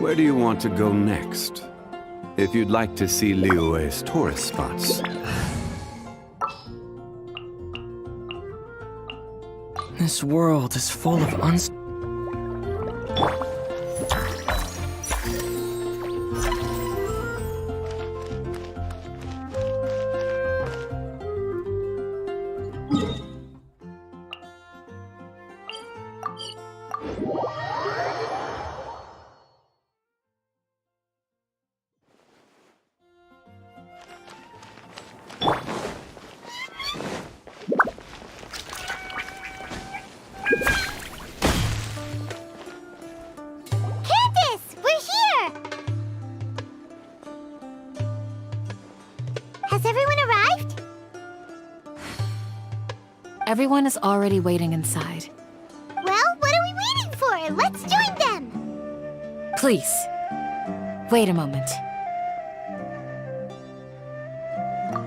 Where do you want to go next? If you'd like to see Liyue's tourist spots. This world is full of Has everyone arrived? Everyone is already waiting inside. Well, what are we waiting for? Let's join them! Please, wait a moment.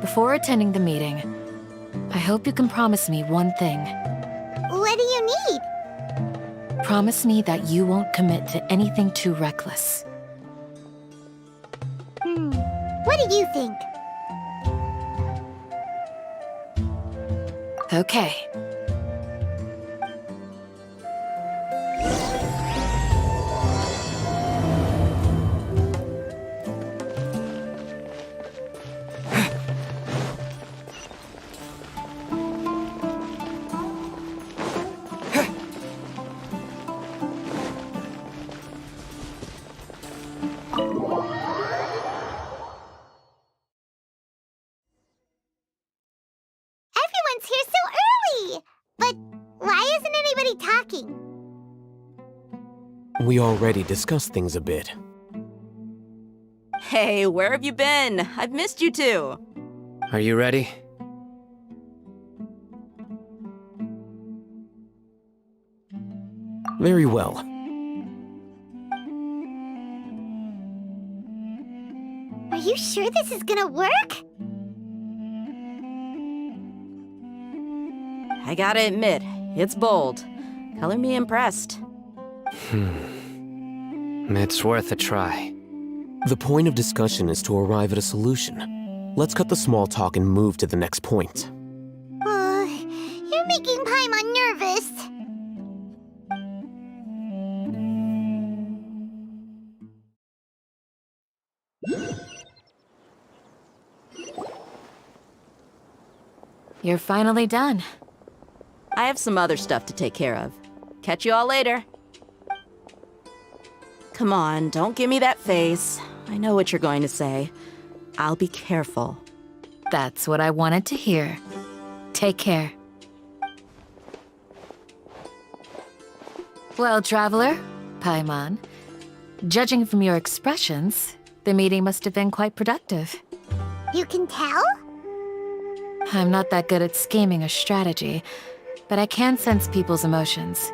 Before attending the meeting, I hope you can promise me one thing. What do you need? Promise me that you won't commit to anything too reckless. What do you think? Okay. Everyone's here so early! But why isn't anybody talking? We already discussed things a bit. Hey, where have you been? I've missed you too. Are you ready? Very well. Are you sure this is gonna work? I gotta admit, it's bold. Color me impressed. It's worth a try. The point of discussion is to arrive at a solution. Let's cut the small talk and move to the next point. You're making Paimon nervous. You're finally done. I have some other stuff to take care of. Catch you all later. Come on, don't give me that face. I know what you're going to say. I'll be careful. That's what I wanted to hear. Take care. Well, traveler, Paimon, judging from your expressions, the meeting must have been quite productive. You can tell? I'm not that good at scheming or strategy, but I can sense people's emotions.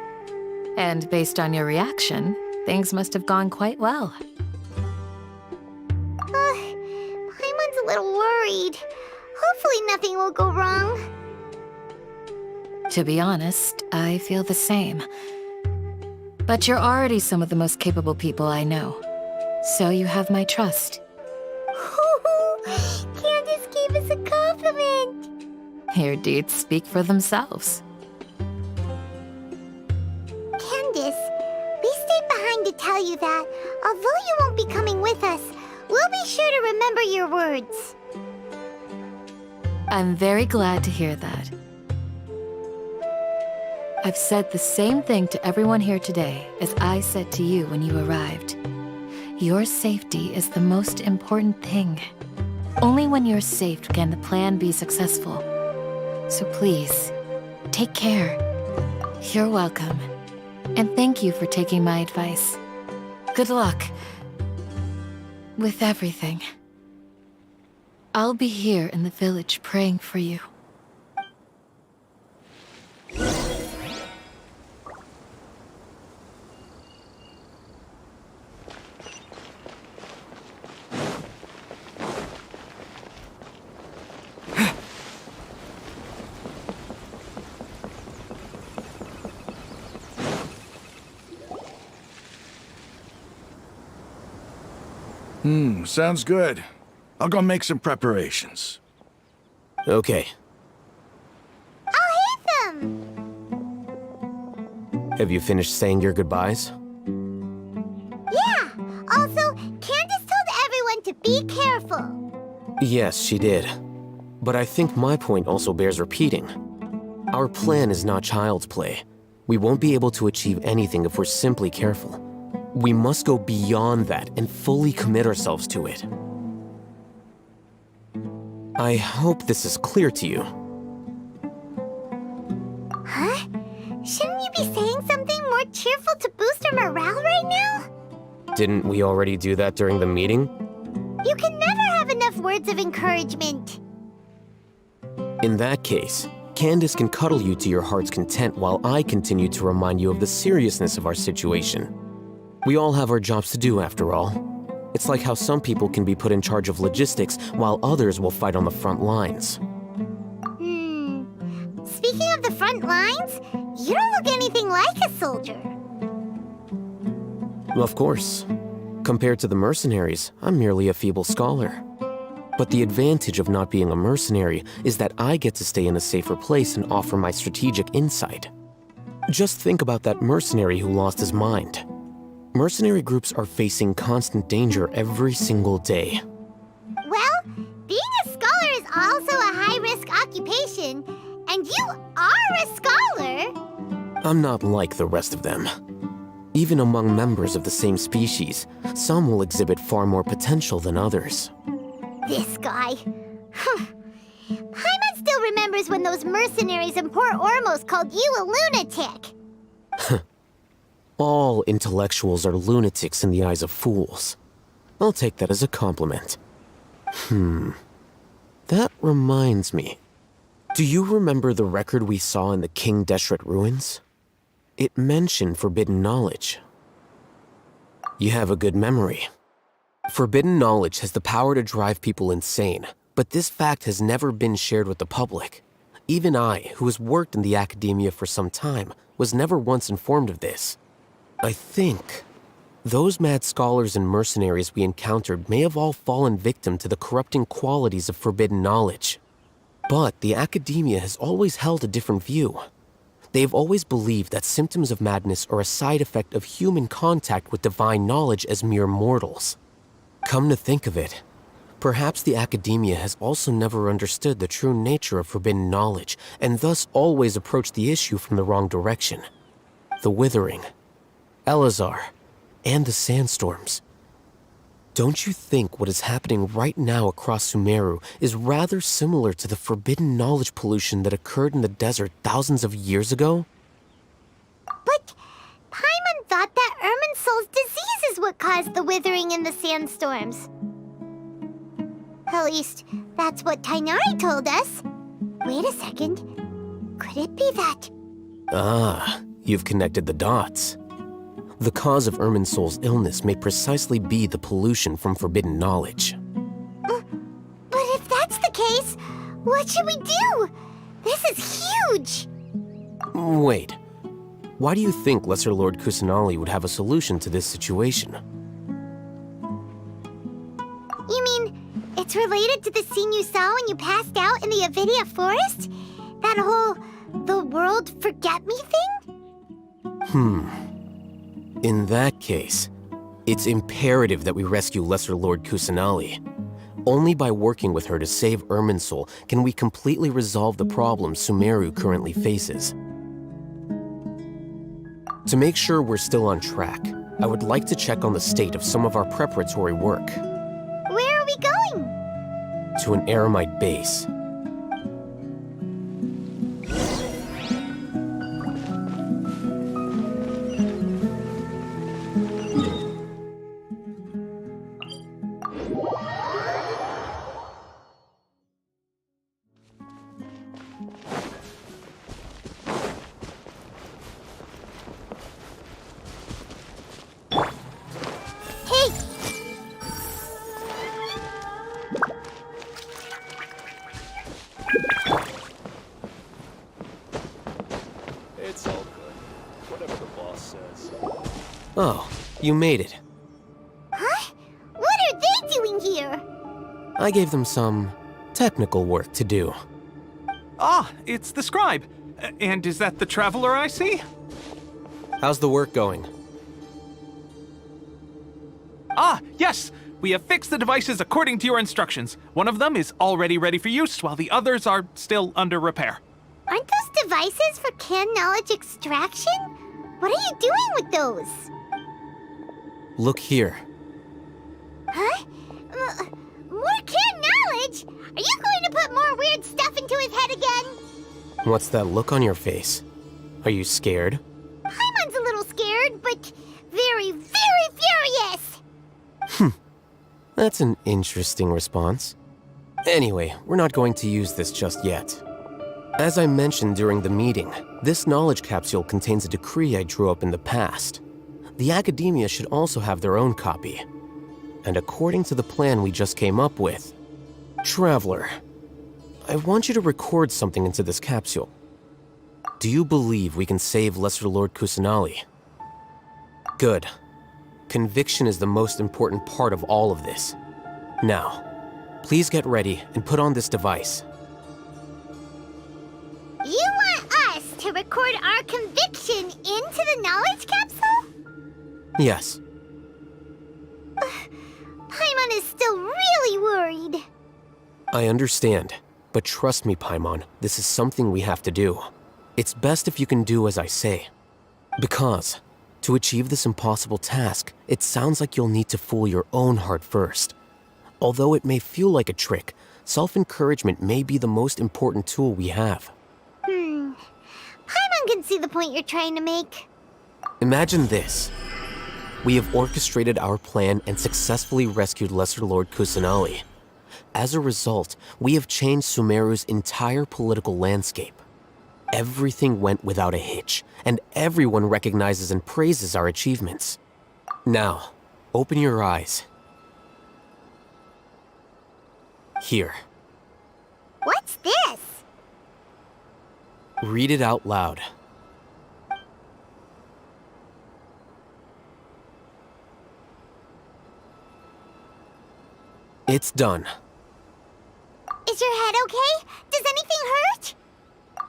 And based on your reaction, things must have gone quite well. Paimon's a little worried. Hopefully nothing will go wrong. To be honest, I feel the same. But you're already some of the most capable people I know. So you have my trust. Candace gave us a compliment. Your deeds speak for themselves. Candace, we stayed behind to tell you that, although you won't be coming with us, we'll be sure to remember your words. I'm very glad to hear that. I've said the same thing to everyone here today as I said to you when you arrived. Your safety is the most important thing. Only when you're safe can the plan be successful. So please, take care. You're welcome. And thank you for taking my advice. Good luck with everything. I'll be here in the village praying for you. Sounds good. I'll go make some preparations. Okay. I'll hate them! Have you finished saying your goodbyes? Yeah! Also, Candace told everyone to be careful. Yes, she did. But I think my point also bears repeating. Our plan is not child's play. We won't be able to achieve anything if we're simply careful. We must go beyond that and fully commit ourselves to it. I hope this is clear to you. Huh? Shouldn't you be saying something more cheerful to boost our morale right now? Didn't we already do that during the meeting? You can never have enough words of encouragement. In that case, Candace can cuddle you to your heart's content while I continue to remind you of the seriousness of our situation. We all have our jobs to do after all. It's like how some people can be put in charge of logistics while others will fight on the front lines. Speaking of the front lines, you don't look anything like a soldier. Of course. Compared to the mercenaries, I'm merely a feeble scholar. But the advantage of not being a mercenary is that I get to stay in a safer place and offer my strategic insight. Just think about that mercenary who lost his mind. Mercenary groups are facing constant danger every single day. Well, being a scholar is also a high-risk occupation, and you are a scholar. I'm not like the rest of them. Even among members of the same species, some will exhibit far more potential than others. This guy. Paimon still remembers when those mercenaries in Port Ormos called you a lunatic. All intellectuals are lunatics in the eyes of fools. I'll take that as a compliment. That reminds me. Do you remember the record we saw in the King Deshret ruins? It mentioned forbidden knowledge. You have a good memory. Forbidden knowledge has the power to drive people insane, but this fact has never been shared with the public. Even I, who has worked in the academia for some time, was never once informed of this. I think those mad scholars and mercenaries we encountered may have all fallen victim to the corrupting qualities of forbidden knowledge. But the academia has always held a different view. They have always believed that symptoms of madness are a side effect of human contact with divine knowledge as mere mortals. Come to think of it, perhaps the academia has also never understood the true nature of forbidden knowledge and thus always approached the issue from the wrong direction. The Withering, Elazar, and the sandstorms. Don't you think what is happening right now across Sumeru is rather similar to the forbidden knowledge pollution that occurred in the desert thousands of years ago? But Paimon thought that Irminsul's disease is what caused the withering and the sandstorms. At least, that's what Tainari told us. Wait a second. Could it be that... Ah, you've connected the dots. The cause of Irminsul's illness may precisely be the pollution from forbidden knowledge. But if that's the case, what should we do? This is huge! Wait. Why do you think Lesser Lord Kusanali would have a solution to this situation? You mean, it's related to the scene you saw when you passed out in the Avidia forest? That whole, the world forget me thing? In that case, it's imperative that we rescue Lesser Lord Kusanali. Only by working with her to save Irminsul can we completely resolve the problems Sumeru currently faces. To make sure we're still on track, I would like to check on the state of some of our preparatory work. Where are we going? To an Eremite base. Hey! It's all good. Whatever the boss says. Oh, you made it. Huh? What are here? I gave them some technical work to do. Ah, it's the scribe. And is that the traveler I see? How's the work going? Ah, yes! We have fixed the devices according to your instructions. One of them is already ready for use, while the others are still under repair. Aren't those devices for canned knowledge extraction? What are you doing with those? Look here. Huh? More canned knowledge? Are you going to put more weird stuff into his head again? What's that look on your face? Are you scared? Paimon's a little scared, but very, very furious! That's an interesting response. Anyway, we're not going to use this just yet. As I mentioned during the meeting, this knowledge capsule contains a decree I drew up in the past. The academia should also have their own copy. And according to the plan we just came up with, Traveler, I want you to record something into this capsule. Do you believe we can save Lesser Lord Kusanali? Good. Conviction is the most important part of all of this. Now, please get ready and put on this device. You want us to record our conviction into the knowledge capsule? Yes. Paimon is still really worried. I understand, but trust me, Paimon, this is something we have to do. It's best if you can do as I say. Because, to achieve this impossible task, it sounds like you'll need to fool your own heart first. Although it may feel like a trick, self-encouragement may be the most important tool we have. Paimon can see the point you're trying to make. Imagine this. We have orchestrated our plan and successfully rescued Lesser Lord Kusanali. As a result, we have changed Sumeru's entire political landscape. Everything went without a hitch, and everyone recognizes and praises our achievements. Now, open your eyes. Here. What's this? Read it out loud. It's done. Is your head okay? Does anything hurt?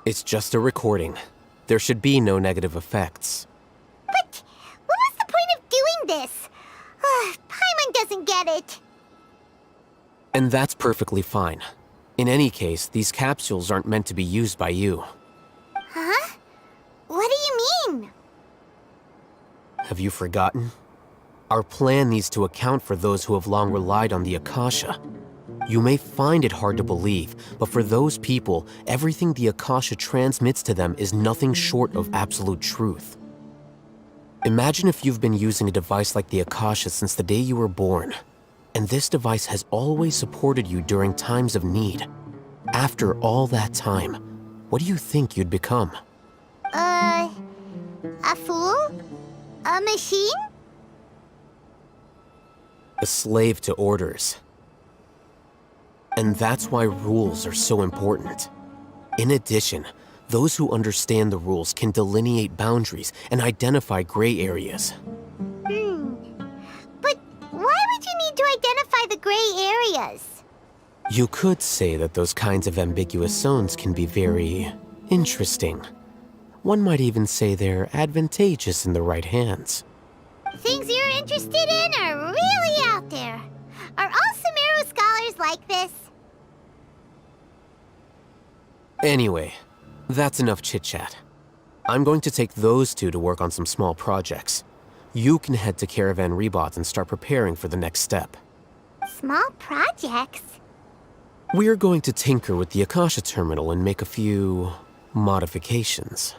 It's just a recording. There should be no negative effects. But what was the point of doing this? Paimon doesn't get it. And that's perfectly fine. In any case, these capsules aren't meant to be used by you. Huh? What do you mean? Have you forgotten? Our plan needs to account for those who have long relied on the Akasha. You may find it hard to believe, but for those people, everything the Akasha transmits to them is nothing short of absolute truth. Imagine if you've been using a device like the Akasha since the day you were born, and this device has always supported you during times of need. After all that time, what do you think you'd become? A fool? A machine? A slave to orders. And that's why rules are so important. In addition, those who understand the rules can delineate boundaries and identify gray areas. But why would you need to identify the gray areas? You could say that those kinds of ambiguous zones can be very interesting. One might even say they're advantageous in the right hands. Things you're interested in are really out there. Are all Sumeru scholars like this? Anyway, that's enough chit-chat. I'm going to take those two to work on some small projects. You can head to Caravan Rebot and start preparing for the next step. Small projects? We're going to tinker with the Akasha terminal and make a few modifications.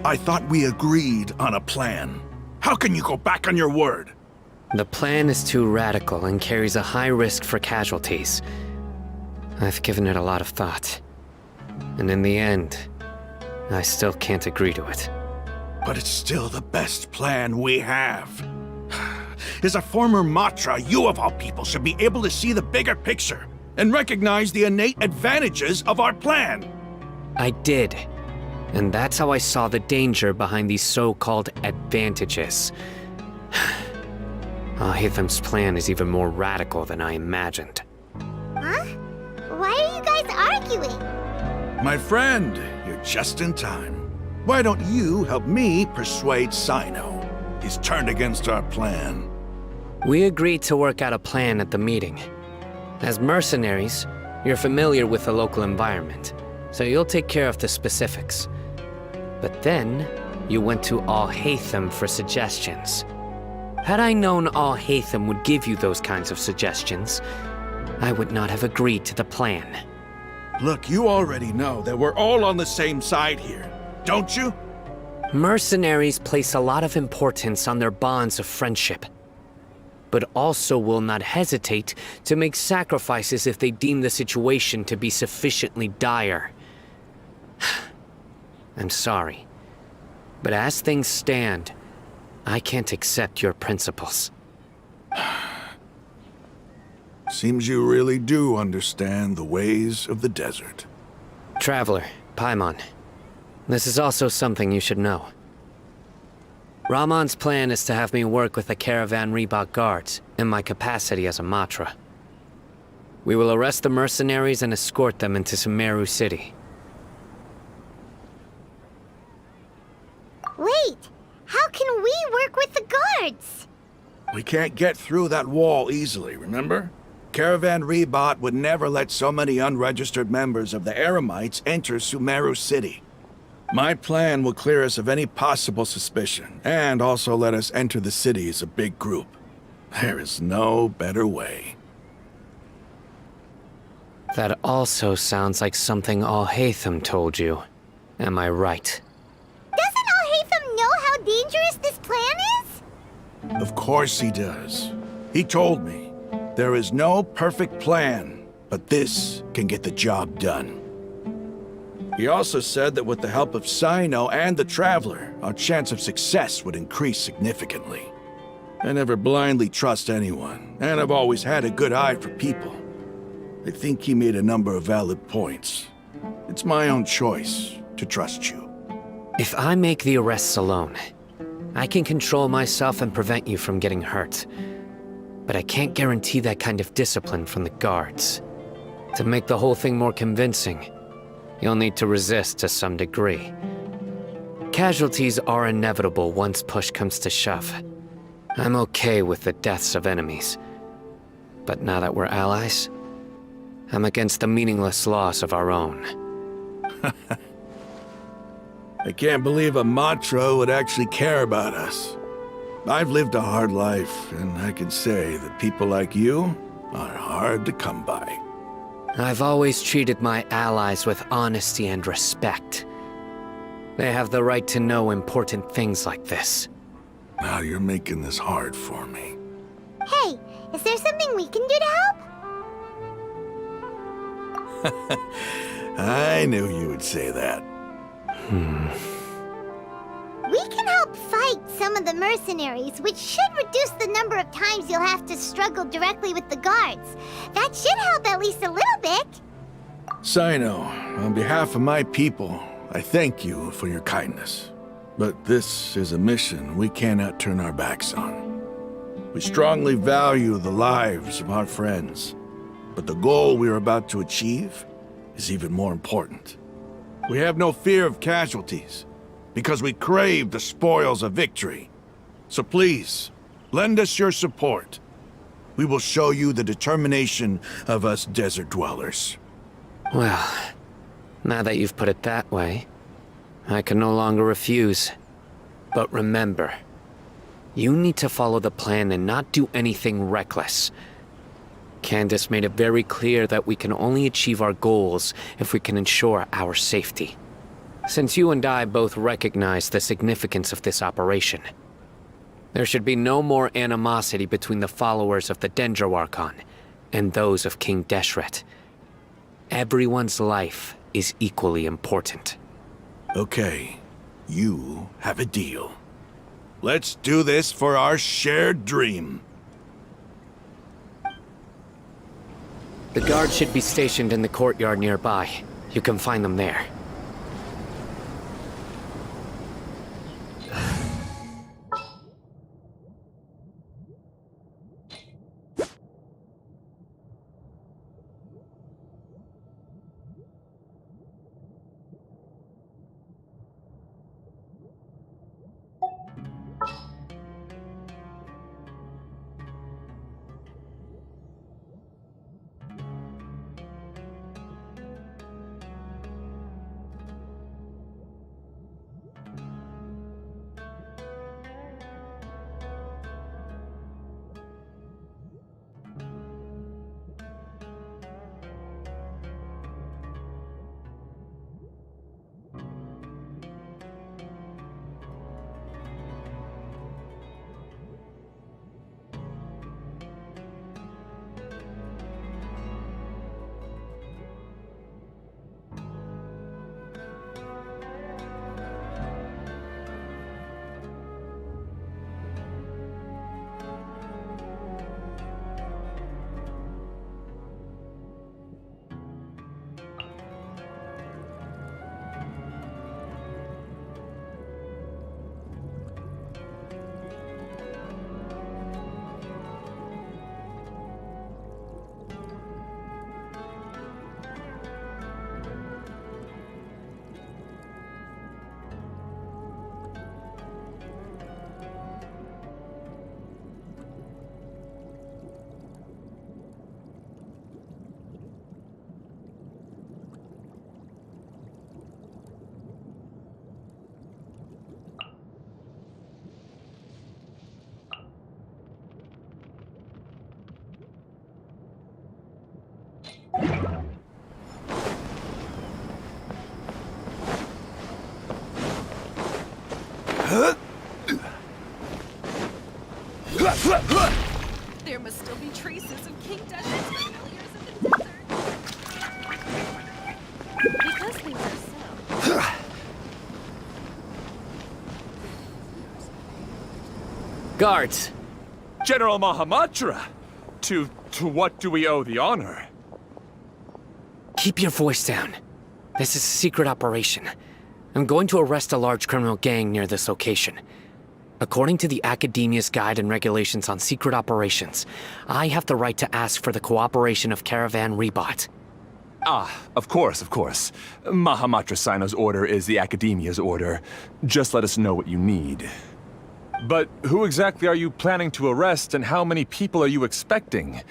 I thought we agreed on a plan. How can you go back on your word? The plan is too radical and carries a high risk for casualties. I've given it a lot of thought. And in the end, I still can't agree to it. but it's still the best plan we have. As a former Matra, you of all people should be able to see the bigger picture and recognize the innate advantages of our plan. I did. And that's how I saw the danger behind these so-called advantages. Hitham's plan is even more radical than I imagined. Huh? Why are you guys arguing? My friend, you're just in time. Why don't you help me persuade Sino? He's turned against our plan. We agreed to work out a plan at the meeting. As mercenaries, you're familiar with the local environment, so you'll take care of the specifics. But then, you went to Al-Haytham for suggestions. Had I known Al-Haytham would give you those kinds of suggestions, I would not have agreed to the plan. Look, you already know that we're all on the same side here, don't you? Mercenaries place a lot of importance on their bonds of friendship, but also will not hesitate to make sacrifices if they deem the situation to be sufficiently dire. I'm sorry, but as things stand, I can't accept your principles. Seems you really do understand the ways of the desert. Traveler, Paimon, this is also something you should know. Rahman's plan is to have me work with the Caravan Reebok guards in my capacity as a Matra. We will arrest the mercenaries and escort them into Sumeru City. Wait, how can we work with the guards? We can't get through that wall easily, remember? Caravan Reebok would never let so many unregistered members of the Eremites enter Sumeru City. My plan will clear us of any possible suspicion, and also let us enter the city as a big group. There is no better way. That also sounds like something Al-Haytham told you. Am I right? Doesn't Al-Haytham know how dangerous this plan is? Of course he does. He told me, there is no perfect plan, but this can get the job done. He also said that with the help of Sino and the Traveler, our chance of success would increase significantly. I never blindly trust anyone, and I've always had a good eye for people. I think he made a number of valid points. It's my own choice to trust you. If I make the arrests alone, I can control myself and prevent you from getting hurt. But I can't guarantee that kind of discipline from the guards. To make the whole thing more convincing, you'll need to resist to some degree. Casualties are inevitable once push comes to shove. I'm okay with the deaths of enemies. But now that we're allies, I'm against the meaningless loss of our own. I can't believe a Matra would actually care about us. I've lived a hard life, and I can say that people like you are hard to come by. I've always treated my allies with honesty and respect. They have the right to know important things like this. Now you're making this hard for me. Hey, is there something we can do to help? I knew you would say that. We can help fight some of the mercenaries, which should reduce the number of times you'll have to struggle directly with the guards. That should help at least a little bit. Sino, on behalf of my people, I thank you for your kindness. But this is a mission we cannot turn our backs on. We strongly value the lives of our friends, but the goal we are about to achieve is even more important. We have no fear of casualties, because we crave the spoils of victory. So please, lend us your support. We will show you the determination of us desert dwellers. Well, now that you've put it that way, I can no longer refuse. But remember, you need to follow the plan and not do anything reckless. Candace made it very clear that we can only achieve our goals if we can ensure our safety. Since you and I both recognize the significance of this operation, there should be no more animosity between the followers of the Dendroarchon and those of King Deshret. Everyone's life is equally important. Okay, you have a deal. Let's do this for our shared dream. The guards should be stationed in the courtyard nearby. You can find them there. There must still be traces of King Deshret's familiars in the desert. Because things are so. Guards! General Mahamatra! To what do we owe the honor? Keep your voice down. This is a secret operation. I'm going to arrest a large criminal gang near this location. According to the Academia's Guide and Regulations on Secret Operations, I have the right to ask for the cooperation of Caravan Rebot. Ah, of course. Mahamatra Sino's order is the Academia's order. Just let us know what you need. But who exactly are you planning to arrest, and how many people are you expecting?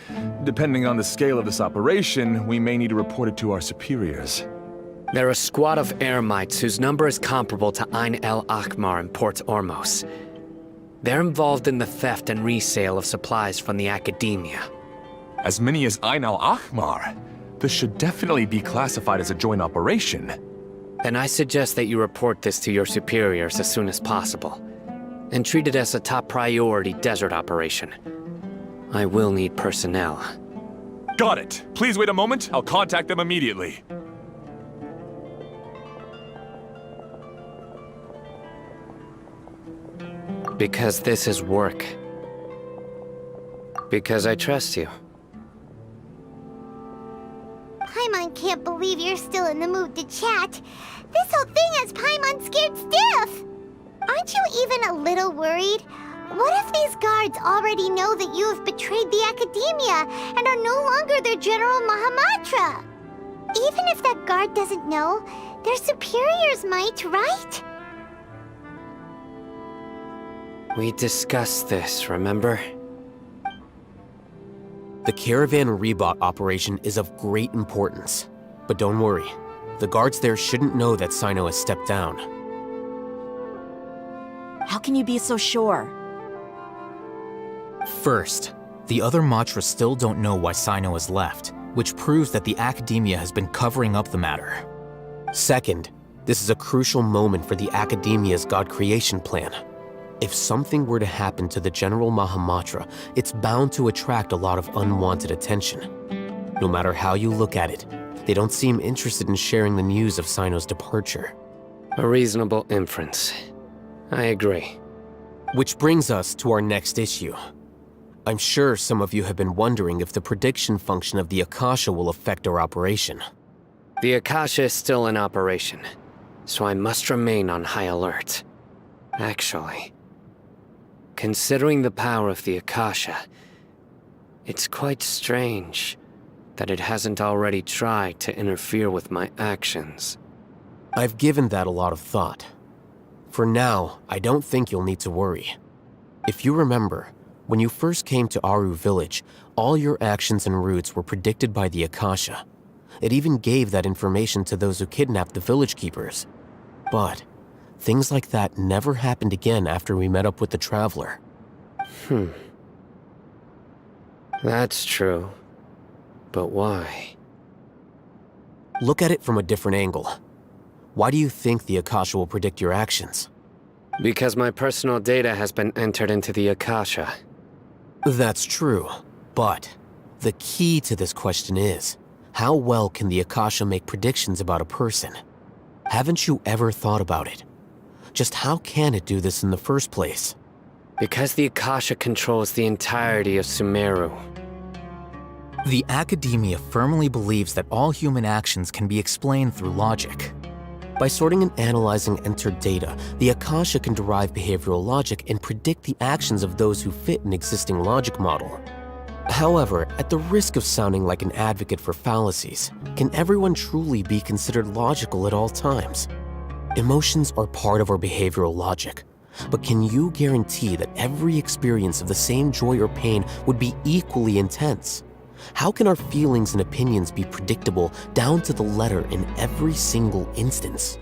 Depending on the scale of this operation, we may need to report it to our superiors. They're a squad of Eremites whose number is comparable to Ain el Akhmar in Port Ormos. They're involved in the theft and resale of supplies from the Academia. As many as Ain el Akhmar? This should definitely be classified as a joint operation. Then I suggest that you report this to your superiors as soon as possible, and treat it as a top priority desert operation. I will need personnel. Got it. Please wait a moment. I'll contact them immediately. Because this is work. Because I trust you. Paimon can't believe you're still in the mood to chat. This whole thing has Paimon scared stiff. Aren't you even a little worried? What if these guards already know that you have betrayed the Academia and are no longer their General Mahamatra? Even if that guard doesn't know, their superiors might, right? We discussed this, remember? The Caravan Rebot operation is of great importance. But don't worry, the guards there shouldn't know that Sino has stepped down. How can you be so sure? First, the other Matra still don't know why Sino has left, which proves that the Academia has been covering up the matter. Second, this is a crucial moment for the Academia's God creation plan. If something were to happen to the General Mahamatra, it's bound to attract a lot of unwanted attention. No matter how you look at it, they don't seem interested in sharing the news of Sino's departure. A reasonable inference. I agree. Which brings us to our next issue. I'm sure some of you have been wondering if the prediction function of the Akasha will affect our operation. The Akasha is still in operation, so I must remain on high alert. Actually, considering the power of the Akasha, it's quite strange that it hasn't already tried to interfere with my actions. I've given that a lot of thought. For now, I don't think you'll need to worry. If you remember, when you first came to Aru Village, all your actions and routes were predicted by the Akasha. It even gave that information to those who kidnapped the village keepers. But things like that never happened again after we met up with the Traveler. That's true. But why? Look at it from a different angle. Why do you think the Akasha will predict your actions? Because my personal data has been entered into the Akasha. That's true, but the key to this question is, how well can the Akasha make predictions about a person? Haven't you ever thought about it? Just how can it do this in the first place? Because the Akasha controls the entirety of Sumeru. The Academia firmly believes that all human actions can be explained through logic. By sorting and analyzing entered data, the Akasha can derive behavioral logic and predict the actions of those who fit an existing logic model. However, at the risk of sounding like an advocate for fallacies, can everyone truly be considered logical at all times? Emotions are part of our behavioral logic, but can you guarantee that every experience of the same joy or pain would be equally intense? How can our feelings and opinions be predictable down to the letter in every single instance?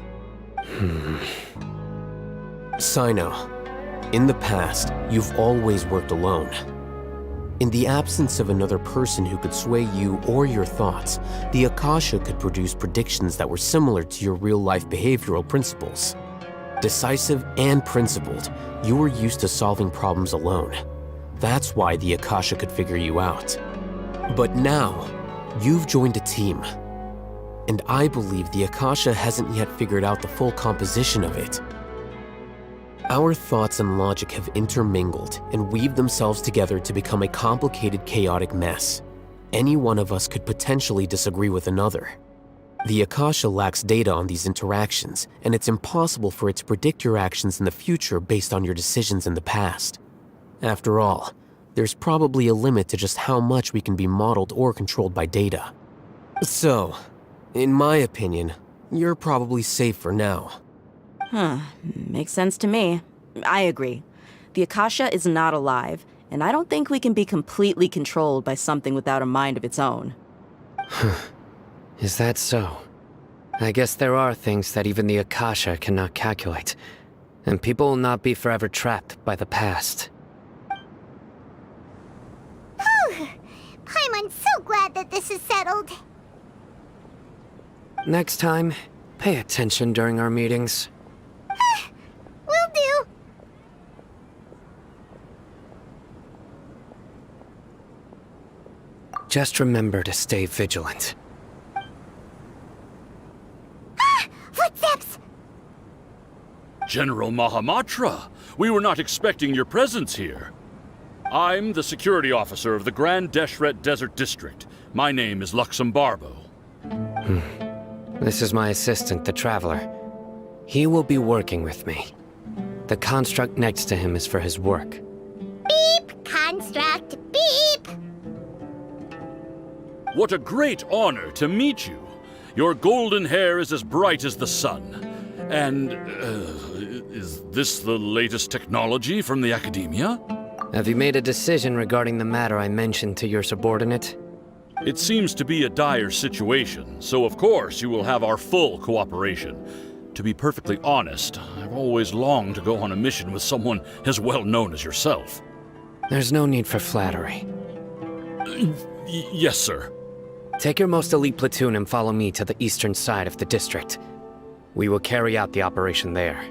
Sino, in the past, you've always worked alone. In the absence of another person who could sway you or your thoughts, the Akasha could produce predictions that were similar to your real-life behavioral principles. Decisive and principled, you were used to solving problems alone. That's why the Akasha could figure you out. But now, you've joined a team. And I believe the Akasha hasn't yet figured out the full composition of it. Our thoughts and logic have intermingled and weaved themselves together to become a complicated, chaotic mess. Any one of us could potentially disagree with another. The Akasha lacks data on these interactions, and it's impossible for it to predict your actions in the future based on your decisions in the past. After all, there's probably a limit to just how much we can be modeled or controlled by data. So, in my opinion, you're probably safe for now. Makes sense to me. I agree. The Akasha is not alive, and I don't think we can be completely controlled by something without a mind of its own. Is that so? I guess there are things that even the Akasha cannot calculate, and people will not be forever trapped by the past. I'm so glad that this is settled. Next time, pay attention during our meetings. Will do. Just remember to stay vigilant. Footsteps! General Mahamatra, we were not expecting your presence here. I'm the security officer of the Grand Deshret Desert District. My name is Luxembarbo. This is my assistant, the Traveler. He will be working with me. The construct next to him is for his work. Beep! Construct, beep! What a great honor to meet you. Your golden hair is as bright as the sun. And, is this the latest technology from the Academia? Have you made a decision regarding the matter I mentioned to your subordinate? It seems to be a dire situation, so of course you will have our full cooperation. To be perfectly honest, I've always longed to go on a mission with someone as well known as yourself. There's no need for flattery. Yes, sir. Take your most elite platoon and follow me to the eastern side of the district. We will carry out the operation there.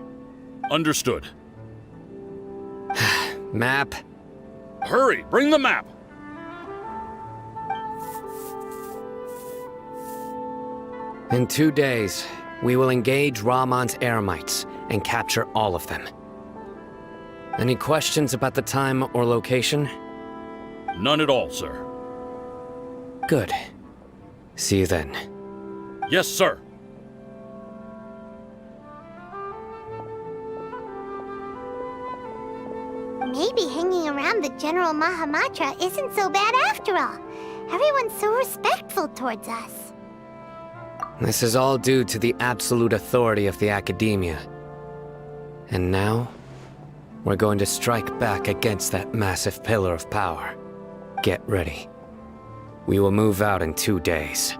Understood. Map. Hurry, bring the map! In 2 days, We will engage Rahman's Eremites and capture all of them. Any questions about the time or location? None at all, sir. Good. See you then. Yes, sir. Maybe hanging around the General Mahamatra isn't so bad after all. Everyone's so respectful towards us. This is all due to the absolute authority of the Academia. And now, we're going to strike back against that massive pillar of power. Get ready. We will move out in 2 days.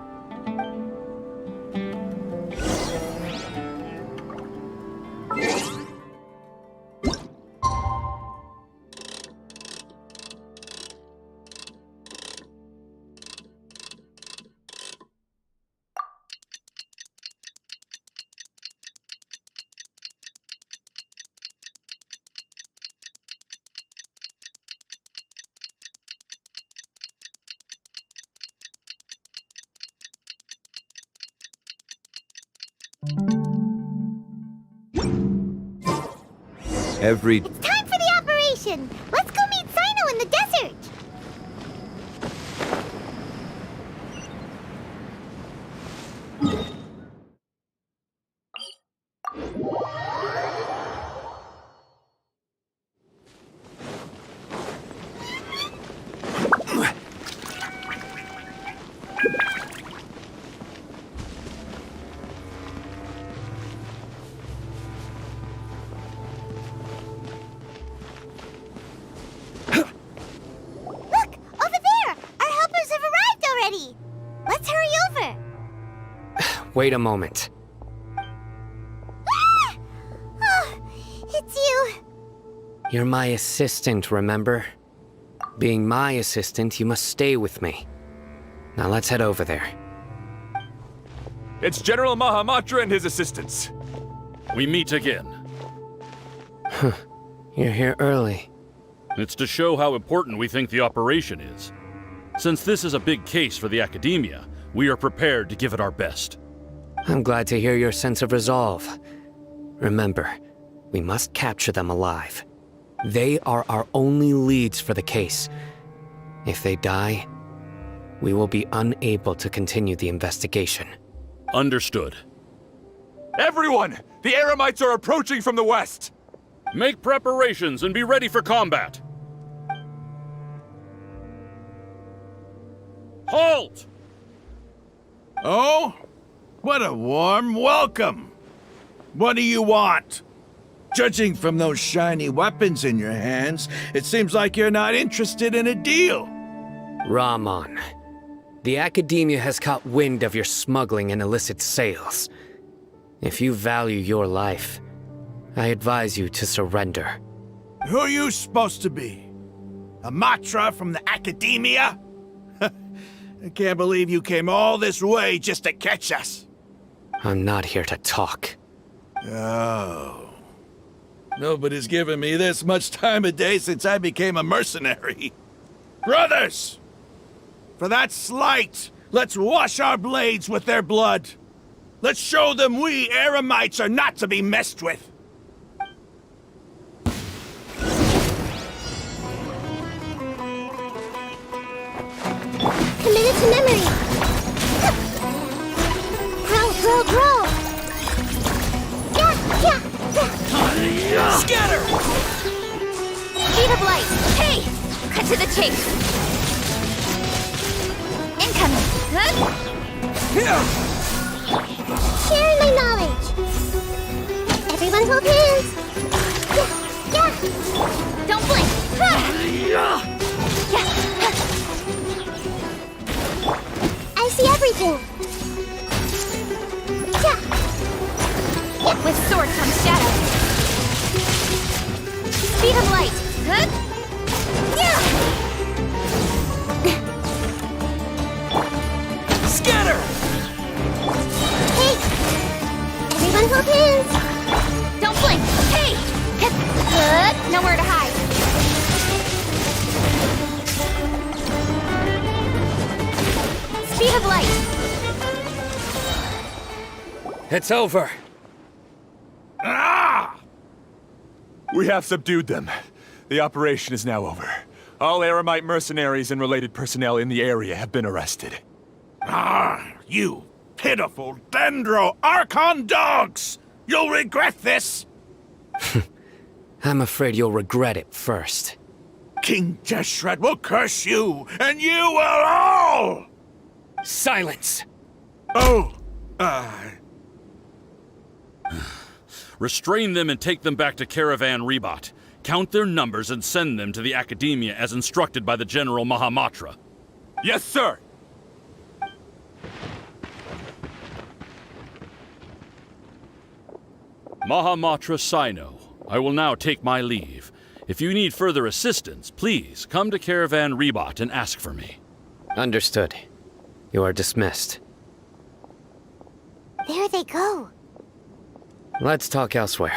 Every It's time for the operation! Let's go meet Sino in the desert! Look! Over there! Our helpers have arrived already! Let's hurry over! Wait a moment. Ah! Oh, it's you! You're my assistant, remember? Being my assistant, you must stay with me. Now let's head over there. It's General Mahamatra and his assistants. We meet again. You're here early. It's to show how important we think the operation is. Since this is a big case for the Academia, we are prepared to give it our best. I'm glad to hear your sense of resolve. Remember, we must capture them alive. They are our only leads for the case. If they die, we will be unable to continue the investigation. Understood. Everyone! The Eremites are approaching from the west! Make preparations and be ready for combat. Halt! Oh? What a warm welcome! What do you want? Judging from those shiny weapons in your hands, it seems like you're not interested in a deal. Rahman, the Academia has caught wind of your smuggling and illicit sales. If you value your life, I advise you to surrender. Who are you supposed to be? A Matra from the Academia? I can't believe you came all this way just to catch us. I'm not here to talk. Oh. Nobody's given me this much time of day since I became a mercenary. Brothers! For that slight, let's wash our blades with their blood. Let's show them we Eremites are not to be messed with. Committed to memory! Grow! Yeah! Scatter! Speed of light! Hey! Cut to the chase! Incoming! Sharing my knowledge! Everyone hold hands! Yeah! Don't blink! I see everything! With sword comes shadow. Speed of light. Scatter! Hey! Everyone hold hands! Don't blink! Hey! Good! Nowhere to hide. Speed of light. It's over. We have subdued them. The operation is now over. All Aramite mercenaries and related personnel in the area have been arrested. You pitiful Dendro Archon dogs! You'll regret this! I'm afraid you'll regret it first. King Deshret will curse you, and you will all! Silence! Oh, Restrain them and take them back to Caravan Rebat. Count their numbers and send them to the Academia as instructed by the General Mahamatra. Yes, sir! Mahamatra Sino, I will now take my leave. If you need further assistance, please come to Caravan Rebat and ask for me. Understood. You are dismissed. There they go. Let's talk elsewhere.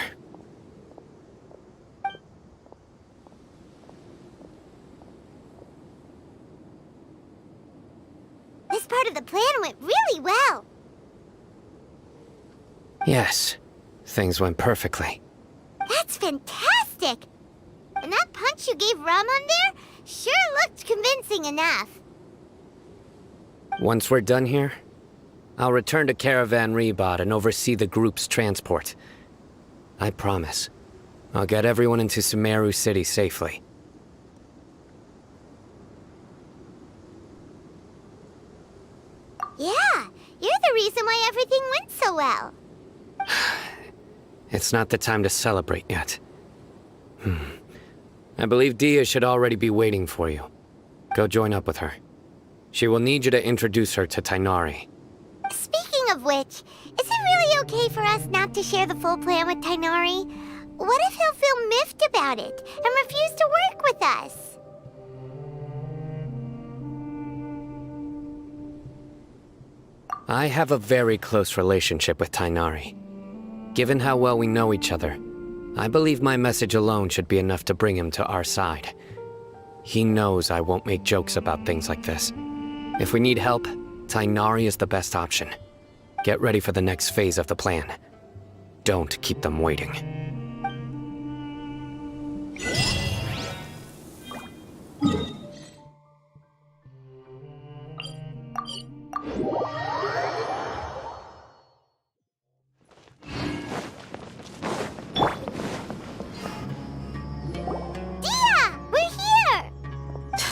This part of the plan went really well. Yes, things went perfectly. That's fantastic! And that punch you gave Ramon there sure looked convincing enough. Once we're done here, I'll return to Caravan Rebat and oversee the group's transport. I promise. I'll get everyone into Sumeru City safely. Yeah, you're the reason why everything went so well. It's not the time to celebrate yet. I believe Dia should already be waiting for you. Go join up with her. She will need you to introduce her to Tainari. Speaking of which, is it really okay for us not to share the full plan with Tainari? What if he'll feel miffed about it and refuse to work with us? I have a very close relationship with Tainari. Given how well we know each other, I believe my message alone should be enough to bring him to our side. He knows I won't make jokes about things like this. If we need help, Tainari is the best option. Get ready for the next phase of the plan. Don't keep them waiting.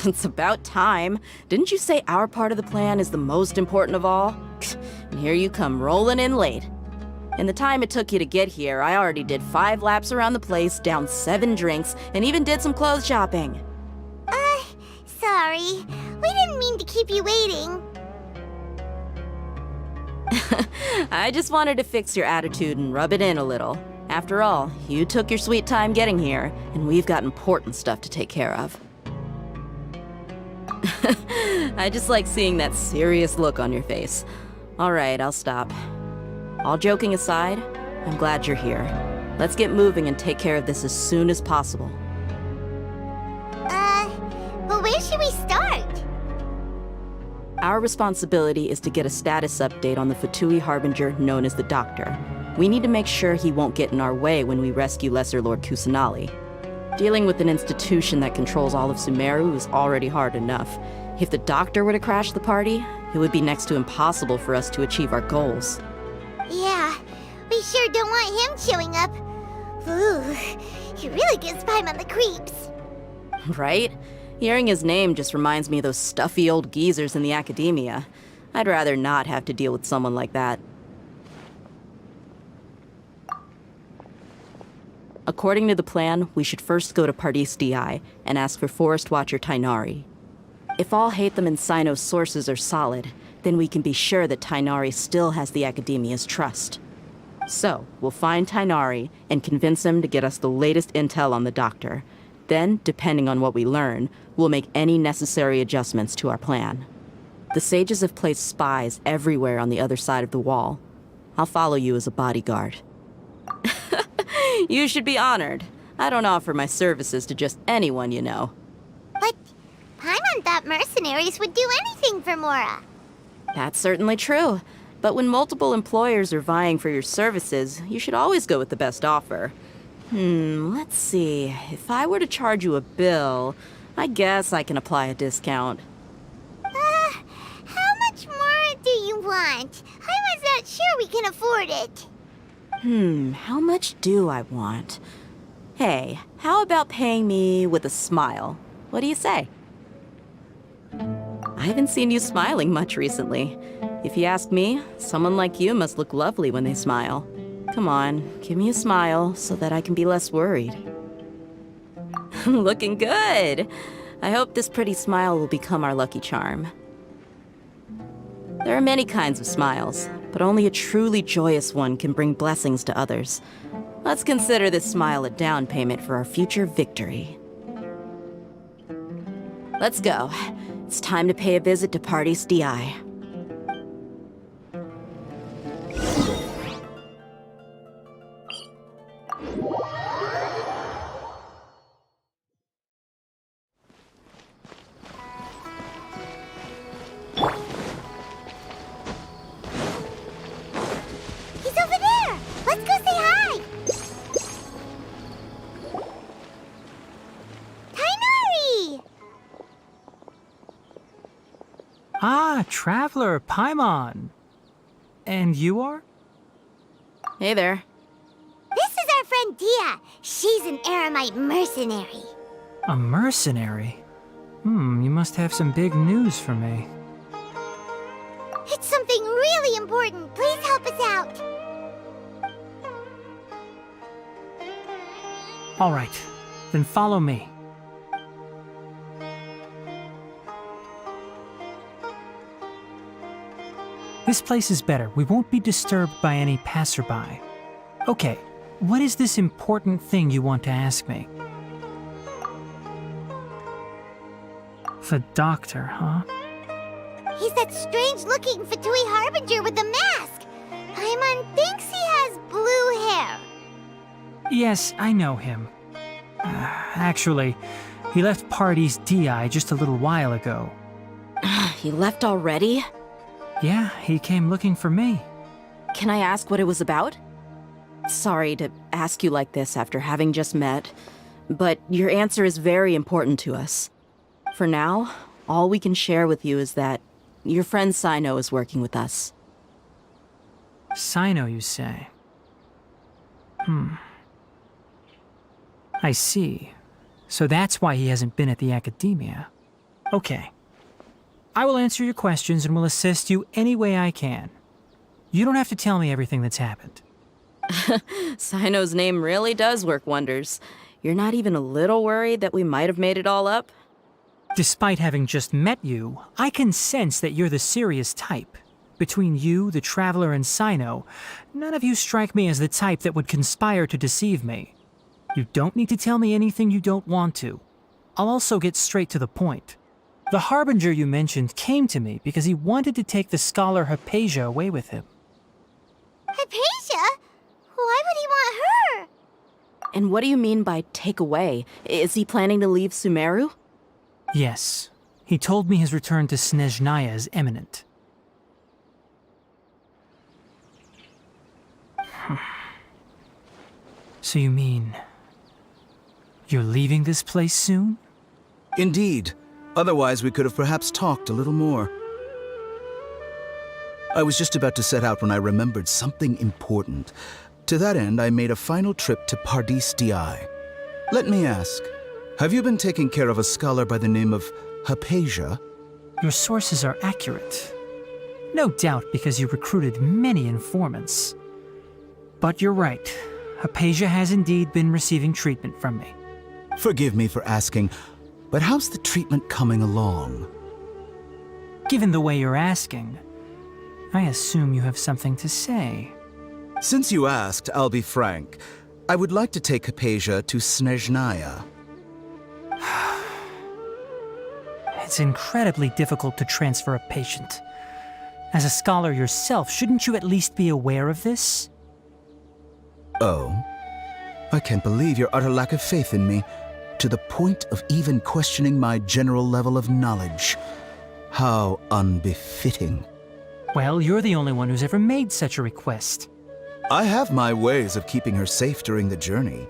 It's about time. Didn't you say our part of the plan is the most important of all? And here you come rolling in late. In the time it took you to get here, I already did 5 laps around the place, downed 7 drinks, and even did some clothes shopping. Sorry. We didn't mean to keep you waiting. I just wanted to fix your attitude and rub it in a little. After all, you took your sweet time getting here, and we've got important stuff to take care of. I just like seeing that serious look on your face. All right, I'll stop. All joking aside, I'm glad you're here. Let's get moving and take care of this as soon as possible. But where should we start? Our responsibility is to get a status update on the Fatui Harbinger known as the Doctor. We need to make sure he won't get in our way when we rescue Lesser Lord Kusanali. Dealing with an institution that controls all of Sumeru is already hard enough. If the Doctor were to crash the party, it would be next to impossible for us to achieve our goals. Yeah, we sure don't want him showing up. Ooh, he really gives Paimon the creeps. Right? Hearing his name just reminds me of those stuffy old geezers in the Academia. I'd rather not have to deal with someone like that. According to the plan, we should first go to Pardis DI and ask for Forest Watcher Tainari. If all Hatham and Sino's sources are solid, then we can be sure that Tainari still has the Academia's trust. So, we'll find Tainari and convince him to get us the latest intel on the Doctor. Then, depending on what we learn, we'll make any necessary adjustments to our plan. The sages have placed spies everywhere on the other side of the wall. I'll follow you as a bodyguard. You should be honored. I don't offer my services to just anyone, you know. But Paimon thought mercenaries would do anything for Mora. That's certainly true. But when multiple employers are vying for your services, you should always go with the best offer. Let's see. If I were to charge you a bill, I guess I can apply a discount. How much more do you want? I was not sure we can afford it. How much do I want? Hey, how about paying me with a smile? What do you say? I haven't seen you smiling much recently. If you ask me, someone like you must look lovely when they smile. Come on, give me a smile so that I can be less worried. Looking good! I hope this pretty smile will become our lucky charm. There are many kinds of smiles, but only a truly joyous one can bring blessings to others. Let's consider this smile a down payment for our future victory. Let's go. It's time to pay a visit to Party's DI. He's over there! Let's go say hi! Tainari! Ah, Traveler, Paimon. And you are? Hey there. This is our friend Dia. She's an Aramite mercenary. A mercenary? You must have some big news for me. It's something really important. Please help us out. All right, then follow me. This place is better. We won't be disturbed by any passerby. Okay, what is this important thing you want to ask me? The doctor, huh? He's that strange-looking Fatui Harbinger with the mask. Paimon thinks he has blue hair. Yes, I know him. Actually, he left Party's DI just a little while ago. He left already? Yeah, he came looking for me. Can I ask what it was about? Sorry to ask you like this after having just met, but your answer is very important to us. For now, all we can share with you is that your friend Sino is working with us. Sino, you say? I see. So that's why he hasn't been at the academia. Okay. I will answer your questions and will assist you any way I can. You don't have to tell me everything that's happened. Sino's name really does work wonders. You're not even a little worried that we might have made it all up? Despite having just met you, I can sense that you're the serious type. Between you, the Traveler, and Sino, none of you strike me as the type that would conspire to deceive me. You don't need to tell me anything you don't want to. I'll also get straight to the point. The Harbinger you mentioned came to me because he wanted to take the scholar Hypatia away with him. Hypatia? Why would he want her? And what do you mean by take away? Is he planning to leave Sumeru? Yes. He told me his return to Snezhnaya is imminent. So you mean... you're leaving this place soon? Indeed. Otherwise, we could have perhaps talked a little more. I was just about to set out when I remembered something important. To that end, I made a final trip to Pardis DI. Let me ask, have you been taking care of a scholar by the name of Hypatia? Your sources are accurate. No doubt because you recruited many informants. But you're right. Hypatia has indeed been receiving treatment from me. Forgive me for asking, but how's the treatment coming along? Given the way you're asking, I assume you have something to say. Since you asked, I'll be frank. I would like to take Hypatia to Snezhnaya. It's incredibly difficult to transfer a patient. As a scholar yourself, shouldn't you at least be aware of this? Oh? I can't believe your utter lack of faith in me, to the point of even questioning my general level of knowledge. How unbefitting. Well, you're the only one who's ever made such a request. I have my ways of keeping her safe during the journey.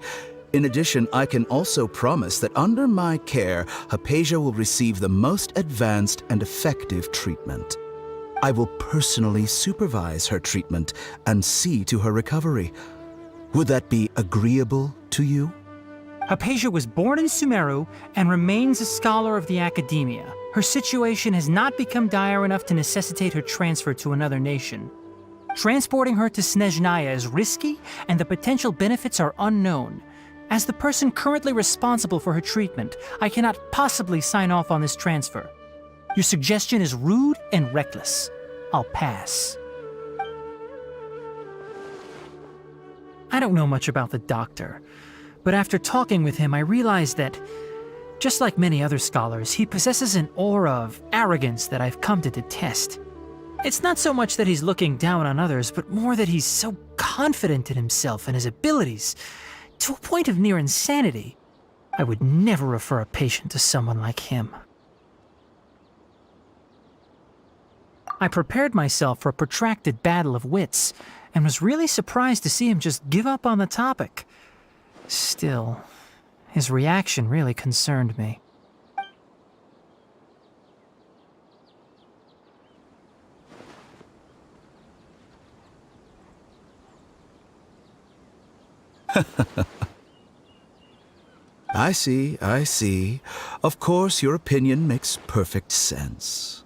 In addition, I can also promise that under my care, Hypatia will receive the most advanced and effective treatment. I will personally supervise her treatment and see to her recovery. Would that be agreeable to you? Hypatia was born in Sumeru and remains a scholar of the Academia. Her situation has not become dire enough to necessitate her transfer to another nation. Transporting her to Snezhnaya is risky, and the potential benefits are unknown. As the person currently responsible for her treatment, I cannot possibly sign off on this transfer. Your suggestion is rude and reckless. I'll pass. I don't know much about the doctor, but after talking with him, I realized that, just like many other scholars, he possesses an aura of arrogance that I've come to detest. It's not so much that he's looking down on others, but more that he's so confident in himself and his abilities, to a point of near insanity. I would never refer a patient to someone like him. I prepared myself for a protracted battle of wits, and was really surprised to see him just give up on the topic. Still, his reaction really concerned me. I see. Of course, your opinion makes perfect sense.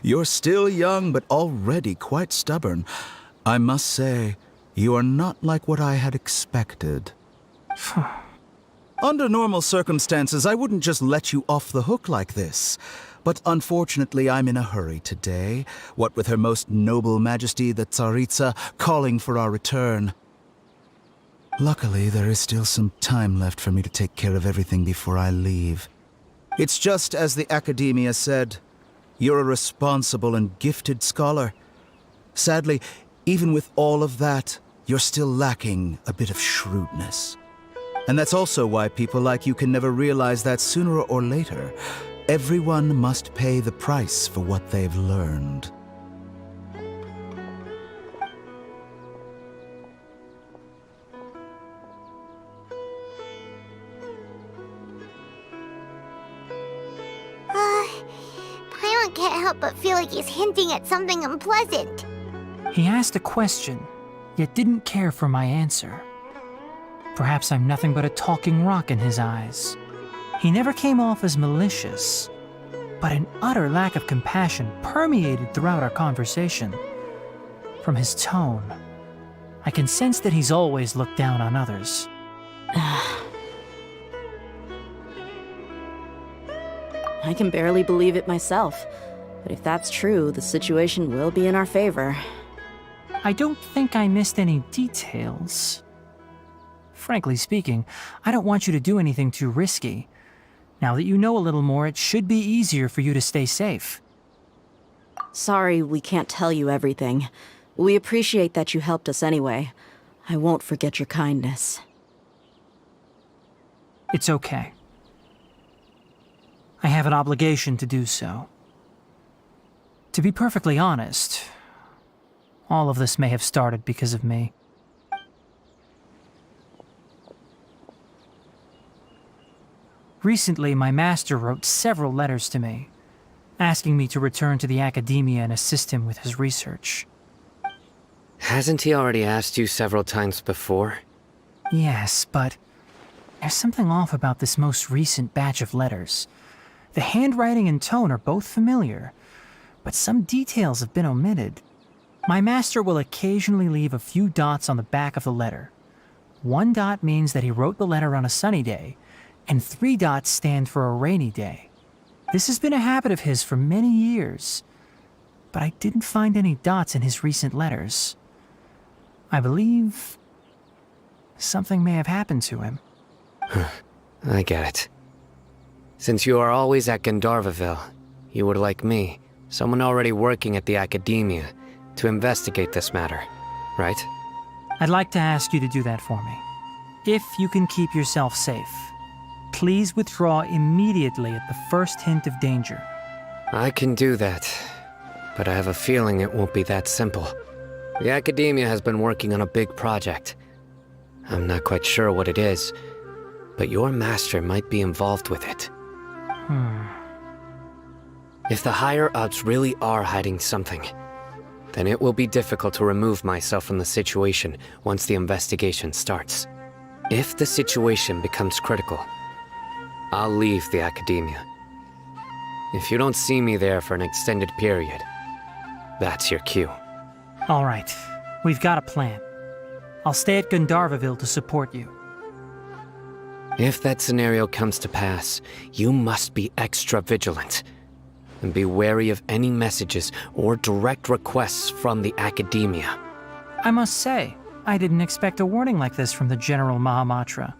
You're still young, but already quite stubborn. I must say, you are not like what I had expected. Under normal circumstances, I wouldn't just let you off the hook like this. But unfortunately, I'm in a hurry today, what with Her Most Noble Majesty the Tsaritsa calling for our return. Luckily, there is still some time left for me to take care of everything before I leave. It's just as the Academia said, you're a responsible and gifted scholar. Sadly, even with all of that, you're still lacking a bit of shrewdness. And that's also why people like you can never realize that sooner or later, everyone must pay the price for what they've learned. Paimon can't help but feel like he's hinting at something unpleasant. He asked a question, yet didn't care for my answer. Perhaps I'm nothing but a talking rock in his eyes. He never came off as malicious, but an utter lack of compassion permeated throughout our conversation. From his tone, I can sense that he's always looked down on others. I can barely believe it myself. But if that's true, the situation will be in our favor. I don't think I missed any details. Frankly speaking, I don't want you to do anything too risky. Now that you know a little more, it should be easier for you to stay safe. Sorry we can't tell you everything. We appreciate that you helped us anyway. I won't forget your kindness. It's okay. I have an obligation to do so. To be perfectly honest, all of this may have started because of me. Recently, my master wrote several letters to me, asking me to return to the Academia and assist him with his research. Hasn't he already asked you several times before? Yes, but there's something off about this most recent batch of letters. The handwriting and tone are both familiar, but some details have been omitted. My master will occasionally leave a few dots on the back of the letter. 1 dot means that he wrote the letter on a sunny day, and 3 dots stand for a rainy day. This has been a habit of his for many years, but I didn't find any dots in his recent letters. I believe something may have happened to him. I get it. Since you are always at Gandharvaville, you would like me, someone already working at the Academia, to investigate this matter, right? I'd like to ask you to do that for me. If you can keep yourself safe, please withdraw immediately at the first hint of danger. I can do that. But I have a feeling it won't be that simple. The Academia has been working on a big project. I'm not quite sure what it is, but your master might be involved with it. If the higher-ups really are hiding something, then it will be difficult to remove myself from the situation once the investigation starts. If the situation becomes critical, I'll leave the Academia. If you don't see me there for an extended period, that's your cue. All right, we've got a plan. I'll stay at Gandharvaville to support you. If that scenario comes to pass, you must be extra vigilant. And be wary of any messages or direct requests from the Academia. I must say, I didn't expect a warning like this from the General Mahamatra.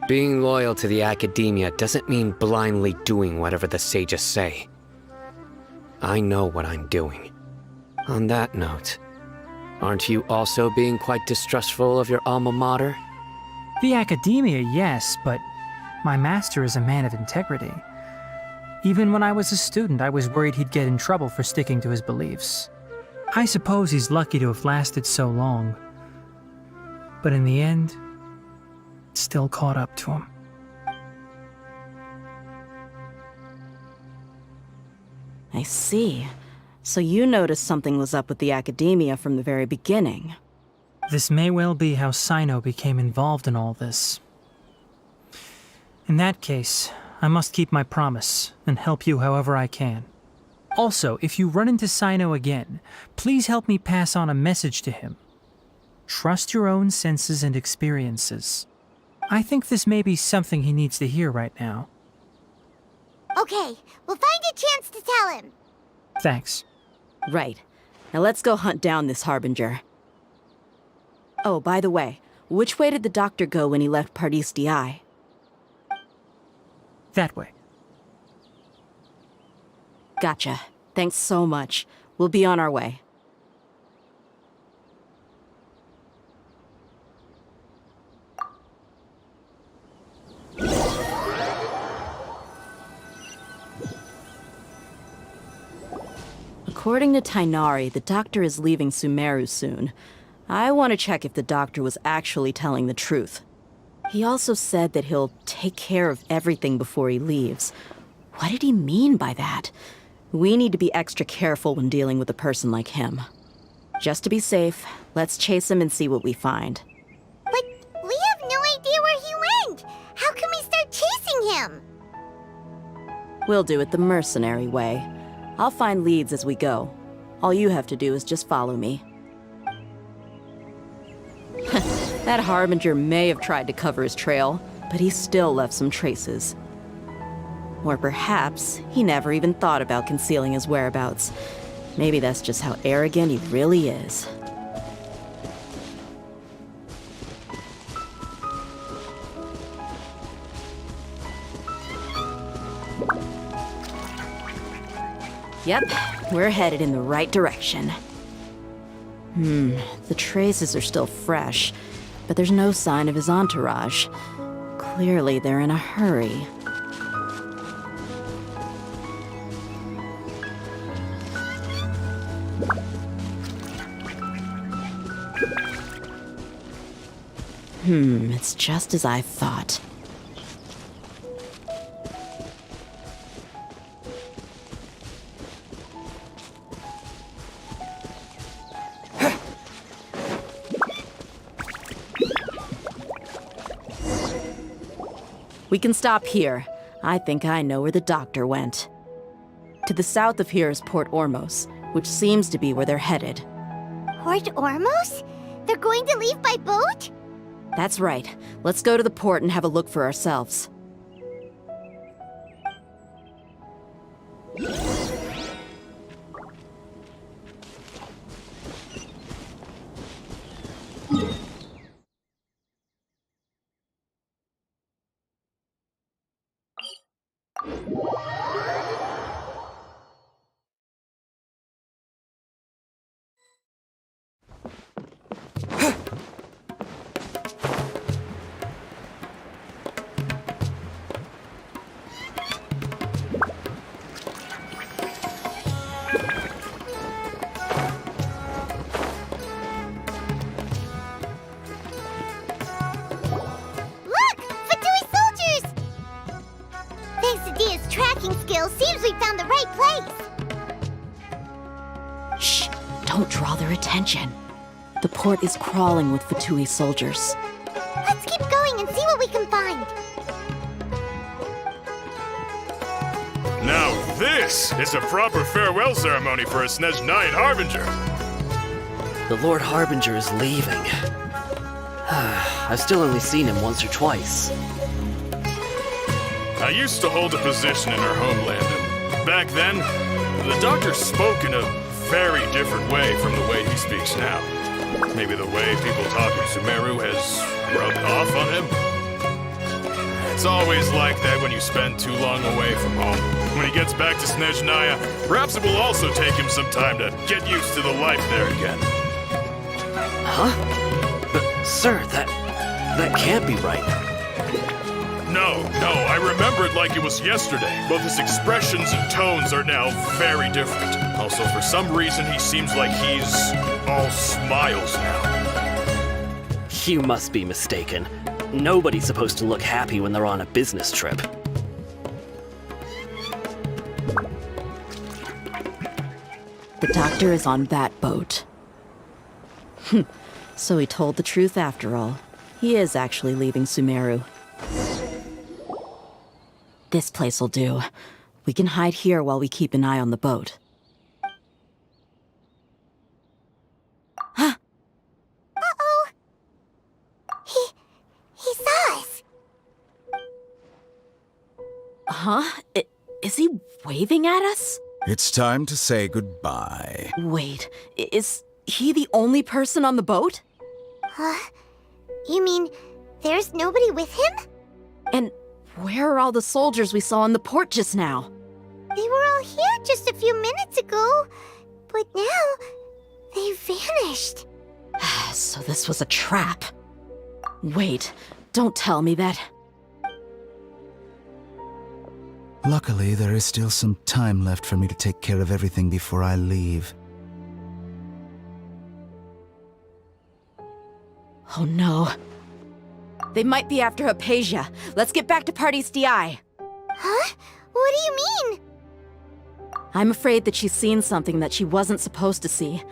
Being loyal to the Academia doesn't mean blindly doing whatever the sages say. I know what I'm doing. On that note, aren't you also being quite distrustful of your alma mater? The Academia, yes, but my master is a man of integrity. Even when I was a student, I was worried he'd get in trouble for sticking to his beliefs. I suppose he's lucky to have lasted so long. But in the end, it still caught up to him. I see. So you noticed something was up with the Academia from the very beginning. This may well be how Sino became involved in all this. In that case, I must keep my promise and help you however I can. Also, if you run into Sino again, please help me pass on a message to him. Trust your own senses and experiences. I think this may be something he needs to hear right now. Okay, we'll find a chance to tell him. Thanks. Right. Now let's go hunt down this Harbinger. Oh, by the way, which way did the doctor go when he left Pardis Di? That way. Gotcha. Thanks so much. We'll be on our way. According to Tainari, the doctor is leaving Sumeru soon. I want to check if the doctor was actually telling the truth. He also said that he'll take care of everything before he leaves. What did he mean by that? We need to be extra careful when dealing with a person like him. Just to be safe, let's chase him and see what we find. But we have no idea where he went! How can we start chasing him? We'll do it the mercenary way. I'll find leads as we go. All you have to do is just follow me. That Harbinger may have tried to cover his trail, but he still left some traces. Or perhaps he never even thought about concealing his whereabouts. Maybe that's just how arrogant he really is. Yep, we're headed in the right direction. The traces are still fresh, but there's no sign of his entourage. Clearly, they're in a hurry. It's just as I thought. We can stop here. I think I know where the doctor went. To the south of here is Port Ormos, which seems to be where they're headed. Port Ormos? They're going to leave by boat? That's right. Let's go to the port and have a look for ourselves. Nahida's tracking skills, seems we found the right place. Shh! Don't draw their attention. The port is crawling with Fatui soldiers. Let's keep going and see what we can find. Now this is a proper farewell ceremony for a Snezhnayan Harbinger. The Lord Harbinger is leaving. I've still only seen him once or twice. I used to hold a position in our homeland, and back then, the doctor spoke in a very different way from the way he speaks now. Maybe the way people talk in Sumeru has rubbed off on him? It's always like that when you spend too long away from home. When he gets back to Snezhnaya, perhaps it will also take him some time to get used to the life there again. Huh? But, sir, that can't be right. No, I remember it like it was yesterday. Both his expressions and tones are now very different. Also, for some reason, he seems like he's all smiles now. You must be mistaken. Nobody's supposed to look happy when they're on a business trip. The doctor is on that boat. So he told the truth after all. He is actually leaving Sumeru. This place'll do. We can hide here while we keep an eye on the boat. Uh-oh. He saw us. Huh? Is he waving at us? It's time to say goodbye. Wait, is he the only person on the boat? You mean there's nobody with him? And where are all the soldiers we saw in the port just now? They were all here just a few minutes ago, but now they vanished. So this was a trap. Wait, don't tell me that. Luckily, there is still some time left for me to take care of everything before I leave. Oh no. They might be after Hypatia. Let's get back to Party's DI. Huh? What do you mean? I'm afraid that she's seen something that she wasn't supposed to see.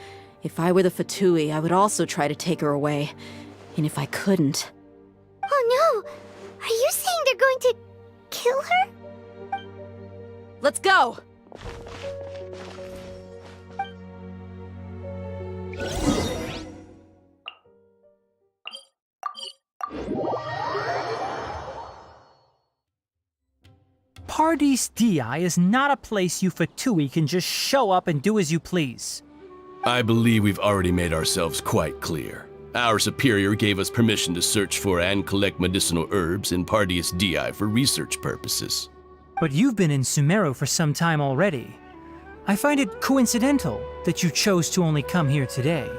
If I were the Fatui, I would also try to take her away. And if I couldn't... Oh no! Are you saying they're going to kill her? Let's go! Pardees Di is not a place you Fatui can just show up and do as you please. I believe we've already made ourselves quite clear. Our superior gave us permission to search for and collect medicinal herbs in Pardees Di for research purposes. But you've been in Sumeru for some time already. I find it coincidental that you chose to only come here today.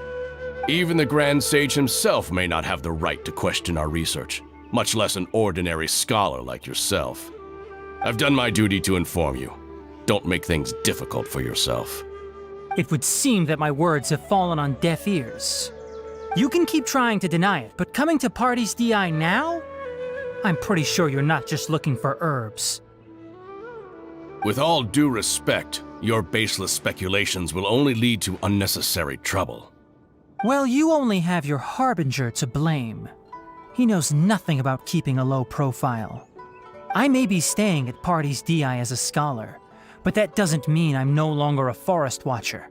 Even the Grand Sage himself may not have the right to question our research, much less an ordinary scholar like yourself. I've done my duty to inform you. Don't make things difficult for yourself. It would seem that my words have fallen on deaf ears. You can keep trying to deny it, but coming to Pardees Di now? I'm pretty sure you're not just looking for herbs. With all due respect, your baseless speculations will only lead to unnecessary trouble. Well, you only have your Harbinger to blame. He knows nothing about keeping a low profile. I may be staying at Pardees Di as a scholar, but that doesn't mean I'm no longer a forest watcher.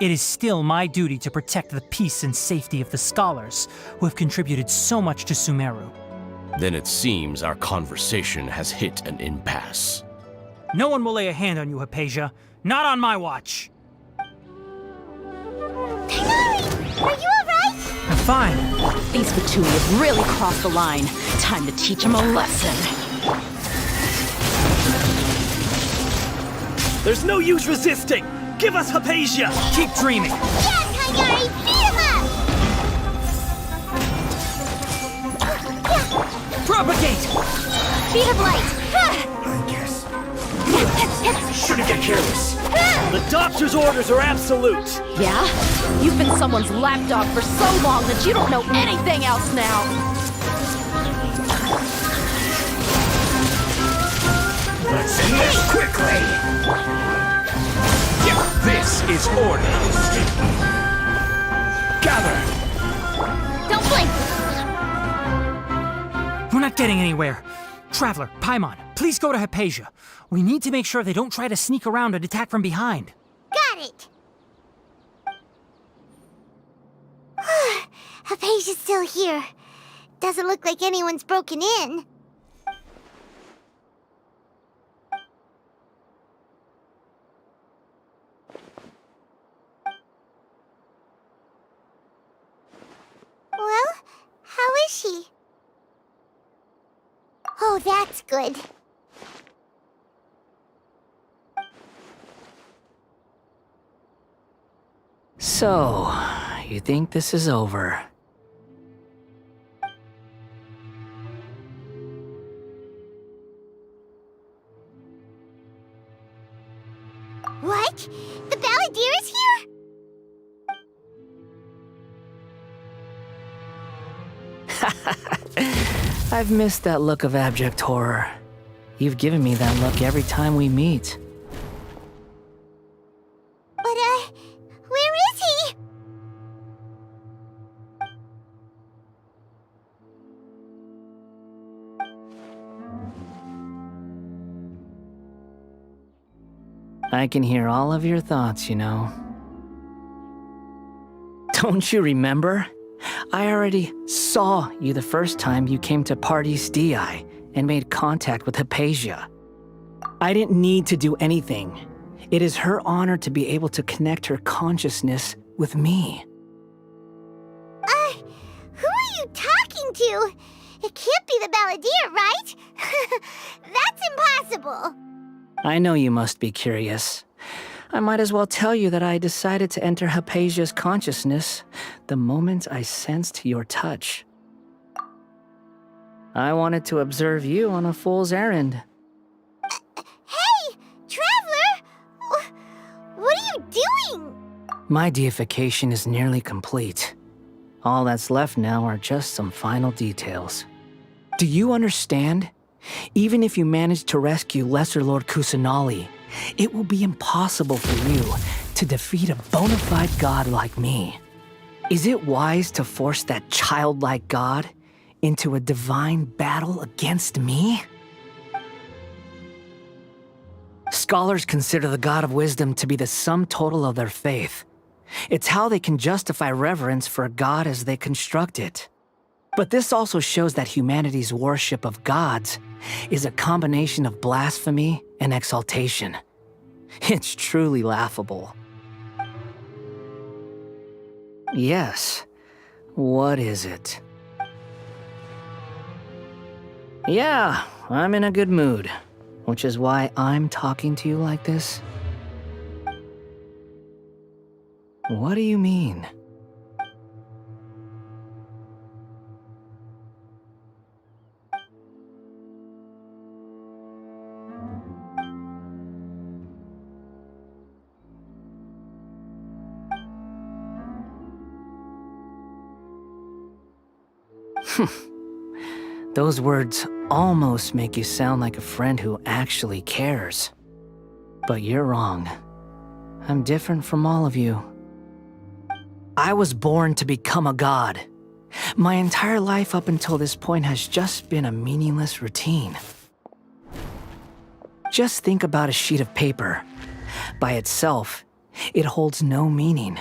It is still my duty to protect the peace and safety of the scholars who have contributed so much to Sumeru. Then it seems our conversation has hit an impasse. No one will lay a hand on you, Hypatia. Not on my watch. Tighnari! Are you alright? I'm fine. These Fatui have really crossed the line. Time to teach them a lesson. There's no use resisting! Give us Hypatia! Keep dreaming! Yeah, Tighnari! Beat him up! Propagate! Speed of light! Shouldn't get careless. The doctor's orders are absolute. Yeah? You've been someone's lapdog for so long that you don't know anything else now. Let's quickly! Yeah, this is order! Gather! Don't blink! We're not getting anywhere. Traveler, Paimon, please go to Hypatia. We need to make sure they don't try to sneak around and attack from behind. Got it! Hypatia's still here. Doesn't look like anyone's broken in. Well, how is she? Oh, that's good. So, you think this is over? What? The Balladeer is here? I've missed that look of abject horror. You've given me that look every time we meet. But, where is he? I can hear all of your thoughts, you know. Don't you remember? I already saw you the first time you came to Parties DI and made contact with Hypatia. I didn't need to do anything. It is her honor to be able to connect her consciousness with me. Who are you talking to? It can't be the Balladeer, right? That's impossible. I know you must be curious. I might as well tell you that I decided to enter Hypatia's consciousness the moment I sensed your touch. I wanted to observe you on a fool's errand. Hey, Traveler! What are you doing? My deification is nearly complete. All that's left now are just some final details. Do you understand? Even if you manage to rescue Lesser Lord Kusanali, it will be impossible for you to defeat a bona fide god like me. Is it wise to force that childlike god into a divine battle against me? Scholars consider the God of Wisdom to be the sum total of their faith. It's how they can justify reverence for a god as they construct it. But this also shows that humanity's worship of gods is a combination of blasphemy and exaltation. It's truly laughable. Yes. What is it? Yeah, I'm in a good mood, which is why I'm talking to you like this. What do you mean? Those words almost make you sound like a friend who actually cares. But you're wrong. I'm different from all of you. I was born to become a god. My entire life up until this point has just been a meaningless routine. Just think about a sheet of paper. By itself, it holds no meaning.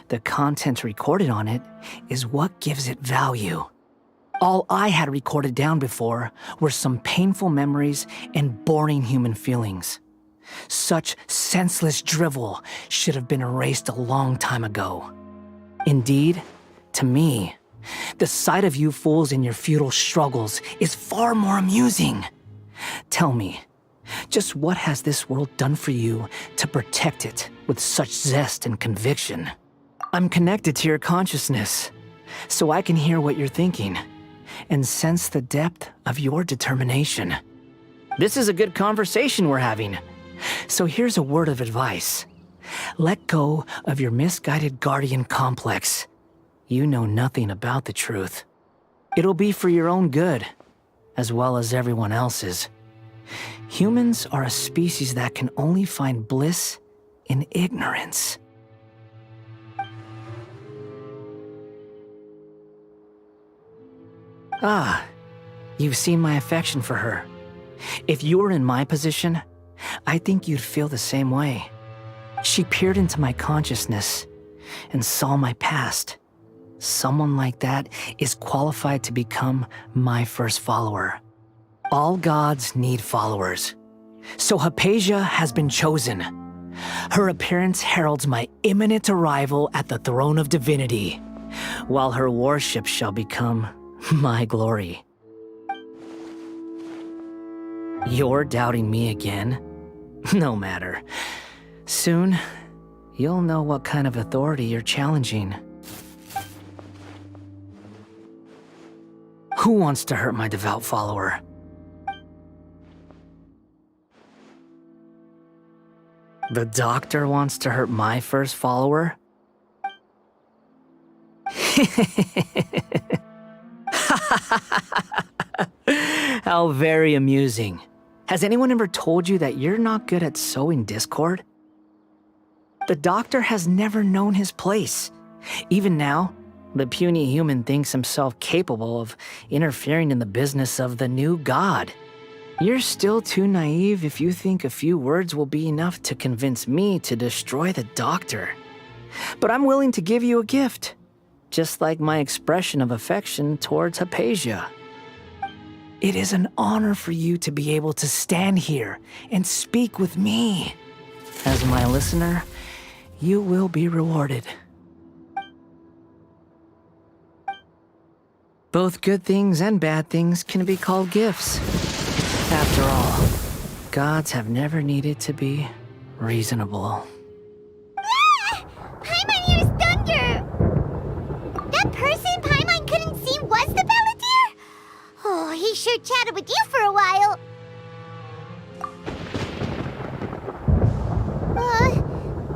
The content recorded on it is what gives it value. All I had recorded down before were some painful memories and boring human feelings. Such senseless drivel should have been erased a long time ago. Indeed, to me, the sight of you fools in your futile struggles is far more amusing. Tell me, just what has this world done for you to protect it with such zest and conviction? I'm connected to your consciousness, so I can hear what you're thinking and sense the depth of your determination. This is a good conversation we're having. So here's a word of advice. Let go of your misguided guardian complex. You know nothing about the truth. It'll be for your own good, as well as everyone else's. Humans are a species that can only find bliss in ignorance. Ah, you've seen my affection for her. If you were in my position, I think you'd feel the same way. She peered into my consciousness and saw my past. Someone like that is qualified to become my first follower. All gods need followers. So Hypatia has been chosen. Her appearance heralds my imminent arrival at the throne of divinity, while her worship shall become my glory. You're doubting me again? No matter. Soon, you'll know what kind of authority you're challenging. Who wants to hurt my devout follower? The doctor wants to hurt my first follower? How very amusing. Has anyone ever told you that you're not good at sowing discord? The doctor has never known his place. Even now, the puny human thinks himself capable of interfering in the business of the new god. You're still too naive if you think a few words will be enough to convince me to destroy the doctor. But I'm willing to give you a gift, just like my expression of affection towards Hypatia. It is an honor for you to be able to stand here and speak with me. As my listener, you will be rewarded. Both good things and bad things can be called gifts. After all, gods have never needed to be reasonable. Ah! Paimon hears thunder! That person Paimon couldn't see was the Balladeer? Oh, he sure chatted with you for a while.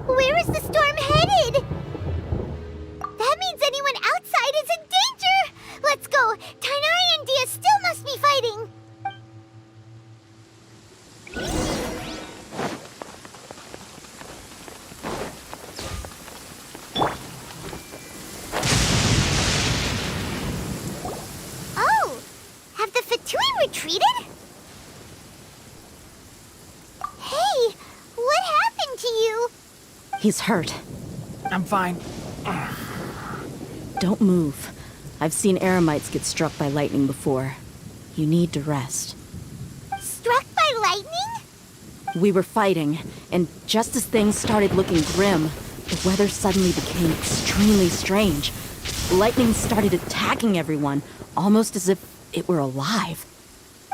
Where is the storm headed? That means anyone outside is in danger! Let's go! Tainari and Dia still must be fighting! Oh! Have the Fatui retreated? Hey! What happened to you? He's hurt. I'm fine. Don't move. I've seen Eremites get struck by lightning before. You need to rest. Struck by lightning? We were fighting, and just as things started looking grim, the weather suddenly became extremely strange. Lightning started attacking everyone, almost as if it were alive.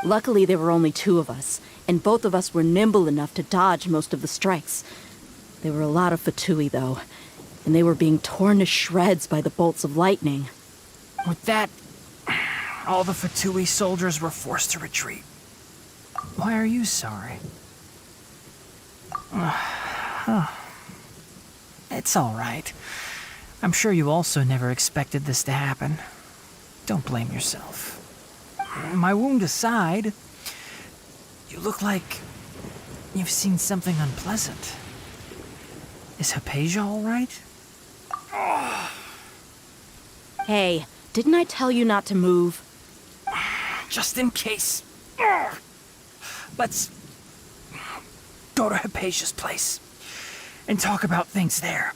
Luckily, there were only two of us, and both of us were nimble enough to dodge most of the strikes. There were a lot of Fatui, though, and they were being torn to shreds by the bolts of lightning. With that, all the Fatui soldiers were forced to retreat. Why are you sorry? It's all right. I'm sure you also never expected this to happen. Don't blame yourself. My wound aside, you look like you've seen something unpleasant. Is Hypatia all right? Hey, didn't I tell you not to move? Just in case. Let's go to Hypatia's place and talk about things there.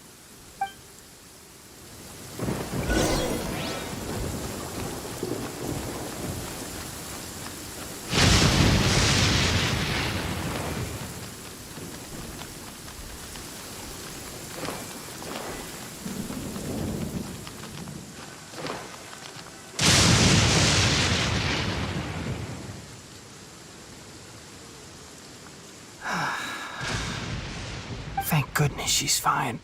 Thank goodness she's fine.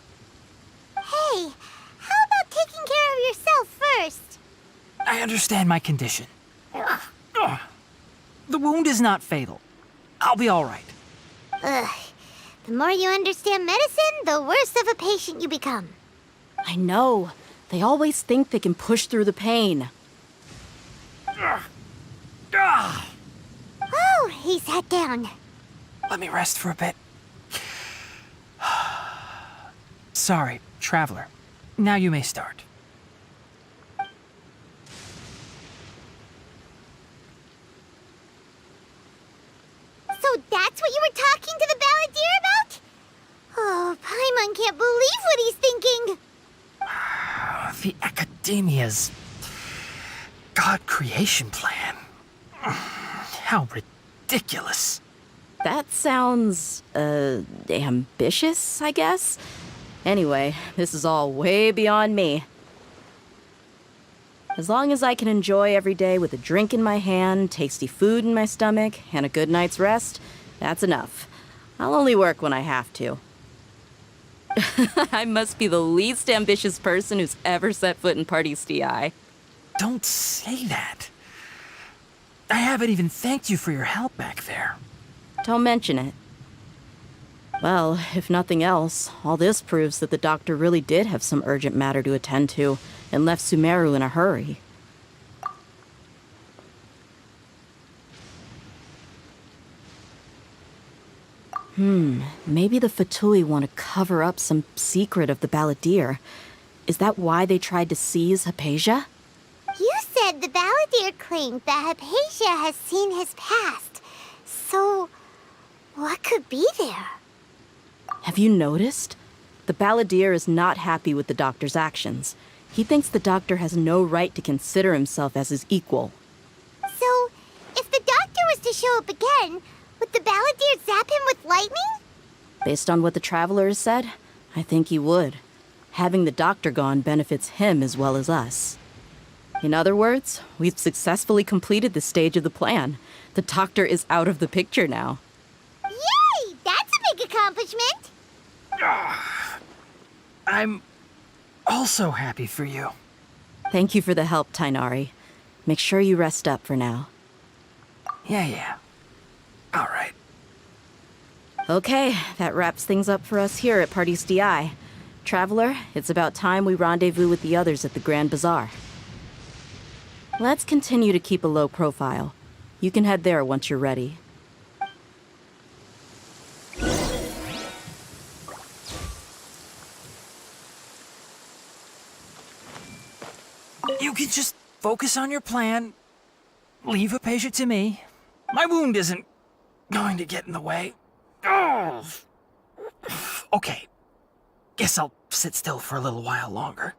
Hey, how about taking care of yourself first? I understand my condition. The wound is not fatal. I'll be all right. Ugh. The more you understand medicine, the worse of a patient you become. I know. They always think they can push through the pain. Oh, he sat down. Let me rest for a bit. Sorry, Traveler. Now you may start. So that's what you were talking to the Balladeer about? Oh, Paimon can't believe what he's thinking. The Academia's God creation plan. How ridiculous. That sounds, ambitious, I guess? Anyway, this is all way beyond me. As long as I can enjoy every day with a drink in my hand, tasty food in my stomach, and a good night's rest, that's enough. I'll only work when I have to. I must be the least ambitious person who's ever set foot in Party's DI. Don't say that. I haven't even thanked you for your help back there. Don't mention it. Well, if nothing else, all this proves that the doctor really did have some urgent matter to attend to and left Sumeru in a hurry. Maybe the Fatui want to cover up some secret of the Balladeer. Is that why they tried to seize Hypatia? You said the Balladeer claimed that Hypatia has seen his past. So, what could be there? Have you noticed? The Balladeer is not happy with the doctor's actions. He thinks the doctor has no right to consider himself as his equal. So, if the doctor was to show up again, would the Balladeer zap him with lightning? Based on what the Traveler has said, I think he would. Having the doctor gone benefits him as well as us. In other words, we've successfully completed this stage of the plan. The doctor is out of the picture now. Yay! That's a big accomplishment! I'm also happy for you. Thank you for the help, Tainari. Make sure you rest up for now. Yeah. All right. Okay, that wraps things up for us here at Party's DI. Traveler, it's about time we rendezvous with the others at the Grand Bazaar. Let's continue to keep a low profile. You can head there once you're ready. You can just focus on your plan. Leave Hypatia to me. My wound isn't going to get in the way. Oh. Okay. Guess I'll sit still for a little while longer.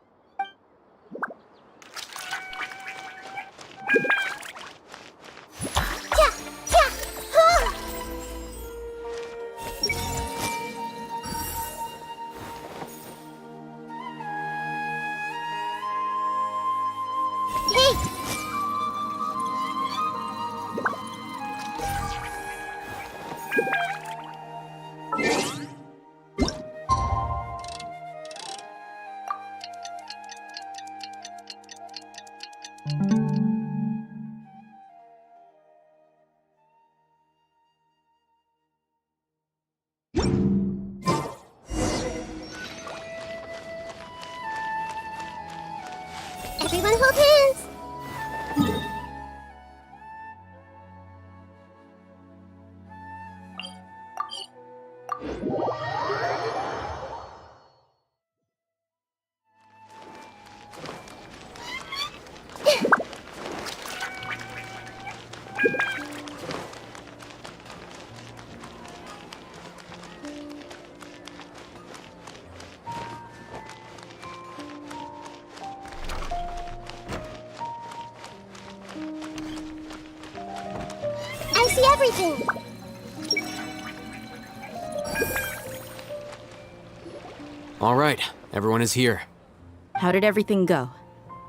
Everyone hold hands! I see everything! All right, everyone is here. How did everything go?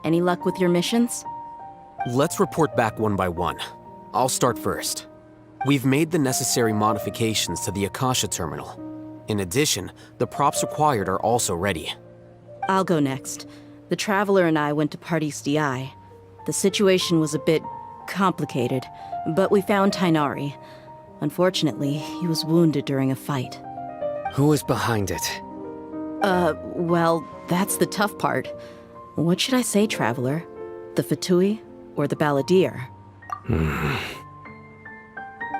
Any luck with your missions? Let's report back one by one. I'll start first. We've made the necessary modifications to the Akasha terminal. In addition, the props required are also ready. I'll go next. The Traveler and I went to Party's DI. The situation was a bit complicated, but we found Tainari. Unfortunately, he was wounded during a fight. Who is behind it? Well, that's the tough part. What should I say, Traveler? The Fatui or the Balladeer?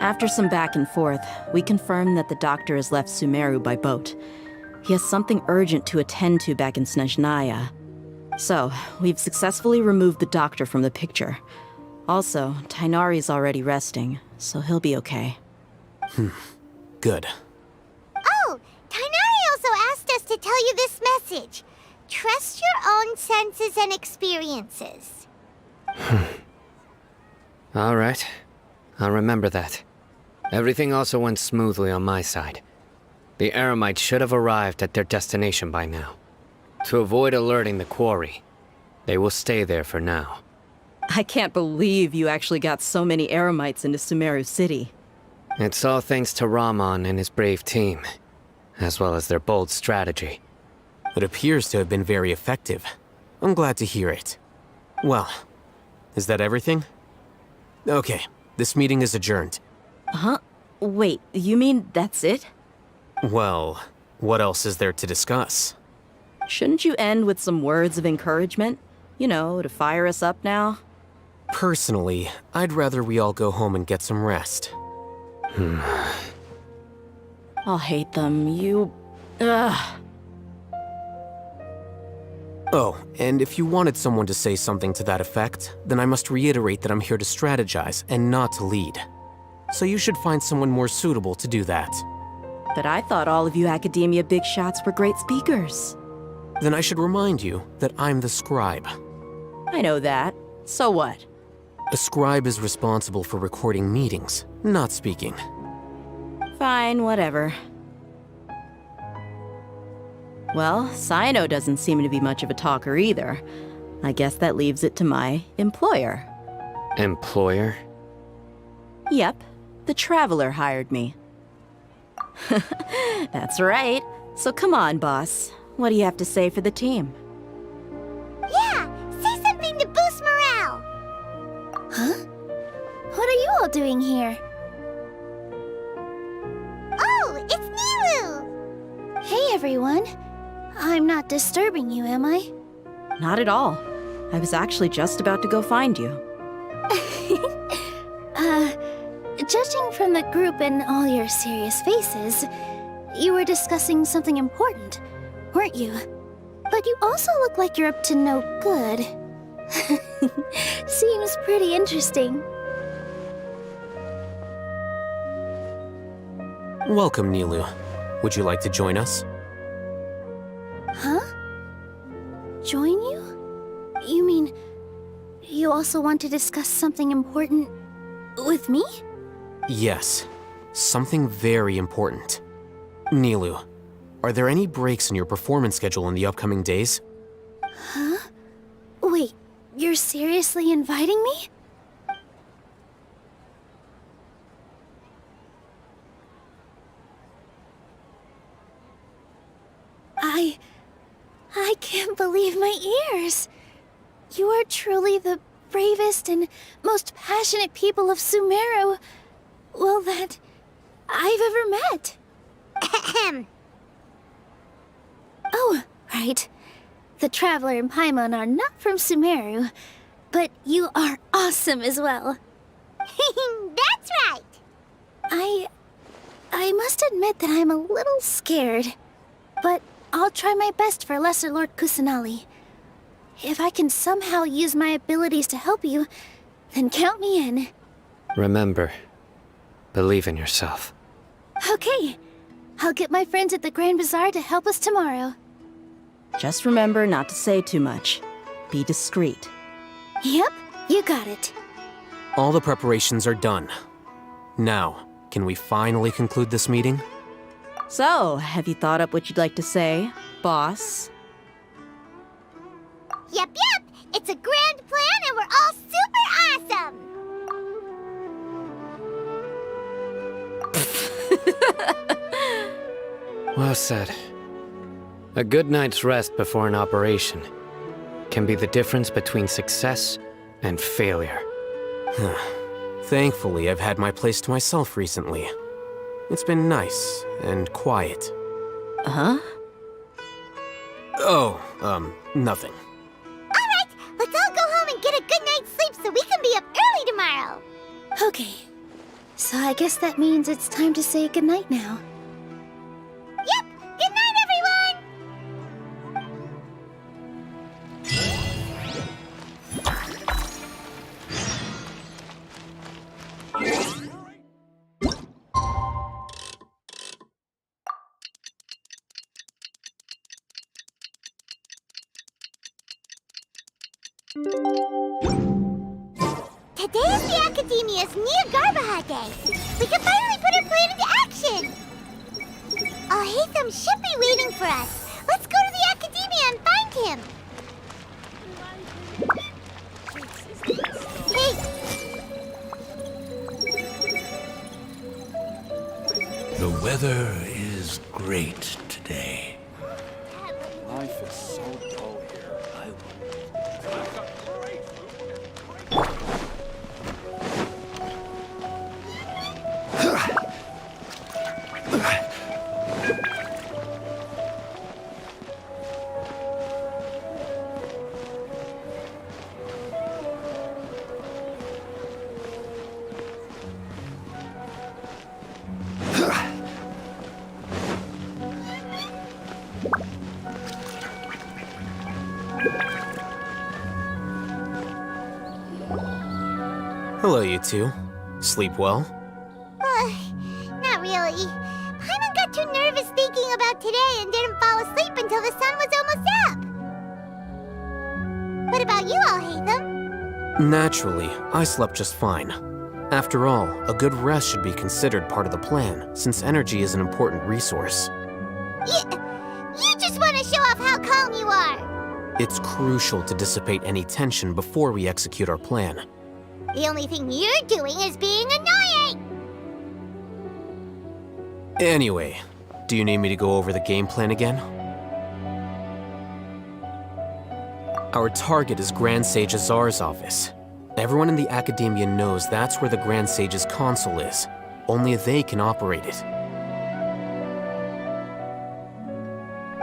After some back and forth, we confirmed that the doctor has left Sumeru by boat. He has something urgent to attend to back in Snezhnaya. So, we've successfully removed the doctor from the picture. Also, Tighnari's already resting, so he'll be okay. Good. Oh, Tighnari also asked us to tell you this message. Trust your own senses and experiences. All right. I'll remember that. Everything also went smoothly on my side. The Eremites should have arrived at their destination by now. To avoid alerting the quarry, they will stay there for now. I can't believe you actually got so many Eremites into Sumeru City. It's all thanks to Rahman and his brave team, as well as their bold strategy. It appears to have been very effective. I'm glad to hear it. Well, is that everything? Okay, this meeting is adjourned. Huh? Wait, you mean that's it? Well, what else is there to discuss? Shouldn't you end with some words of encouragement? You know, to fire us up now? Personally, I'd rather we all go home and get some rest. I'll hate them, Ugh. Oh, and if you wanted someone to say something to that effect, then I must reiterate that I'm here to strategize and not to lead. So you should find someone more suitable to do that. But I thought all of you academia big shots were great speakers. Then I should remind you that I'm the scribe. I know that. So what? A scribe is responsible for recording meetings, not speaking. Fine, whatever. Well, Sino doesn't seem to be much of a talker either. I guess that leaves it to my employer. Employer? Yep, the Traveler hired me. That's right. So come on, boss. What do you have to say for the team? Yeah, say something to boost morale. Huh? What are you all doing here? Oh, it's Nilu! Hey, everyone. I'm not disturbing you, am I? Not at all. I was actually just about to go find you. Judging from the group and all your serious faces, you were discussing something important, weren't you? But you also look like you're up to no good. Seems pretty interesting. Welcome, Nilu. Would you like to join us? Huh? Join you? You mean you also want to discuss something important with me? Yes, something very important. Nilu, are there any breaks in your performance schedule in the upcoming days? Huh? Wait, you're seriously inviting me? I can't believe my ears. You are truly the bravest and most passionate people of Sumeru, well, that I've ever met. Ahem. Oh, right. The Traveler and Paimon are not from Sumeru, but you are awesome as well. That's right. I must admit that I'm a little scared, but I'll try my best for Lesser Lord Kusanali. If I can somehow use my abilities to help you, then count me in. Remember, believe in yourself. Okay, I'll get my friends at the Grand Bazaar to help us tomorrow. Just remember not to say too much. Be discreet. Yep, you got it. All the preparations are done. Now, can we finally conclude this meeting? So, have you thought up what you'd like to say, boss? Yep. It's a grand plan and we're all super awesome. Well said. A good night's rest before an operation can be the difference between success and failure. Thankfully, I've had my place to myself recently. It's been nice and quiet. Huh? Oh, nothing. Alright, let's all go home and get a good night's sleep so we can be up early tomorrow. Okay, So I guess that means it's time to say goodnight now. Yep! Good night, everyone! Today is the Academia's Nahida Day. We can finally put our plan into action. Alhaitham should be waiting for us. Let's go to the Academia and find him. Hey! The weather is great today. Life is so dull here. Hello, you two. Sleep well? Not really. Paimon got too nervous thinking about today and didn't fall asleep until the sun was almost up. What about you, Alhaitham? Naturally, I slept just fine. After all, a good rest should be considered part of the plan, since energy is an important resource. You just want to show off how calm you are. It's crucial to dissipate any tension before we execute our plan. The only thing you're doing is being annoying. Anyway, do you need me to go over the game plan again? Our target is Grand Sage Azar's office. Everyone in the Academia knows that's where the Grand Sage's console is. Only they can operate it.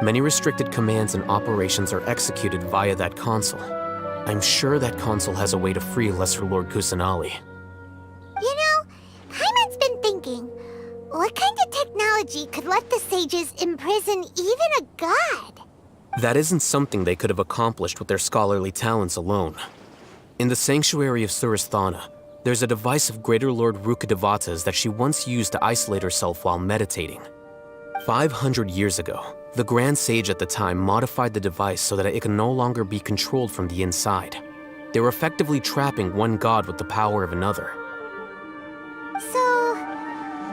Many restricted commands and operations are executed via that console. I'm sure that console has a way to free Lesser Lord Kusanali. You know, Paimon's been thinking, what kind of technology could let the sages imprison even a god? That isn't something they could have accomplished with their scholarly talents alone. In the Sanctuary of Surasthana, there's a device of Greater Lord Rukkhadevata's that she once used to isolate herself while meditating. 500 years ago, the Grand Sage at the time modified the device so that it can no longer be controlled from the inside. They were effectively trapping one god with the power of another. So,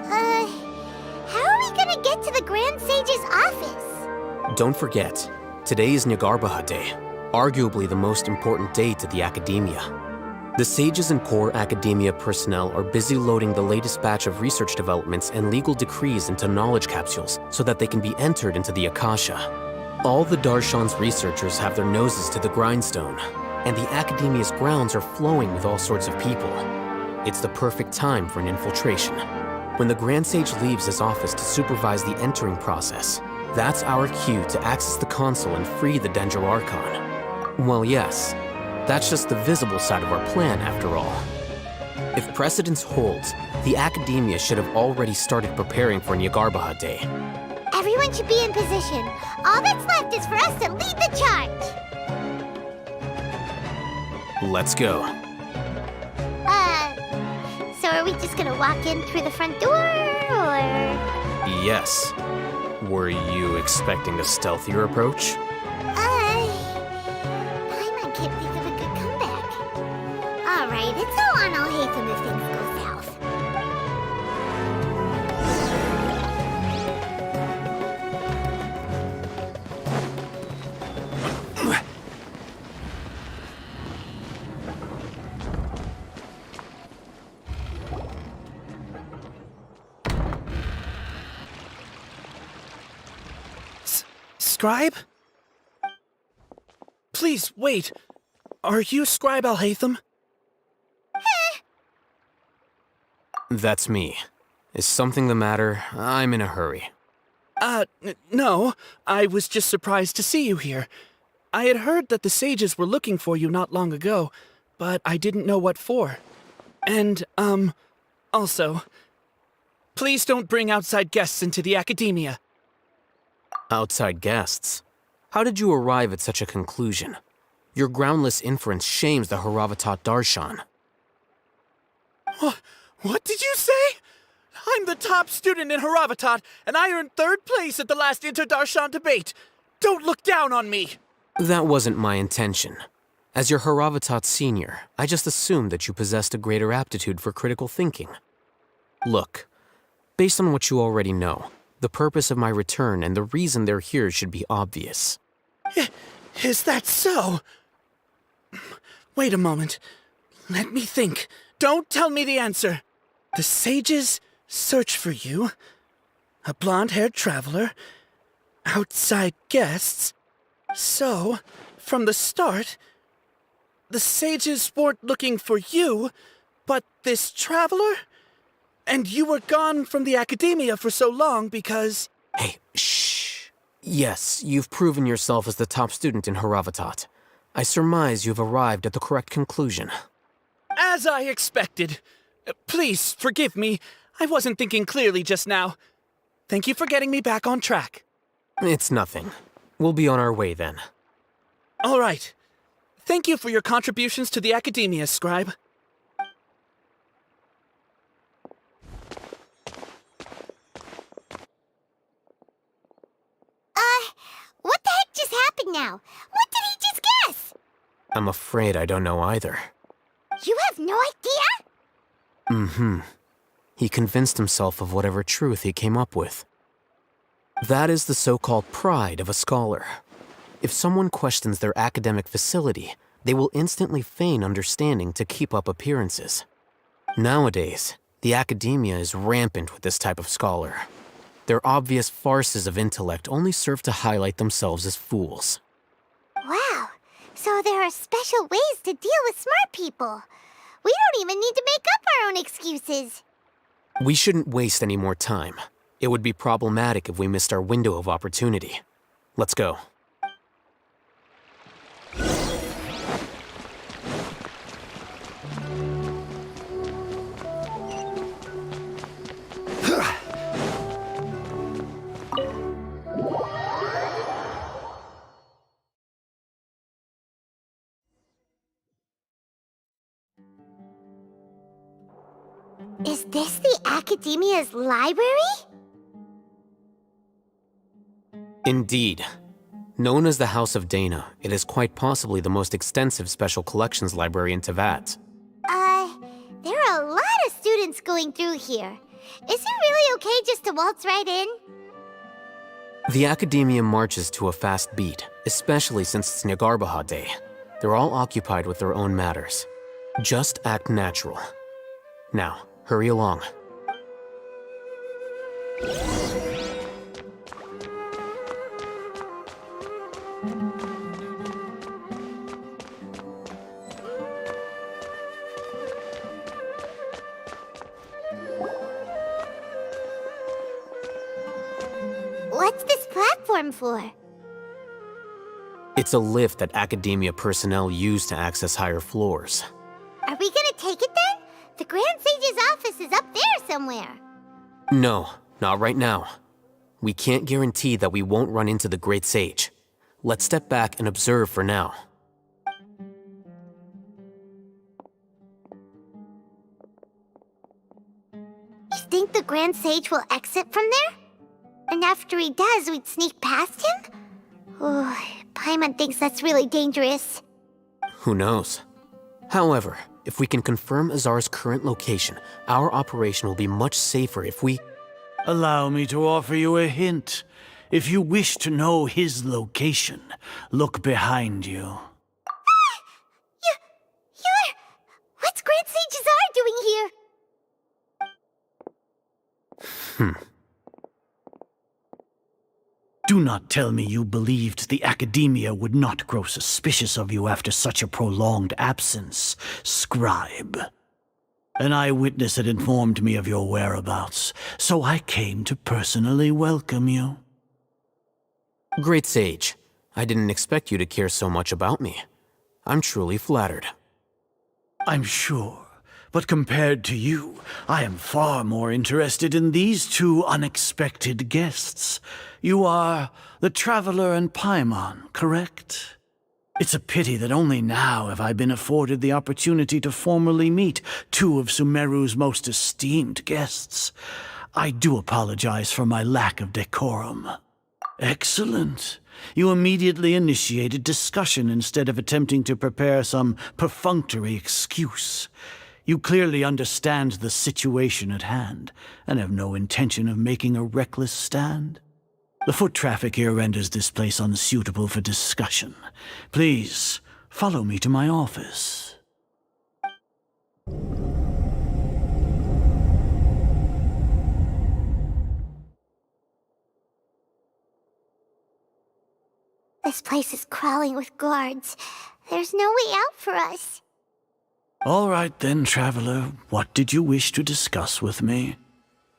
how are we gonna get to the Grand Sage's office? Don't forget, today is Nahida Day, arguably the most important day to the Academia. The sages and core Academia personnel are busy loading the latest batch of research developments and legal decrees into knowledge capsules so that they can be entered into the Akasha. All the Darshan's researchers have their noses to the grindstone, and the Academia's grounds are flowing with all sorts of people. It's the perfect time for an infiltration. When the Grand Sage leaves his office to supervise the entering process, that's our cue to access the console and free the Dendro Archon. Well, yes. That's just the visible side of our plan, after all. If precedence holds, the Academia should have already started preparing for Nahida Day. Everyone should be in position. All that's left is for us to lead the charge. Let's go. So are we just gonna walk in through the front door, or...? Yes. Were you expecting a stealthier approach? Paimon can't think of a good comeback. Alright, it's all on Alhaitham if things go south. Scribe? Please, wait. Are you Scribe Alhaitham? That's me. Is something the matter? I'm in a hurry. No. I was just surprised to see you here. I had heard that the sages were looking for you not long ago, but I didn't know what for. And, also, Please don't bring outside guests into the academia. Outside guests? How did you arrive at such a conclusion? Your groundless inference shames the Haravatat Darshan. What did you say? I'm the top student in Haravatat, and I earned 3rd place at the last Inter-Darshan debate. Don't look down on me! That wasn't my intention. As your Haravatat senior, I just assumed that you possessed a greater aptitude for critical thinking. Look, based on what you already know, the purpose of my return and the reason they're here should be obvious. Is that so? Wait a moment. Let me think. Don't tell me the answer. The sages search for you. A blonde-haired traveler. Outside guests. So, from the start, the sages weren't looking for you, but this traveler? And you were gone from the academia for so long because... Hey, shh. Yes, you've proven yourself as the top student in Haravatat. I surmise you've arrived at the correct conclusion. As I expected. Please, forgive me. I wasn't thinking clearly just now. Thank you for getting me back on track. It's nothing. We'll be on our way then. All right. Thank you for your contributions to the academia, Scribe. What the heck just happened now? What did he just guess? I'm afraid I don't know either. You have no idea? Mm-hmm. He convinced himself of whatever truth he came up with. That is the so-called pride of a scholar. If someone questions their academic facility, they will instantly feign understanding to keep up appearances. Nowadays, the academia is rampant with this type of scholar. Their obvious farces of intellect only serve to highlight themselves as fools. Wow, so there are special ways to deal with smart people. We don't even need to make up our own excuses. We shouldn't waste any more time. It would be problematic if we missed our window of opportunity. Let's go. Is this the Academia's library? Indeed. Known as the House of Dana, it is quite possibly the most extensive special collections library in Teyvat. There are a lot of students going through here. Is it really okay just to waltz right in? The Academia marches to a fast beat, especially since it's Nagarbaha Day. They're all occupied with their own matters. Just act natural. Now, hurry along. What's this platform for? It's a lift that Academia personnel use to access higher floors. Are we gonna take it then? The Grand Sage's office is up there somewhere. No, not right now. We can't guarantee that we won't run into the Great Sage. Let's step back and observe for now. You think the Grand Sage will exit from there? And after he does, we'd sneak past him? Oh, Paimon thinks that's really dangerous. Who knows? However, if we can confirm Azar's current location, our operation will be much safer if we... Allow me to offer you a hint. If you wish to know his location, look behind you. What's Grand Sage Azar doing here? Do not tell me you believed the Academia would not grow suspicious of you after such a prolonged absence, Scribe. An eyewitness had informed me of your whereabouts, so I came to personally welcome you. Great Sage, I didn't expect you to care so much about me. I'm truly flattered. I'm sure, But compared to you, I am far more interested in these two unexpected guests. You are the Traveler and Paimon, correct? It's a pity that only now have I been afforded the opportunity to formally meet two of Sumeru's most esteemed guests. I do apologize for my lack of decorum. Excellent. You immediately initiated discussion instead of attempting to prepare some perfunctory excuse. You clearly understand the situation at hand, and have no intention of making a reckless stand. The foot traffic here renders this place unsuitable for discussion. Please, follow me to my office. This place is crawling with guards. There's no way out for us. All right then, Traveler. What did you wish to discuss with me?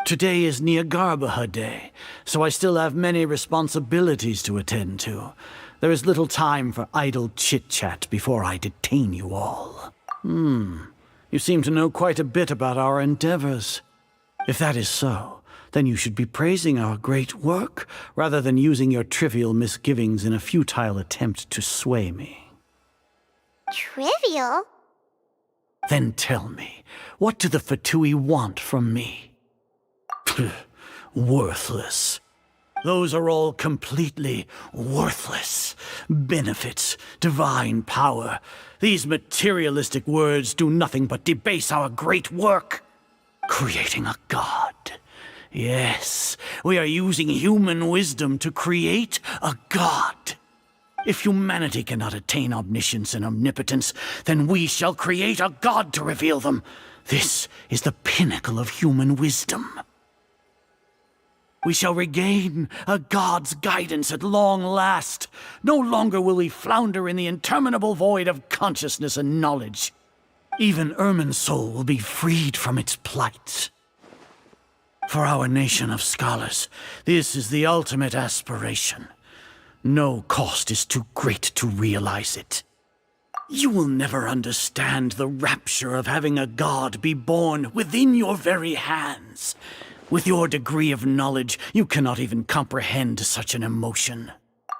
Today is Niagarbaha Day, so I still have many responsibilities to attend to. There is little time for idle chit-chat before I detain you all. You seem to know quite a bit about our endeavors. If that is so, then you should be praising our great work, rather than using your trivial misgivings in a futile attempt to sway me. Trivial? Then tell me, what do the Fatui want from me? Worthless. Those are all completely worthless. Benefits, divine power. These materialistic words do nothing but debase our great work. Creating a god. Yes, we are using human wisdom to create a god. If humanity cannot attain omniscience and omnipotence, then we shall create a god to reveal them. This is the pinnacle of human wisdom. We shall regain a god's guidance at long last. No longer will we flounder in the interminable void of consciousness and knowledge. Even Irminsul will be freed from its plight. For our nation of scholars, this is the ultimate aspiration. No cost is too great to realize it. You will never understand the rapture of having a god be born within your very hands. With your degree of knowledge, you cannot even comprehend such an emotion.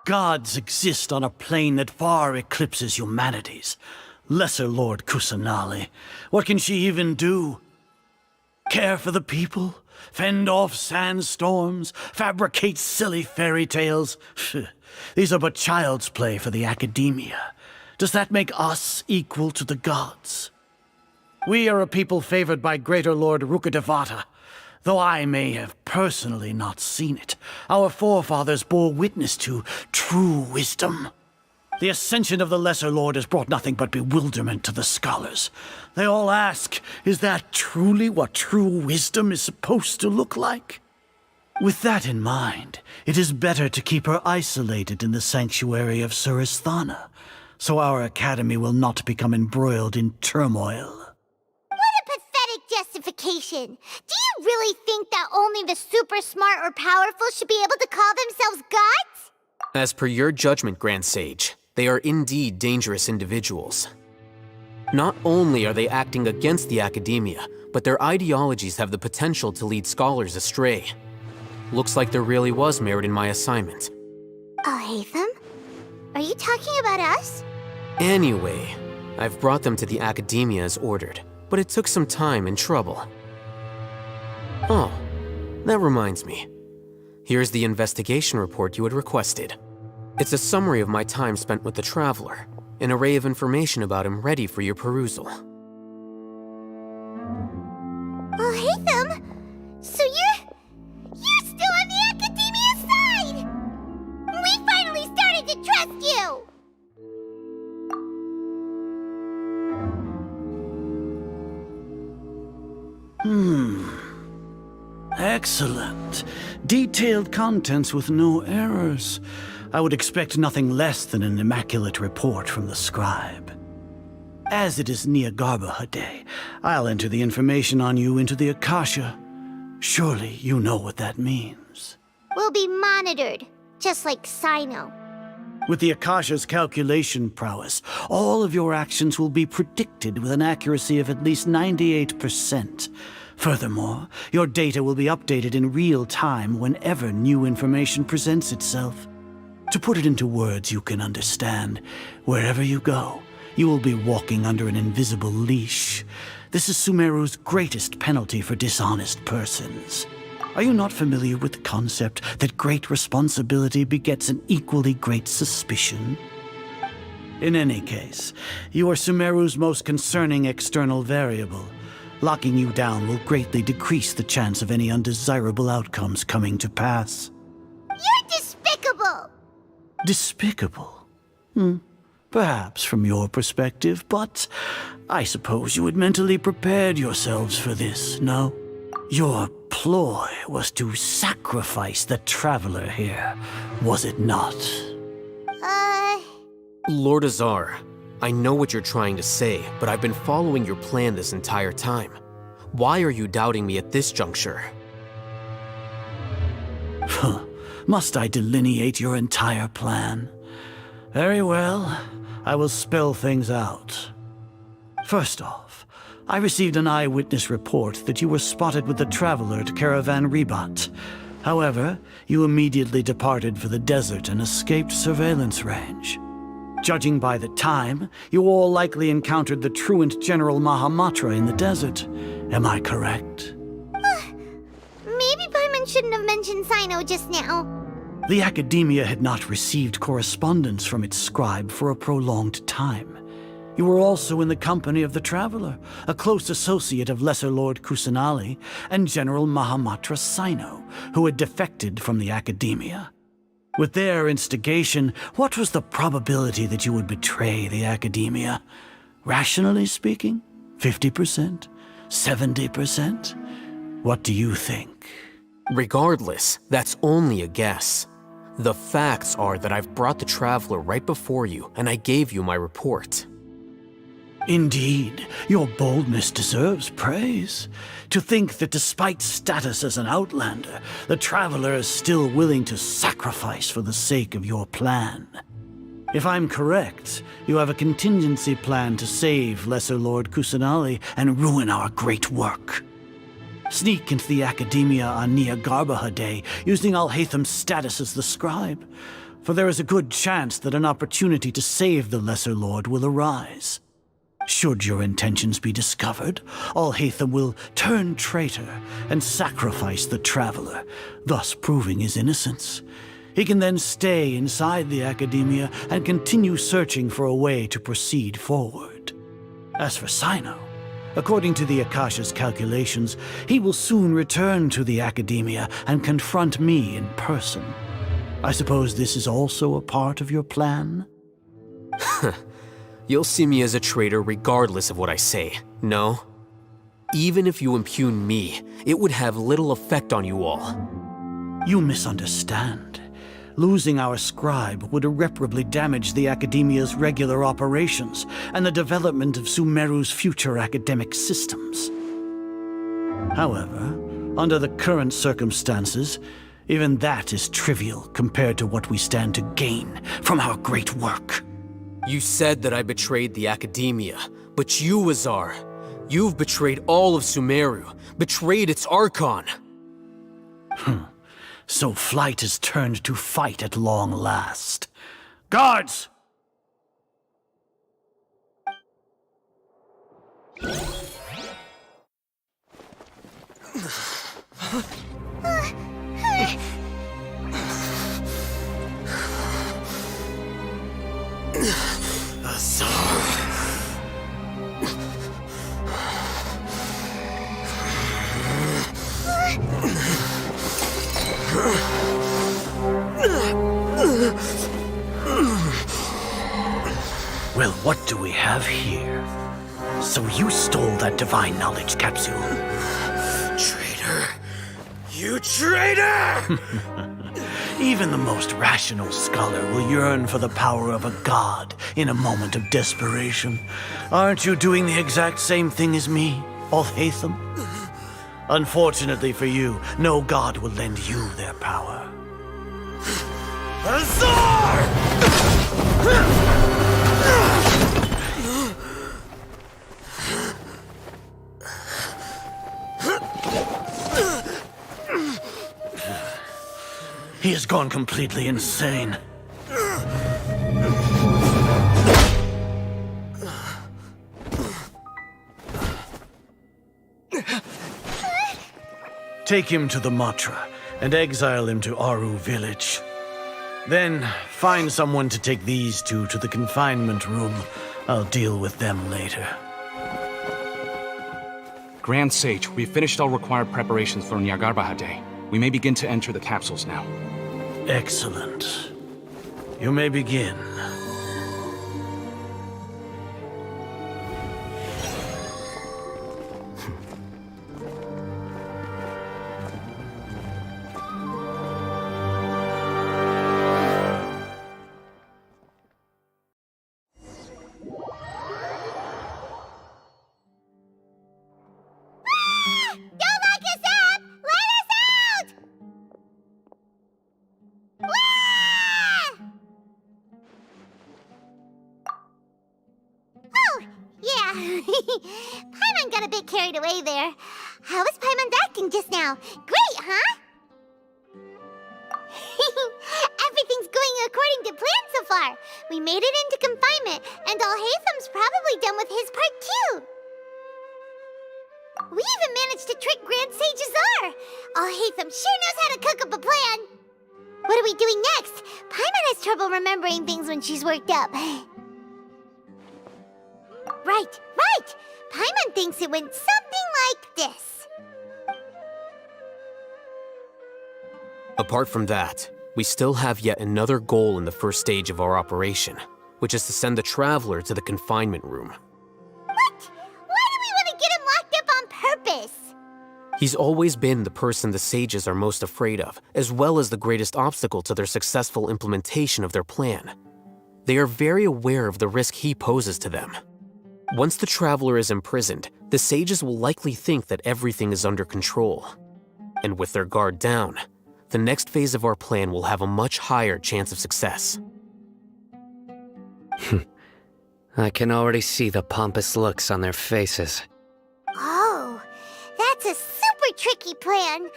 Gods exist on a plane that far eclipses humanity's. Lesser Lord Kusanali, what can she even do? Care for the people? Fend off sandstorms? Fabricate silly fairy tales? These are but child's play for the academia. Does that make us equal to the gods? We are a people favored by Greater Lord Rukkhadevata. Though I may have personally not seen it, our forefathers bore witness to true wisdom. The ascension of the Lesser Lord has brought nothing but bewilderment to the scholars. They all ask, is that truly what true wisdom is supposed to look like? With that in mind, it is better to keep her isolated in the sanctuary of Surasthana, so our academy will not become embroiled in turmoil. Justification. Do you really think that only the super smart or powerful should be able to call themselves gods? As per your judgment, Grand Sage, they are indeed dangerous individuals. Not only are they acting against the academia, but their ideologies have the potential to lead scholars astray. Looks like there really was merit in my assignment. Hatham? Are you talking about us? Anyway, I've brought them to the academia as ordered. But it took some time and trouble. Oh, that reminds me. Here's the investigation report you had requested. It's a summary of my time spent with the Traveler, an array of information about him ready for your perusal. Oh, Hatham! So you're still on the Academia side! We finally started to trust you! Excellent. Detailed contents with no errors. I would expect nothing less than an immaculate report from the scribe. As it is Niagarbaha Day, I'll enter the information on you into the Akasha. Surely you know what that means. We'll be monitored, just like Sino. With the Akasha's calculation prowess, all of your actions will be predicted with an accuracy of at least 98%. Furthermore, your data will be updated in real time whenever new information presents itself. To put it into words you can understand, wherever you go, you will be walking under an invisible leash. This is Sumeru's greatest penalty for dishonest persons. Are you not familiar with the concept that great responsibility begets an equally great suspicion? In any case, you are Sumeru's most concerning external variable. Locking you down will greatly decrease the chance of any undesirable outcomes coming to pass. You're despicable! Despicable? Perhaps from your perspective, but I suppose you had mentally prepared yourselves for this, no? Your ploy was to sacrifice the traveler here, was it not? Lord Azar, I know what you're trying to say, but I've been following your plan this entire time. Why are you doubting me at this juncture? Must I delineate your entire plan? Very well, I will spell things out. First off, I received an eyewitness report that you were spotted with the traveler at Caravan Ribat. However, you immediately departed for the desert and escaped surveillance range. Judging by the time, you all likely encountered the truant General Mahamatra in the desert. Am I correct? Maybe Paimon shouldn't have mentioned Sino just now. The Academia had not received correspondence from its scribe for a prolonged time. You were also in the company of the Traveler, a close associate of Lesser Lord Kusanali and General Mahamatra Sino, who had defected from the Academia. With their instigation, what was the probability that you would betray the Academia? Rationally speaking, 50%? 70%? What do you think? Regardless, that's only a guess. The facts are that I've brought the Traveler right before you, and I gave you my report. Indeed, your boldness deserves praise. To think that despite status as an outlander, the Traveler is still willing to sacrifice for the sake of your plan. If I'm correct, you have a contingency plan to save Lesser Lord Kusanali and ruin our great work. Sneak into the Academia on Nia Garbaha Day, using Alhaitham's status as the scribe, for there is a good chance that an opportunity to save the Lesser Lord will arise. Should your intentions be discovered, Alhaitham will turn traitor and sacrifice the Traveler, thus proving his innocence. He can then stay inside the Academia and continue searching for a way to proceed forward. As for Sino, according to the Akasha's calculations, he will soon return to the Academia and confront me in person. I suppose this is also a part of your plan? You'll see me as a traitor regardless of what I say, no? Even if you impugn me, it would have little effect on you all. You misunderstand. Losing our scribe would irreparably damage the Academia's regular operations and the development of Sumeru's future academic systems. However, under the current circumstances, even that is trivial compared to what we stand to gain from our great work. You said that I betrayed the Academia, but you, Azar, you've betrayed all of Sumeru, betrayed its Archon. So flight has turned to fight at long last. Guards! Well, what do we have here? So you stole that divine knowledge capsule? Traitor! You traitor! Even the most rational scholar will yearn for the power of a god in a moment of desperation. Aren't you doing the exact same thing as me, Alhaitham? Unfortunately for you, no god will lend you their power. Azar! He has gone completely insane. Take him to the Matra and exile him to Aru village. Then find someone to take these two to the confinement room. I'll deal with them later. Grand Sage, we've finished all required preparations for Nyargarbaha Day. We may begin to enter the capsules now. Excellent. You may begin. Don't lock us up! Let us out! Oh, yeah. Paimon got a bit carried away there. How was Paimon's acting just now? Great, huh? Everything's going according to plan so far. We made it into confinement, and Alhaitham's probably done with his part too. We even managed to trick Grand Sage Azar! Alhaitham sure knows how to cook up a plan! What are we doing next? Paimon has trouble remembering things when she's worked up. Right! Paimon thinks it went something like this. Apart from that, we still have yet another goal in the first stage of our operation, which is to send the Traveler to the confinement room. What? Why do we want to get him locked up on purpose? He's always been the person the sages are most afraid of, as well as the greatest obstacle to their successful implementation of their plan. They are very aware of the risk he poses to them. Once the Traveler is imprisoned, the sages will likely think that everything is under control. And with their guard down, the next phase of our plan will have a much higher chance of success. I can already see the pompous looks on their faces. Oh, that's a super tricky plan.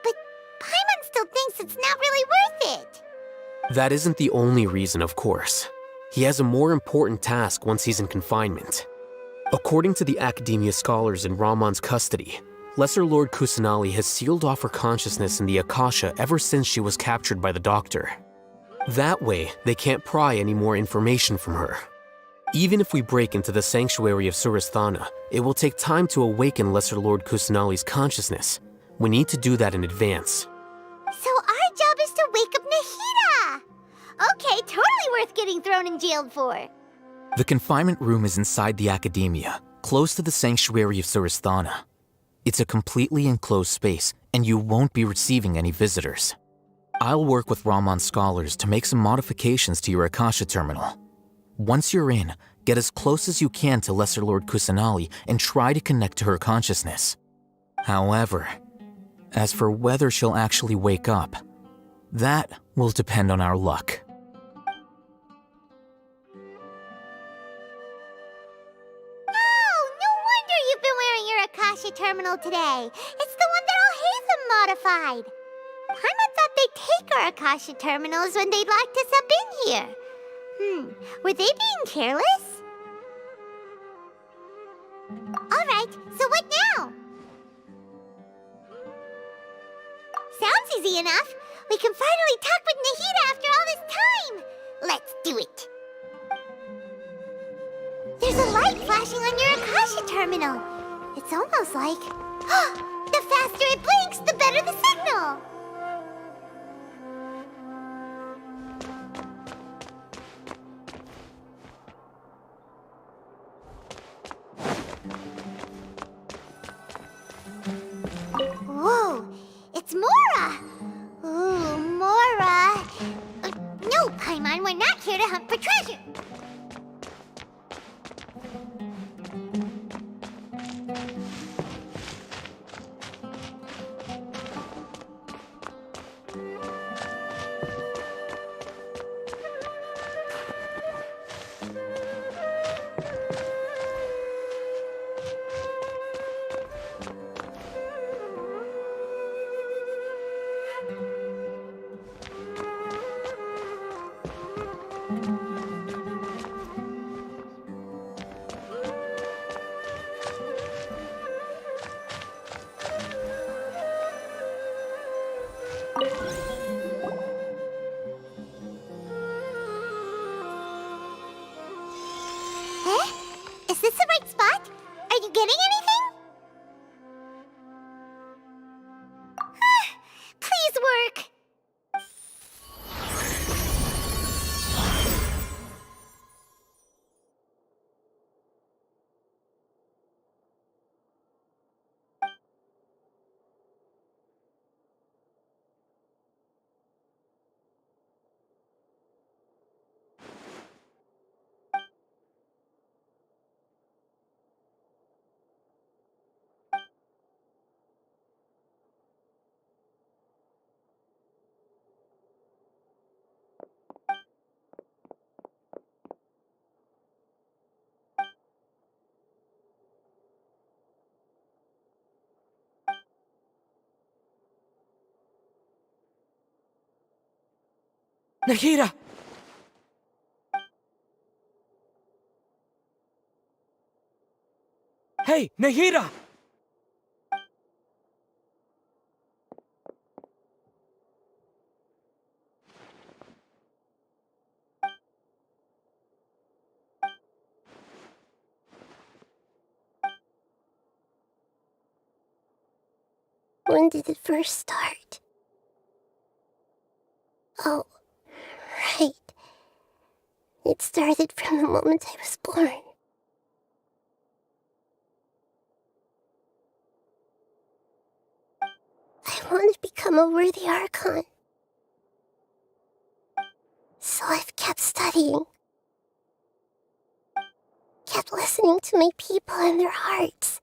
But Paimon still thinks it's not really worth it. That isn't the only reason, of course. He has a more important task once he's in confinement. According to the Academia scholars in Ramon's custody, Lesser Lord Kusanali has sealed off her consciousness in the Akasha ever since she was captured by the Doctor. That way, they can't pry any more information from her. Even if we break into the sanctuary of Surasthana, it will take time to awaken Lesser Lord Kusanali's consciousness. We need to do that in advance. So our job is to wake up Nahida! Okay, totally worth getting thrown in jail for. The confinement room is inside the Academia, close to the sanctuary of Surasthana. It's a completely enclosed space, and you won't be receiving any visitors. I'll work with Ramon's scholars to make some modifications to your Akasha terminal. Once you're in, get as close as you can to Lesser Lord Kusanali and try to connect to her consciousness. However, as for whether she'll actually wake up, that will depend on our luck. Akasha terminal today. It's the one that Alhaitham modified. Paimon thought they'd take our Akasha terminals when they locked us up in here. Were they being careless? Alright, so what now? Sounds easy enough. We can finally talk with Nahida after all this time. Let's do it. There's a light flashing on your Akasha terminal. It's almost like... the faster it blinks, the better the signal! Whoa! It's Mora! Ooh, Mora! No, Paimon, we're not here to hunt for treasure! Nahida! Hey, Nahida! When did it first start? Oh, right. It started from the moment I was born. I want to become a worthy Archon. So I've kept studying. Kept listening to my people and their hearts.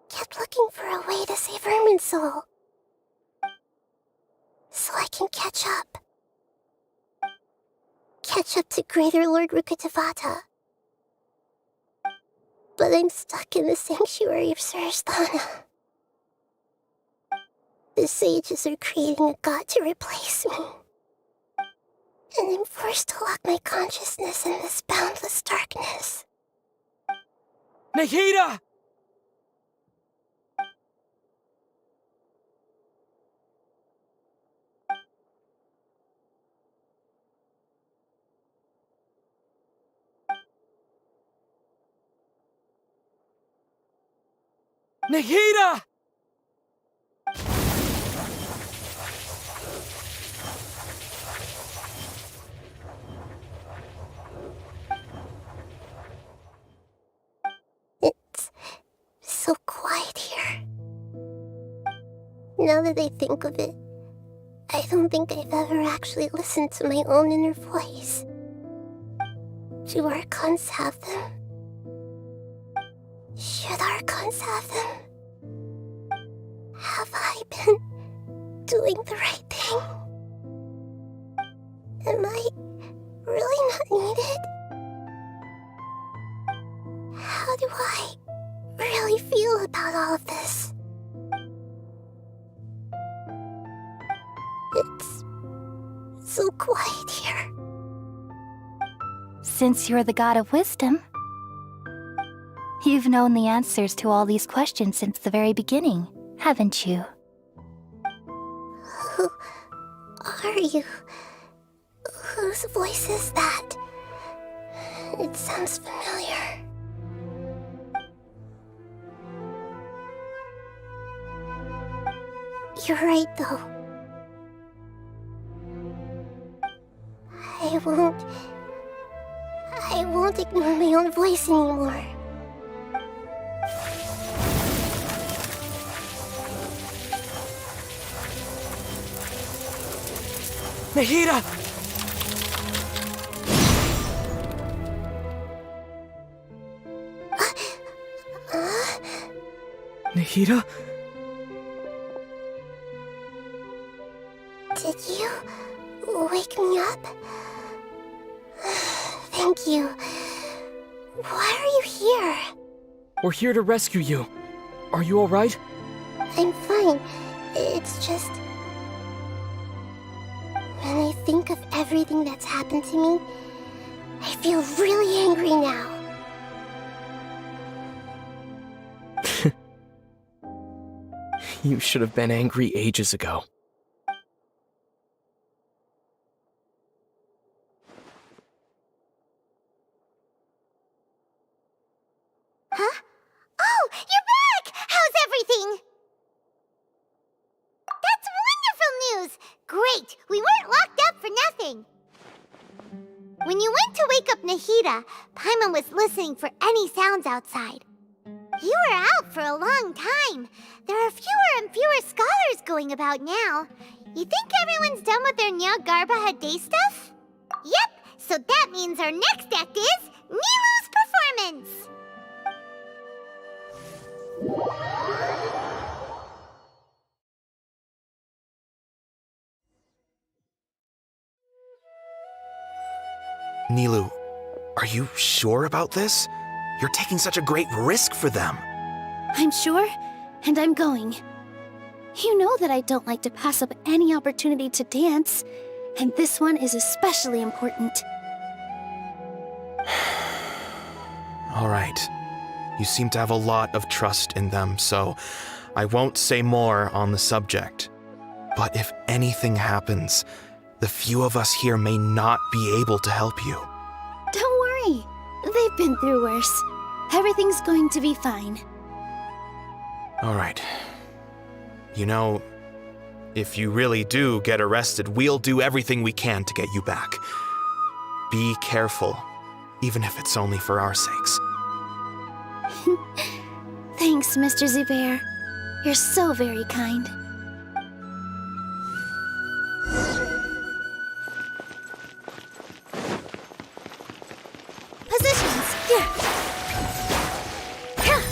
Kept looking for a way to save Irminsul. So I can catch up. Catch up to Greater Lord Rukkhadevata. But I'm stuck in the sanctuary of Surasthana. The sages are creating a god to replace me. And I'm forced to lock my consciousness in this boundless darkness. Nahida! Nahida! It's so quiet here. Now that I think of it, I don't think I've ever actually listened to my own inner voice. Do Archons have them? Should Archons have them? Have I been doing the right thing? Am I really not needed? How do I really feel about all of this? It's so quiet here. Since you're the god of wisdom, you've known the answers to all these questions since the very beginning, haven't you? Who are you? Whose voice is that? It sounds familiar. You're right, though. I won't ignore my own voice anymore. Nahida! Nahida? Did you wake me up? Thank you. Why are you here? We're here to rescue you. Are you alright? I'm fine. It's just... when I think of everything that's happened to me, I feel really angry now. You should have been angry ages ago. Huh? Oh, you're back! How's everything? That's wonderful news! Great! We weren't locked up for nothing! When you went to wake up Nahida, Paimon was listening for any sounds outside. You were out for a long time. There are fewer and fewer scholars going about now. You think everyone's done with their Nyagarbha Day stuff? Yep, so that means our next act is Nilou's performance! Nilou, are you sure about this? You're taking such a great risk for them. I'm sure, and I'm going. You know that I don't like to pass up any opportunity to dance, And this one is especially important. All right. You seem to have a lot of trust in them, so I won't say more on the subject. But if anything happens, the few of us here may not be able to help you. Don't worry. They've been through worse. Everything's going to be fine. All right. You know, if you really do get arrested, we'll do everything we can to get you back. Be careful, even if it's only for our sakes. Thanks, Mr. Zubair. You're so very kind. Positions! Here! Here!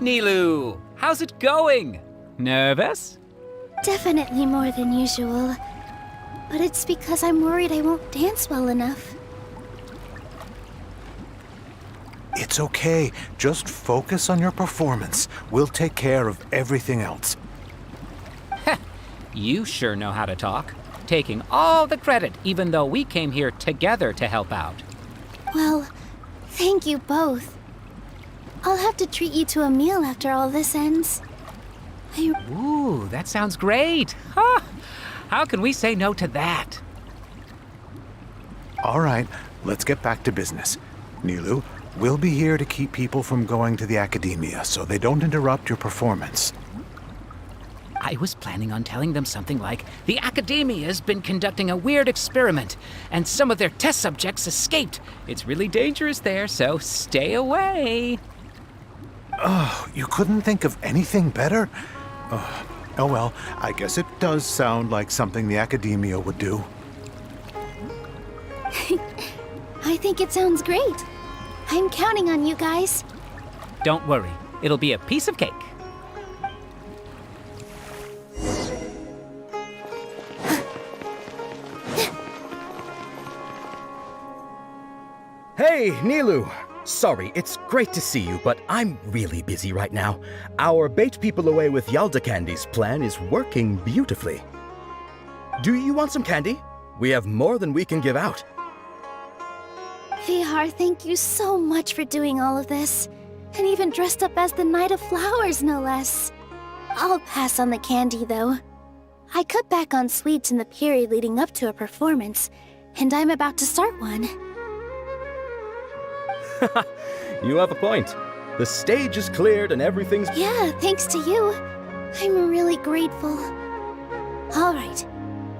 Nilu, how's it going? Nervous? Definitely more than usual. But it's because I'm worried I won't dance well enough. It's okay. Just focus on your performance. We'll take care of everything else. You sure know how to talk. Taking all the credit, even though we came here together to help out. Well, thank you both. I'll have to treat you to a meal after all this ends. Ooh, that sounds great. Huh. How can we say no to that? All right, let's get back to business. Nilu, we'll be here to keep people from going to the academia so they don't interrupt your performance. I was planning on telling them something like, the Academia's been conducting a weird experiment, and some of their test subjects escaped. It's really dangerous there, so stay away. Oh, you couldn't think of anything better? Oh well, I guess it does sound like something the Academia would do. I think it sounds great. I'm counting on you guys. Don't worry, it'll be a piece of cake. Hey, Nilu! Sorry, it's great to see you, but I'm really busy right now. Our Bait People Away with Yalda Candies plan is working beautifully. Do you want some candy? We have more than we can give out. Vihar, thank you so much for doing all of this. And even dressed up as the Knight of Flowers, no less. I'll pass on the candy, though. I cut back on sweets in the period leading up to a performance, and I'm about to start one. You have a point. The stage is cleared and everything's... Yeah, thanks to you. I'm really grateful. All right,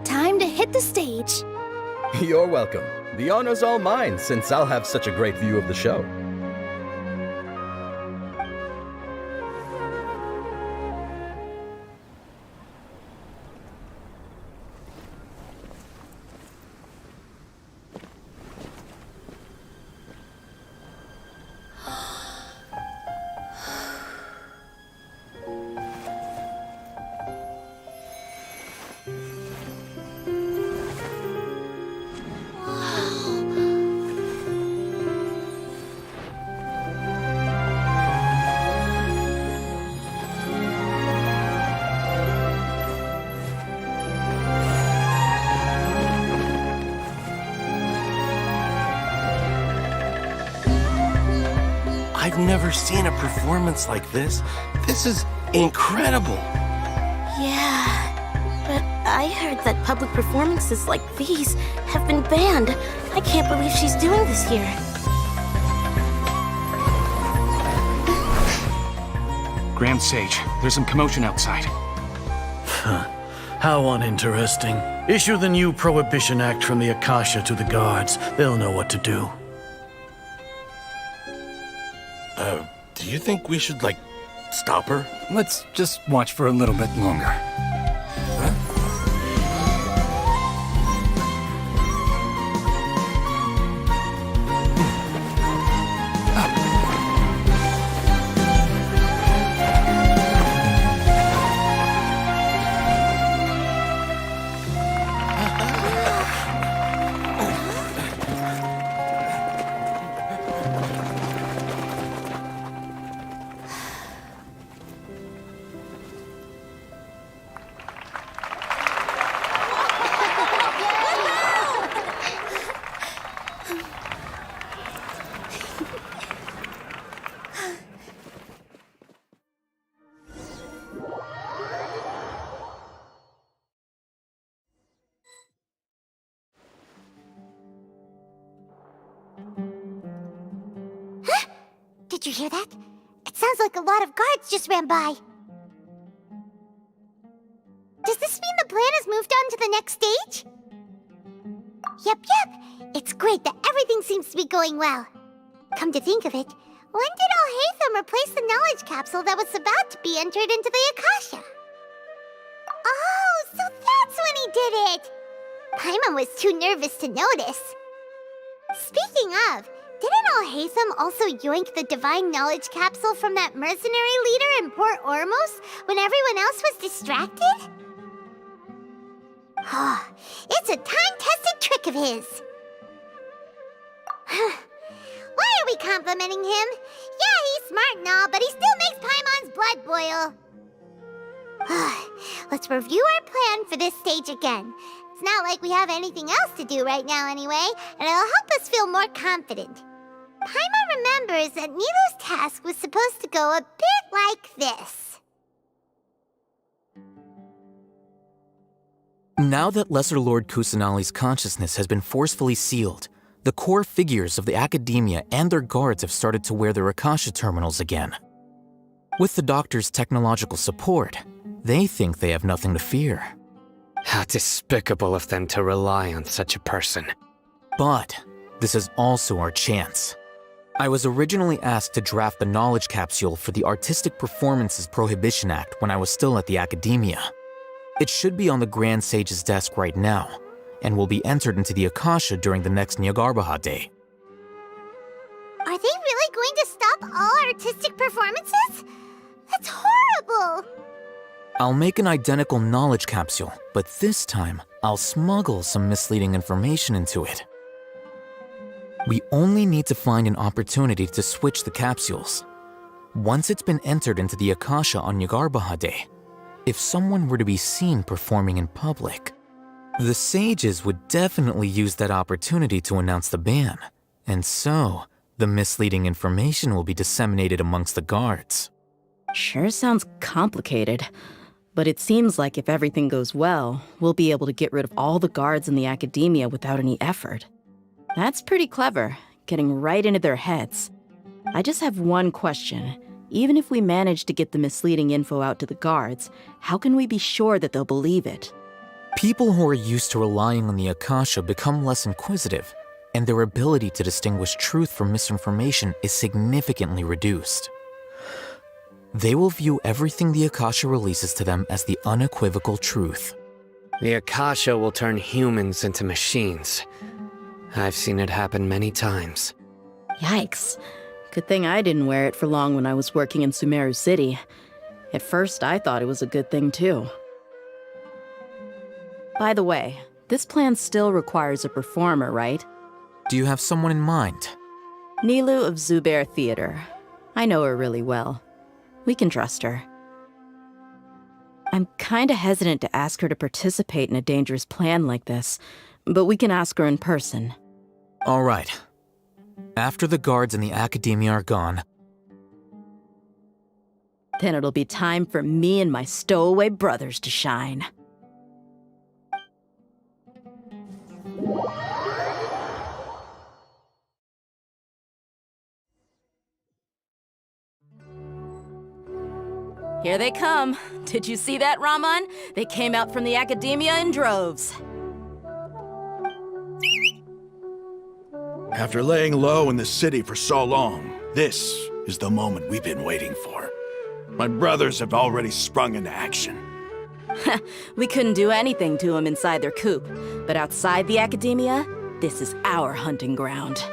time to hit the stage. You're welcome. The honor's all mine, since I'll have such a great view of the show. I've never seen a performance like this. This is incredible. Yeah, but I heard that public performances like these have been banned. I can't believe she's doing this here. Grand Sage, there's some commotion outside. Huh. How uninteresting. Issue the new Prohibition Act from the Akasha to the guards. They'll know what to do. Do you think we should, stop her? Let's just watch for a little bit longer. Did you hear that? It sounds like a lot of guards just ran by. Does this mean the plan has moved on to the next stage? Yep. It's great that everything seems to be going well. Come to think of it, when did Alhaitham replace the knowledge capsule that was about to be entered into the Akasha? Oh, so that's when he did it! Paimon was too nervous to notice. Speaking of, didn't Alhaitham also yoink the divine knowledge capsule from that mercenary leader in Port Ormos when everyone else was distracted? It's a time-tested trick of his. Why are we complimenting him? Yeah, he's smart and all, but he still makes Paimon's blood boil. Let's review our plan for this stage again. It's not like we have anything else to do right now anyway, and it'll help us feel more confident. Paimon remembers that Nilou's task was supposed to go a bit like this. Now that Lesser Lord Kusanali's consciousness has been forcefully sealed, the core figures of the academia and their guards have started to wear their Akasha terminals again. With the doctor's technological support, they think they have nothing to fear. How despicable of them to rely on such a person. But this is also our chance. I was originally asked to draft the knowledge capsule for the Artistic Performances Prohibition Act when I was still at the academia. It should be on the Grand Sage's desk right now, and will be entered into the Akasha during the next Nyargarbaha Day. Are they really going to stop all artistic performances? That's horrible! I'll make an identical knowledge capsule, but this time, I'll smuggle some misleading information into it. We only need to find an opportunity to switch the capsules. Once it's been entered into the Akasha on Nyargarbaha Day, if someone were to be seen performing in public, the sages would definitely use that opportunity to announce the ban, and so the misleading information will be disseminated amongst the guards. Sure sounds complicated, but it seems like if everything goes well, we'll be able to get rid of all the guards in the academia without any effort. That's pretty clever, getting right into their heads. I just have one question. Even if we manage to get the misleading info out to the guards, how can we be sure that they'll believe it? People who are used to relying on the Akasha become less inquisitive, and their ability to distinguish truth from misinformation is significantly reduced. They will view everything the Akasha releases to them as the unequivocal truth. The Akasha will turn humans into machines. I've seen it happen many times. Yikes. Good thing I didn't wear it for long when I was working in Sumeru City. At first, I thought it was a good thing too. By the way, this plan still requires a performer, right? Do you have someone in mind? Nilou of Zubair Theater. I know her really well. We can trust her. I'm kinda hesitant to ask her to participate in a dangerous plan like this, but we can ask her in person. All right. After the guards and the academia are gone, then it'll be time for me and my stowaway brothers to shine. Here they come. Did you see that, Raman? They came out from the academia in droves. After laying low in the city for so long, this is the moment we've been waiting for. My brothers have already sprung into action. We couldn't do anything to them inside their coop, but outside the academia, this is our hunting ground.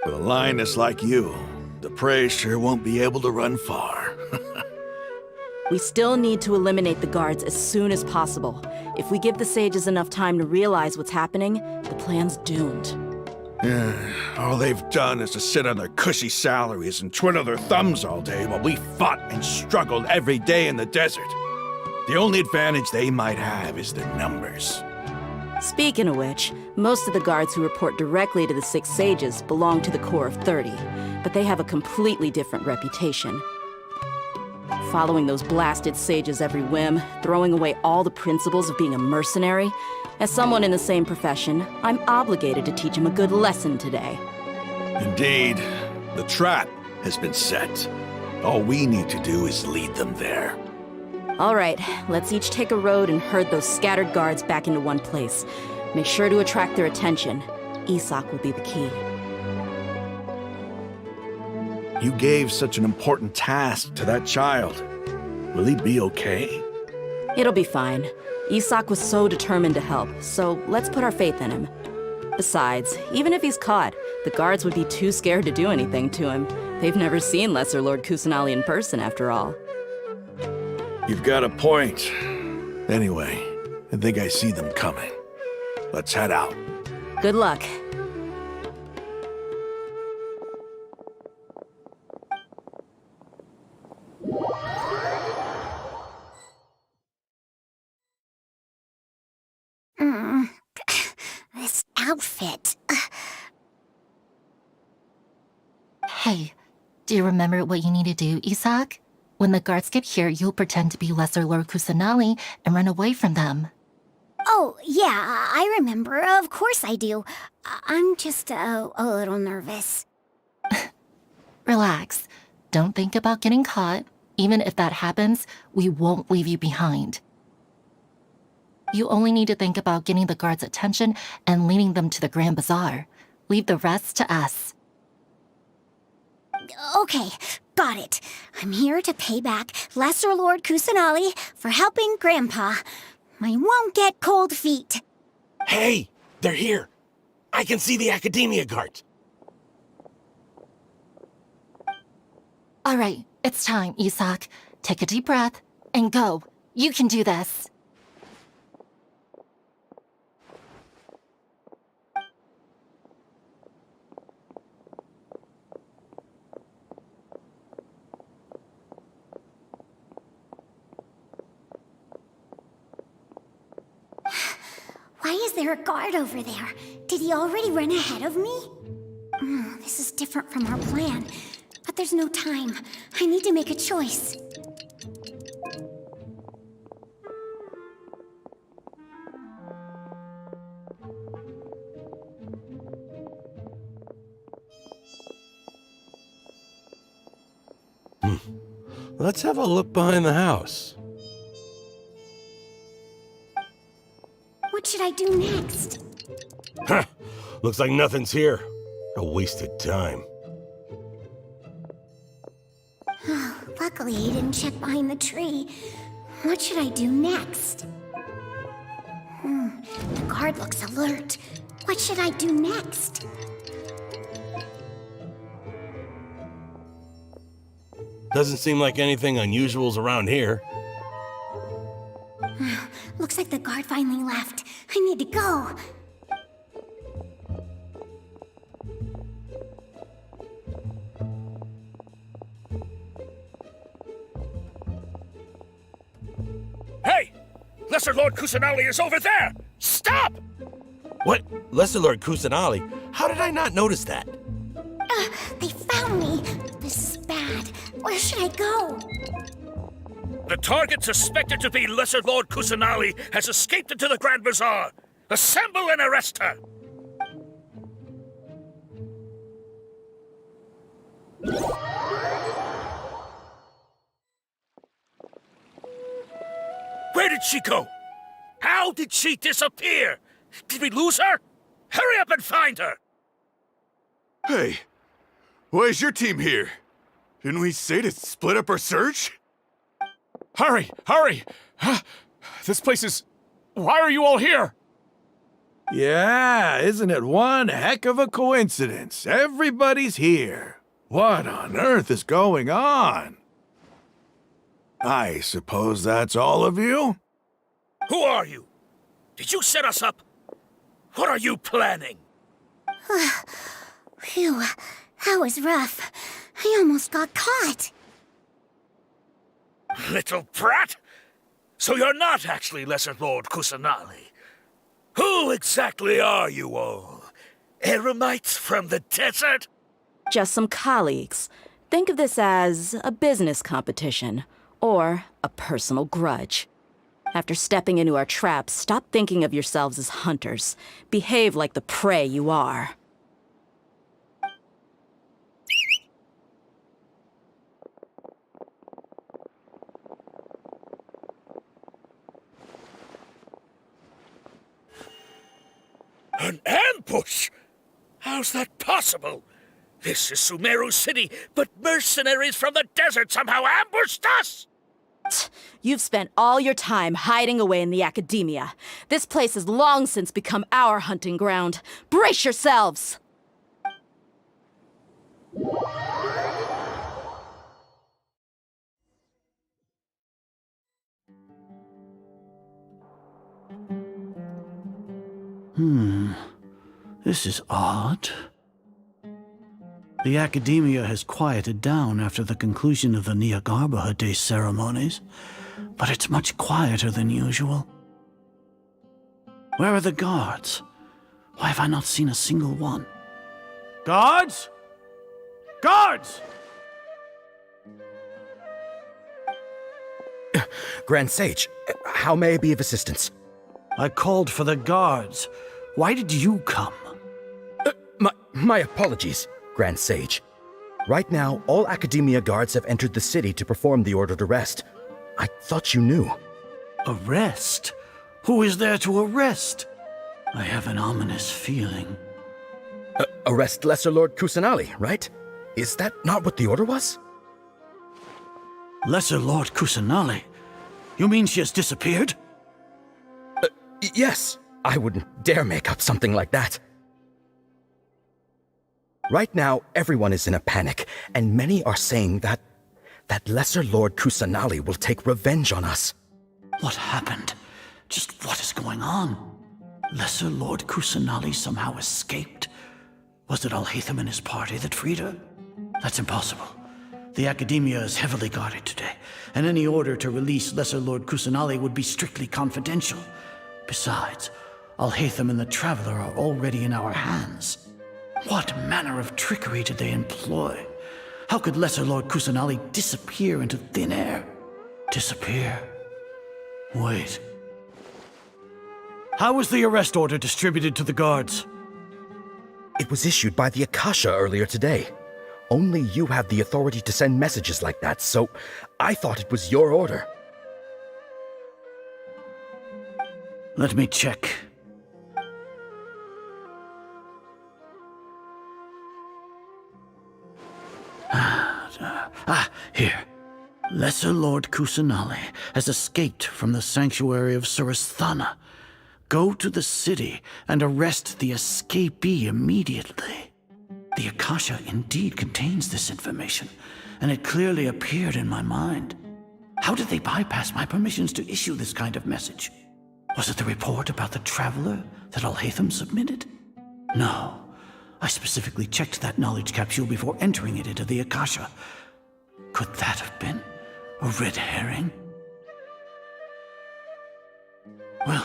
With a lioness like you, the prey sure won't be able to run far. We still need to eliminate the guards as soon as possible. If we give the sages enough time to realize what's happening, the plan's doomed. All they've done is to sit on their cushy salaries and twiddle their thumbs all day while we fought and struggled every day in the desert. The only advantage they might have is their numbers. Speaking of which, most of the guards who report directly to the 6 sages belong to the Corps of 30, but they have a completely different reputation. Following those blasted sages every whim, throwing away all the principles of being a mercenary. As someone in the same profession, I'm obligated to teach them a good lesson today. Indeed. The trap has been set. All we need to do is lead them there. All right, let's each take a road and herd those scattered guards back into one place. Make sure to attract their attention. Isak will be the key. You gave such an important task to that child. Will he be okay? It'll be fine. Isak was so determined to help, so let's put our faith in him. Besides, even if he's caught, the guards would be too scared to do anything to him. They've never seen Lesser Lord Kusanali in person, after all. You've got a point. Anyway, I think I see them coming. Let's head out. Good luck. This outfit. Hey, do you remember what you need to do, Isak? When the guards get here, you'll pretend to be Lesser Lord Kusanali and run away from them. Oh, yeah, I remember. Of course I do. I'm just a little nervous. Relax. Don't think about getting caught. Even if that happens, we won't leave you behind. You only need to think about getting the guards' attention and leading them to the Grand Bazaar. Leave the rest to us. Okay, got it. I'm here to pay back Lesser Lord Kusanali for helping Grandpa. I won't get cold feet. Hey, they're here. I can see the Academia guards. All right, it's time, Isak. Take a deep breath and go. You can do this. Why is there a guard over there? Did he already run ahead of me? This is different from our plan. But there's no time. I need to make a choice. Let's have a look behind the house. What should I do next? Huh. Looks like nothing's here. A wasted time. Luckily, he didn't check behind the tree. What should I do next? The guard looks alert. What should I do next? Doesn't seem like anything unusual's around here. Looks like the guard finally left. I need to go. Hey! Lesser Lord Kusanali is over there! Stop! What? Lesser Lord Kusanali? How did I not notice that? They found me. This is bad. Where should I go? The target suspected to be Lesser Lord Kusanali has escaped into the Grand Bazaar. Assemble and arrest her! Where did she go? How did she disappear? Did we lose her? Hurry up and find her! Hey, why is your team here? Didn't we say to split up our search? Hurry! Hurry! This place is... Why are you all here? Yeah, isn't it one heck of a coincidence? Everybody's here. What on earth is going on? I suppose that's all of you? Who are you? Did you set us up? What are you planning? Phew, that was rough. I almost got caught. Little brat! So you're not actually Lesser Lord Kusanali. Who exactly are you all? Eremites from the desert? Just some colleagues. Think of this as a business competition, or a personal grudge. After stepping into our traps, stop thinking of yourselves as hunters. Behave like the prey you are. An ambush? How's that possible? This is Sumeru City, but mercenaries from the desert somehow ambushed us! You've spent all your time hiding away in the academia. This place has long since become our hunting ground. Brace yourselves! This is odd. The academia has quieted down after the conclusion of the Nyagarbha Day ceremonies, but it's much quieter than usual. Where are the guards? Why have I not seen a single one? Guards? Guards! Grand Sage, how may I be of assistance? I called for the guards. Why did you come? My apologies, Grand Sage. Right now, all Academia guards have entered the city to perform the ordered arrest. I thought you knew. Arrest? Who is there to arrest? I have an ominous feeling. Arrest Lesser Lord Kusanali, right? Is that not what the order was? Lesser Lord Kusanali? You mean she has disappeared? Yes. I wouldn't dare make up something like that. Right now, everyone is in a panic, and many are saying that Lesser Lord Kusanali will take revenge on us. What happened? Just what is going on? Lesser Lord Kusanali somehow escaped? Was it Alhaitham and his party that freed her? That's impossible. The Academia is heavily guarded today, and any order to release Lesser Lord Kusanali would be strictly confidential. Besides, Alhaitham and the Traveler are already in our hands. What manner of trickery did they employ? How could Lesser Lord Kusanali disappear into thin air? Disappear? Wait. How was the arrest order distributed to the guards? It was issued by the Akasha earlier today. Only you have the authority to send messages like that, so I thought it was your order. Let me check. Here. Lesser Lord Kusanali has escaped from the sanctuary of Surasthana. Go to the city and arrest the escapee immediately. The Akasha indeed contains this information, and it clearly appeared in my mind. How did they bypass my permissions to issue this kind of message? Was it the report about the Traveler that Alhaitham submitted? No. I specifically checked that knowledge capsule before entering it into the Akasha. Could that have been a red herring? Well,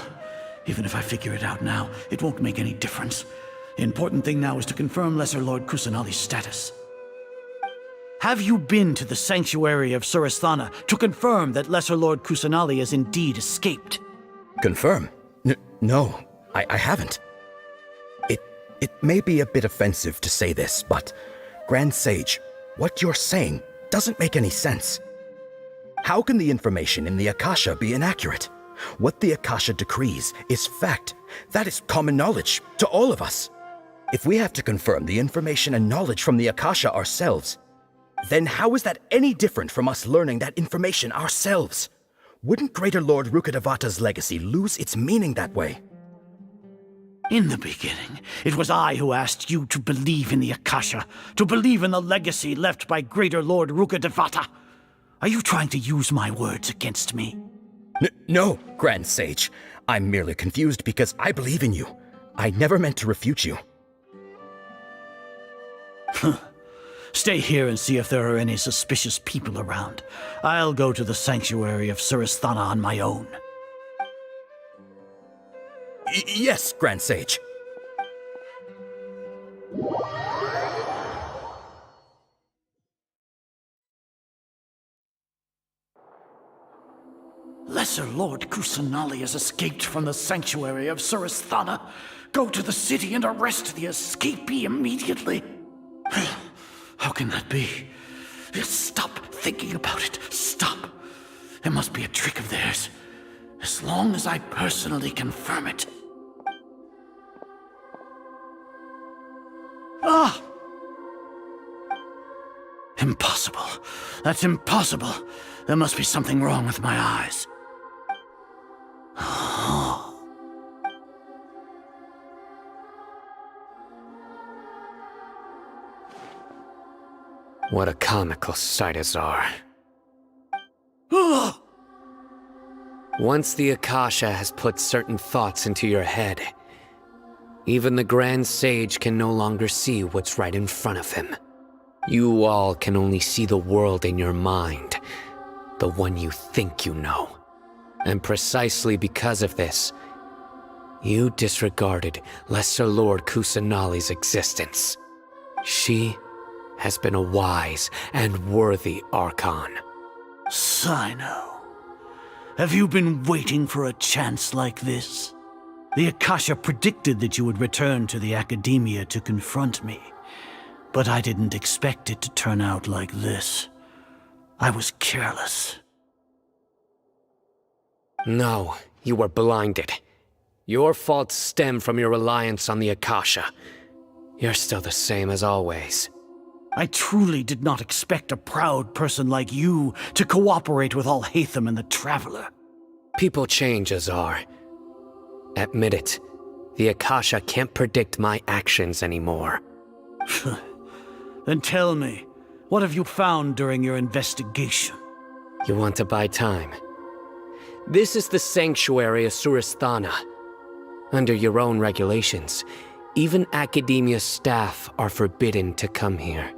even if I figure it out now, it won't make any difference. The important thing now is to confirm Lesser Lord Kusanali's status. Have you been to the sanctuary of Surasthana to confirm that Lesser Lord Kusanali has indeed escaped? Confirm? No, I haven't. It may be a bit offensive to say this, but Grand Sage, what you're saying doesn't make any sense. How can the information in the Akasha be inaccurate? What the Akasha decrees is fact. That is common knowledge to all of us. If we have to confirm the information and knowledge from the Akasha ourselves, then how is that any different from us learning that information ourselves? Wouldn't Greater Lord Rukkhadevata's legacy lose its meaning that way? In the beginning, it was I who asked you to believe in the Akasha, to believe in the legacy left by Greater Lord Rukkhadevata. Are you trying to use my words against me? No, Grand Sage. I'm merely confused because I believe in you. I never meant to refute you. Stay here and see if there are any suspicious people around. I'll go to the sanctuary of Surasthana on my own. Yes, Grand Sage. Lesser Lord Kusanali has escaped from the sanctuary of Surasthana. Go to the city and arrest the escapee immediately. How can that be? Stop thinking about it. Stop. It must be a trick of theirs. As long as I personally confirm it. Impossible. That's impossible. There must be something wrong with my eyes. What a comical sight, Azar. Once the Akasha has put certain thoughts into your head, even the Grand Sage can no longer see what's right in front of him. You all can only see the world in your mind, the one you think you know. And precisely because of this, you disregarded Lesser Lord Kusanali's existence. She has been a wise and worthy Archon. Sino, have you been waiting for a chance like this? The Akasha predicted that you would return to the Academia to confront me, but I didn't expect it to turn out like this. I was careless. No, you were blinded. Your faults stem from your reliance on the Akasha. You're still the same as always. I truly did not expect a proud person like you to cooperate with Alhaitham and the Traveler. People change, Azar. Admit it. The Akasha can't predict my actions anymore. Then tell me, what have you found during your investigation? You want to buy time? This is the sanctuary of Suristhana. Under your own regulations, even Academia staff are forbidden to come here.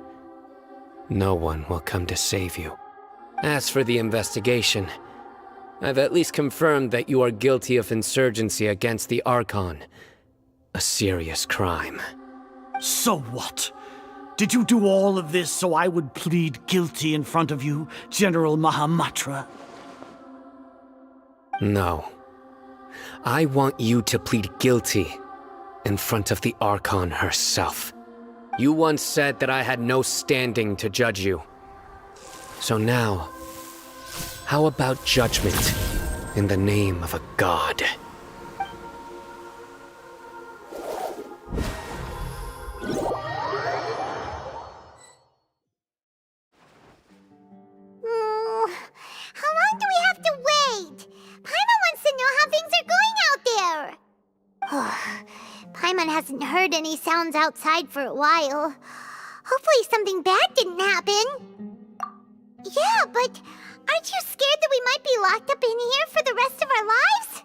No one will come to save you. As for the investigation, I've at least confirmed that you are guilty of insurgency against the Archon. A serious crime. So what? Did you do all of this so I would plead guilty in front of you, General Mahamatra? No. I want you to plead guilty in front of the Archon herself. You once said that I had no standing to judge you. So now, how about judgment in the name of a god? How long do we have to wait? Paimon wants to know how things are going out there. Paimon hasn't heard any sounds outside for a while. Hopefully something bad didn't happen. Yeah, but aren't you scared that we might be locked up in here for the rest of our lives?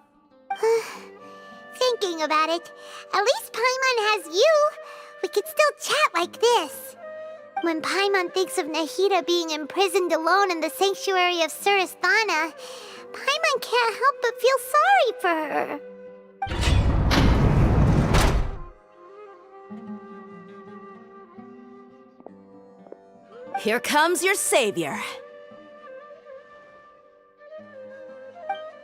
Thinking about it, at least Paimon has you. We could still chat like this. When Paimon thinks of Nahida being imprisoned alone in the sanctuary of Suristhana, Paimon can't help but feel sorry for her. Here comes your savior.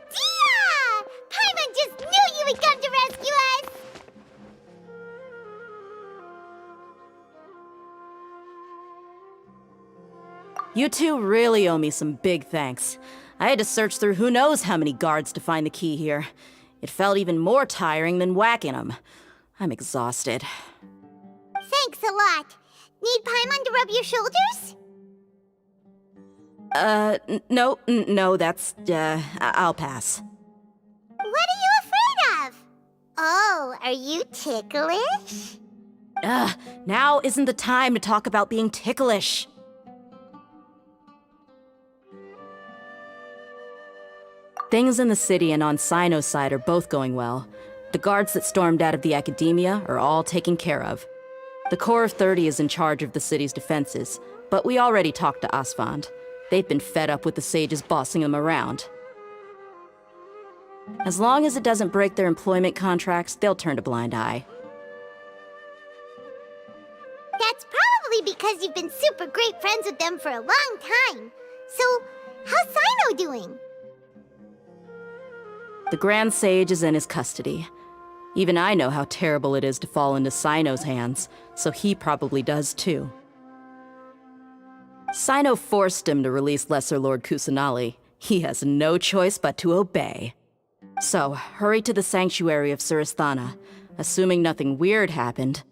Dia! Paimon just knew you would come to rescue us! You two really owe me some big thanks. I had to search through who knows how many guards to find the key here. It felt even more tiring than whacking them. I'm exhausted. Thanks a lot. Need Paimon to rub your shoulders? No, that's, I'll pass. What are you afraid of? Oh, are you ticklish? Now isn't the time to talk about being ticklish. Things in the city and on Sino's side are both going well. The guards that stormed out of the Academia are all taken care of. The Corps of 30 is in charge of the city's defenses, but we already talked to Asfand. They've been fed up with the sages bossing them around. As long as it doesn't break their employment contracts, they'll turn a blind eye. That's probably because you've been super great friends with them for a long time. So, how's Sino doing? The Grand Sage is in his custody. Even I know how terrible it is to fall into Sino's hands, so he probably does too. Sino forced him to release Lesser Lord Kusanali. He has no choice but to obey. So, hurry to the sanctuary of Suristhana. Assuming nothing weird happened,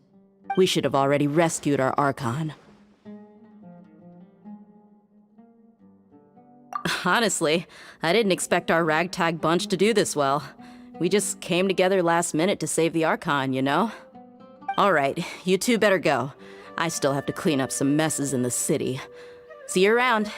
we should have already rescued our Archon. Honestly, I didn't expect our ragtag bunch to do this well. We just came together last minute to save the Archon, you know? All right, you two better go. I still have to clean up some messes in the city. See you around.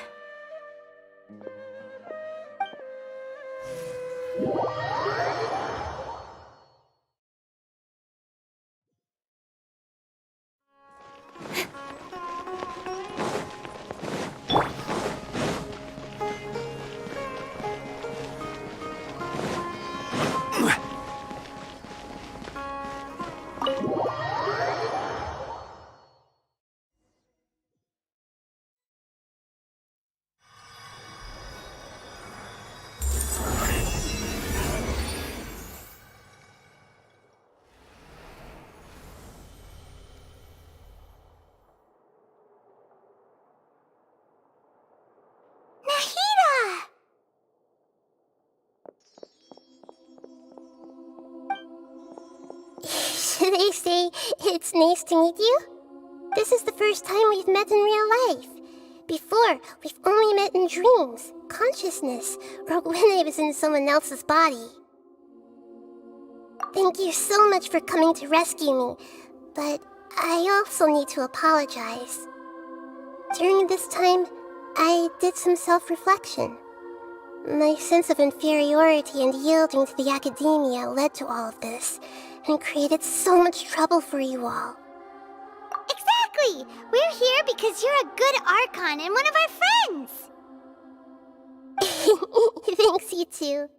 Nahida! Should I say it's nice to meet you? This is the first time we've met in real life. Before, we've only met in dreams, consciousness, or when I was in someone else's body. Thank you so much for coming to rescue me, but I also need to apologize. During this time, I did some self-reflection. My sense of inferiority and yielding to the academia led to all of this, and created so much trouble for you all. Exactly! We're here because you're a good Archon and one of our friends! Thanks, you too.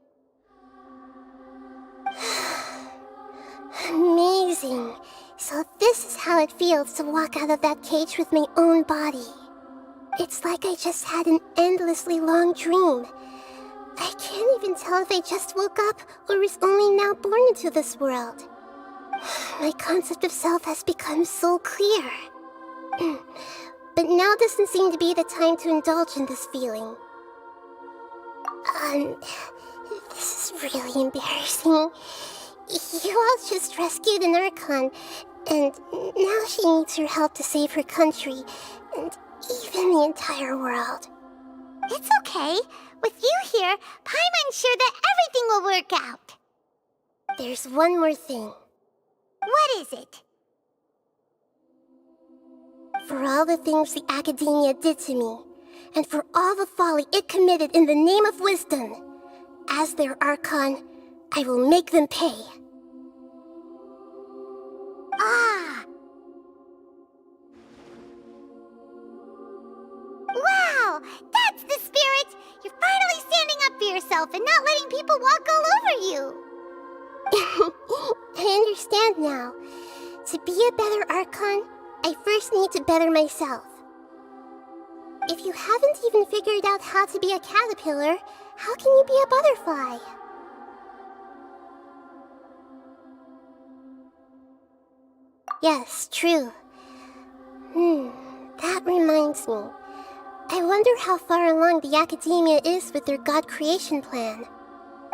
Amazing. So this is how it feels to walk out of that cage with my own body. It's like I just had an endlessly long dream. I can't even tell if I just woke up or was only now born into this world. My concept of self has become so clear. But now doesn't seem to be the time to indulge in this feeling. This is really embarrassing. You all just rescued an Archon, and now she needs your help to save her country, and even the entire world. It's okay. With you here, Paimon's sure that everything will work out. There's one more thing. What is it? For all the things the Academia did to me, and for all the folly it committed in the name of wisdom, as their Archon, I will make them pay. Ah! Wow! That's the spirit! You're finally standing up for yourself and not letting people walk all over you! I understand now. To be a better Archon, I first need to better myself. If you haven't even figured out how to be a caterpillar, how can you be a butterfly? Yes, true. That reminds me. I wonder how far along the Academia is with their god creation plan.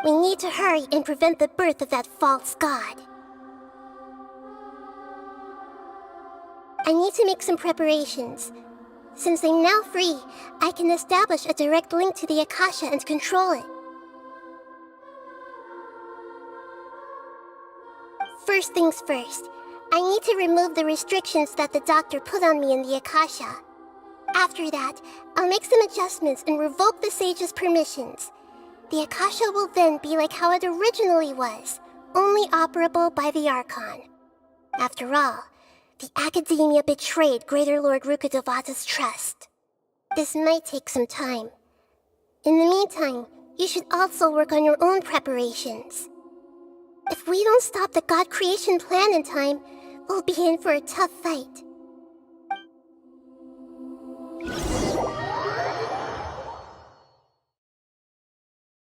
We need to hurry and prevent the birth of that false god. I need to make some preparations. Since I'm now free, I can establish a direct link to the Akasha and control it. First things first, I need to remove the restrictions that the doctor put on me in the Akasha. After that, I'll make some adjustments and revoke the sage's permissions. The Akasha will then be like how it originally was, only operable by the Archon. After all, the Academia betrayed Greater Lord Rukkhadevata's trust. This might take some time. In the meantime, you should also work on your own preparations. If we don't stop the god creation plan in time, we'll be in for a tough fight.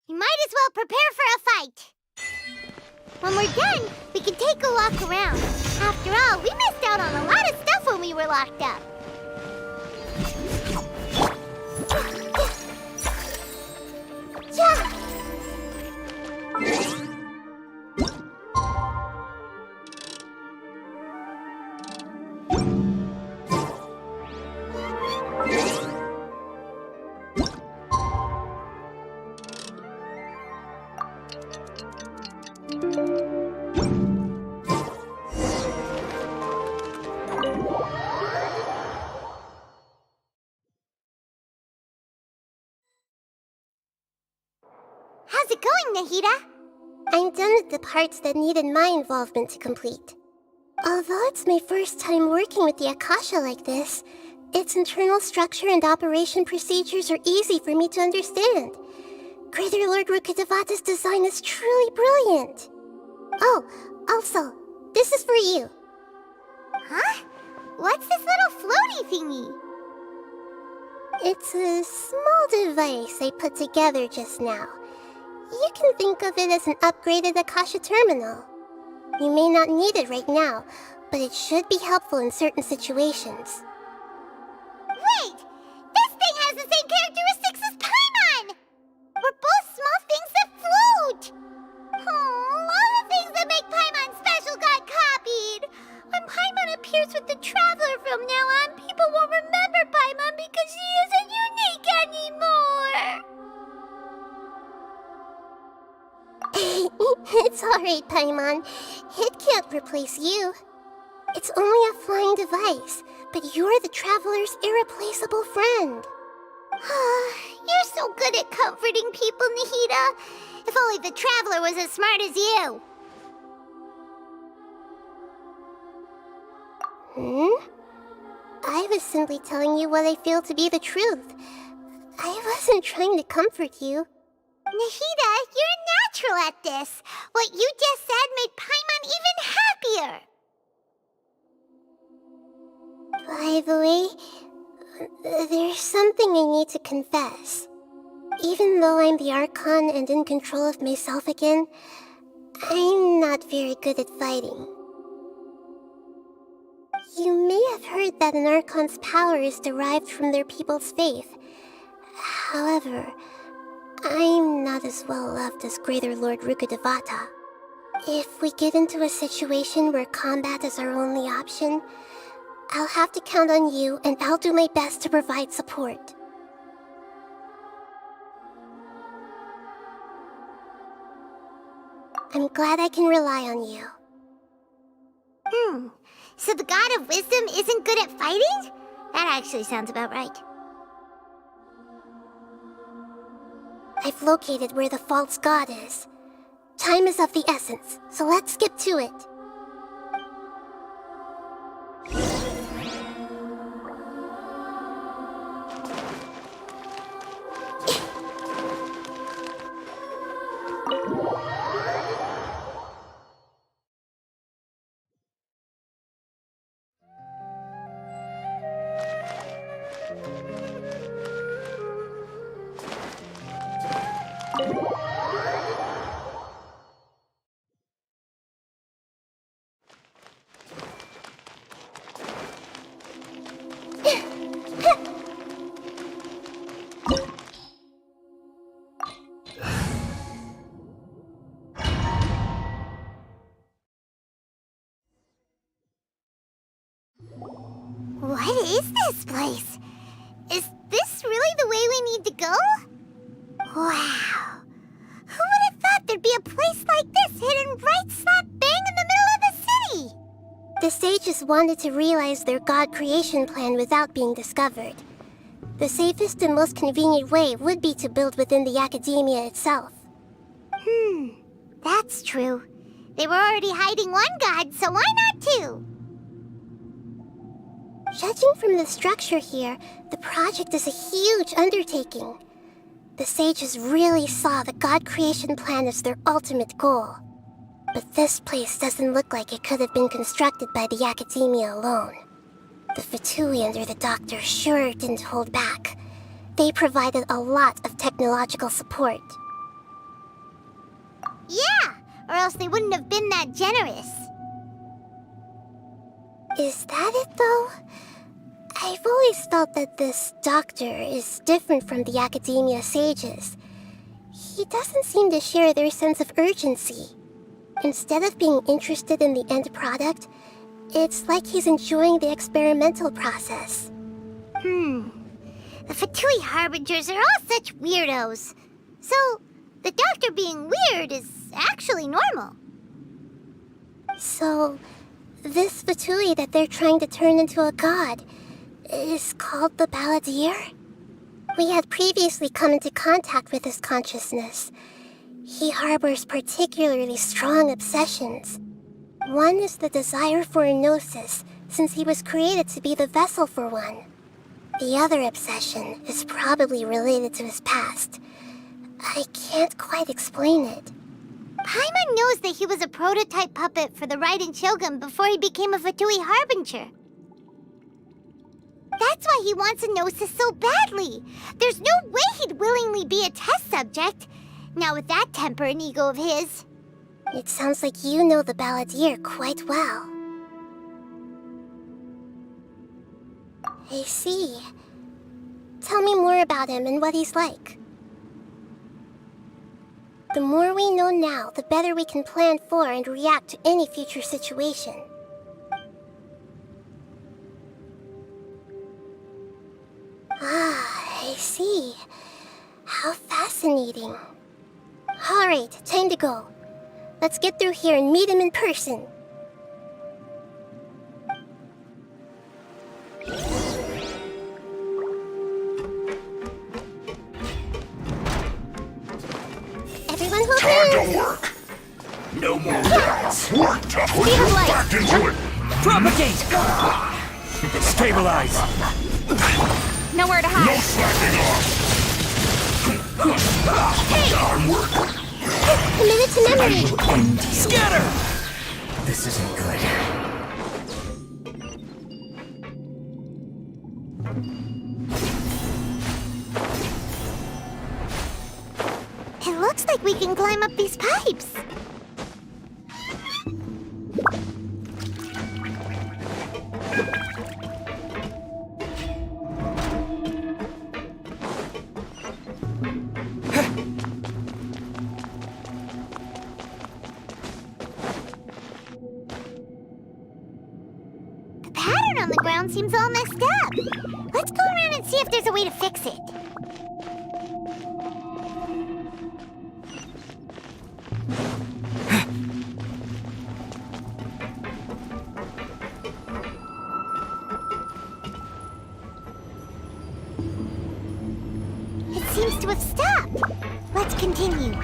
You might as well prepare for a fight. When we're done, we can take a walk around. After all, we missed out on a lot of stuff when we were locked up. How's it going, Nahida? I'm done with the parts that needed my involvement to complete. Although it's my first time working with the Akasha like this, its internal structure and operation procedures are easy for me to understand. Greater Lord Rukkhadevata's design is truly brilliant. Oh, also, this is for you. Huh? What's this little floaty thingy? It's a small device I put together just now. You can think of it as an upgraded Akasha terminal. You may not need it right now, but it should be helpful in certain situations. Wait! This thing has the same characteristics as Paimon! We're both small things that float! Oh, all the things that make Paimon special got copied! When Paimon appears with the Traveler from now on, people won't remember Paimon because she isn't unique anymore! It's alright, Paimon. It can't replace you. It's only a flying device, but you're the Traveler's irreplaceable friend. You're so good at comforting people, Nahida. If only the Traveler was as smart as you. I was simply telling you what I feel to be the truth. I wasn't trying to comfort you. Nahida, you're natural at this. What you just said made Paimon even happier. By the way, there's something I need to confess. Even though I'm the Archon and in control of myself again, I'm not very good at fighting. You may have heard that an Archon's power is derived from their people's faith. However, I'm not as well loved as Greater Lord Rukkhadevata. If we get into a situation where combat is our only option, I'll have to count on you, and I'll do my best to provide support. I'm glad I can rely on you. So the God of Wisdom isn't good at fighting? That actually sounds about right. I've located where the false god is. Time is of the essence, so let's get to it. What is this place? Is this really the way we need to go? Wow. Who would have thought there'd be a place like this hidden right slap bang in the middle of the city? The sages wanted to realize their god creation plan without being discovered. The safest and most convenient way would be to build within the academia itself. That's true. They were already hiding one god, so why not two? Judging from the structure here, the project is a huge undertaking. The sages really saw the god creation plan as their ultimate goal. But this place doesn't look like it could have been constructed by the academia alone. The Fatui under the Doctor sure didn't hold back. They provided a lot of technological support. Yeah, or else they wouldn't have been that generous. Is that it, though? I've always thought that this Doctor is different from the academia sages. He doesn't seem to share their sense of urgency. Instead of being interested in the end product, it's like he's enjoying the experimental process. The Fatui Harbingers are all such weirdos. So, the Doctor being weird is actually normal. So, this Fatui that they're trying to turn into a god is called the Balladeer? We had previously come into contact with his consciousness. He harbors particularly strong obsessions. One is the desire for a gnosis, since he was created to be the vessel for one. The other obsession is probably related to his past. I can't quite explain it. Paimon knows that he was a prototype puppet for the Raiden Shogun before he became a Fatui Harbinger. That's why he wants a gnosis so badly. There's no way he'd willingly be a test subject. Not with that temper and ego of his. It sounds like you know the Balladeer quite well. I see. Tell me more about him and what he's like. The more we know now, the better we can plan for and react to any future situation. Ah, I see. How fascinating. Alright, time to go. Let's get through here and meet him in person. Everyone hold Time hands. to work! No more rats! Work to put Speed you of light. back into it! Propagate! Stabilize! Nowhere to hide. No slacking off! Hey! I'm working! Commit it to memory. Scatter! This isn't good. It looks like we can climb up these pipes. The pattern on the ground seems all messed up. Let's go around and see if there's a way to fix it. It seems to have stopped. Let's continue.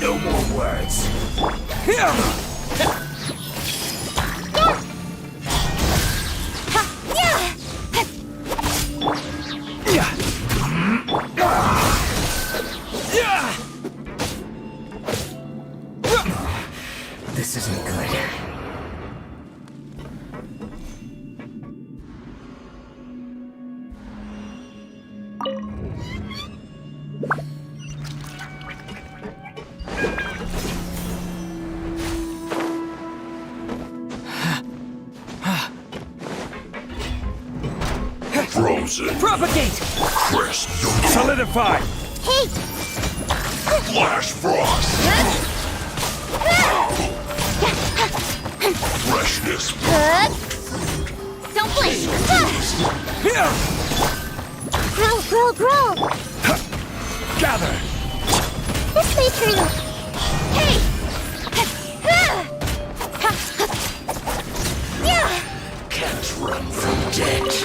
No more words! This isn't good. Frozen. Propagate! Crest. Solidify! Hey! Flash frost. Freshness. Don't blink! Grow! Gather! This way through! Hey! Can't run from death.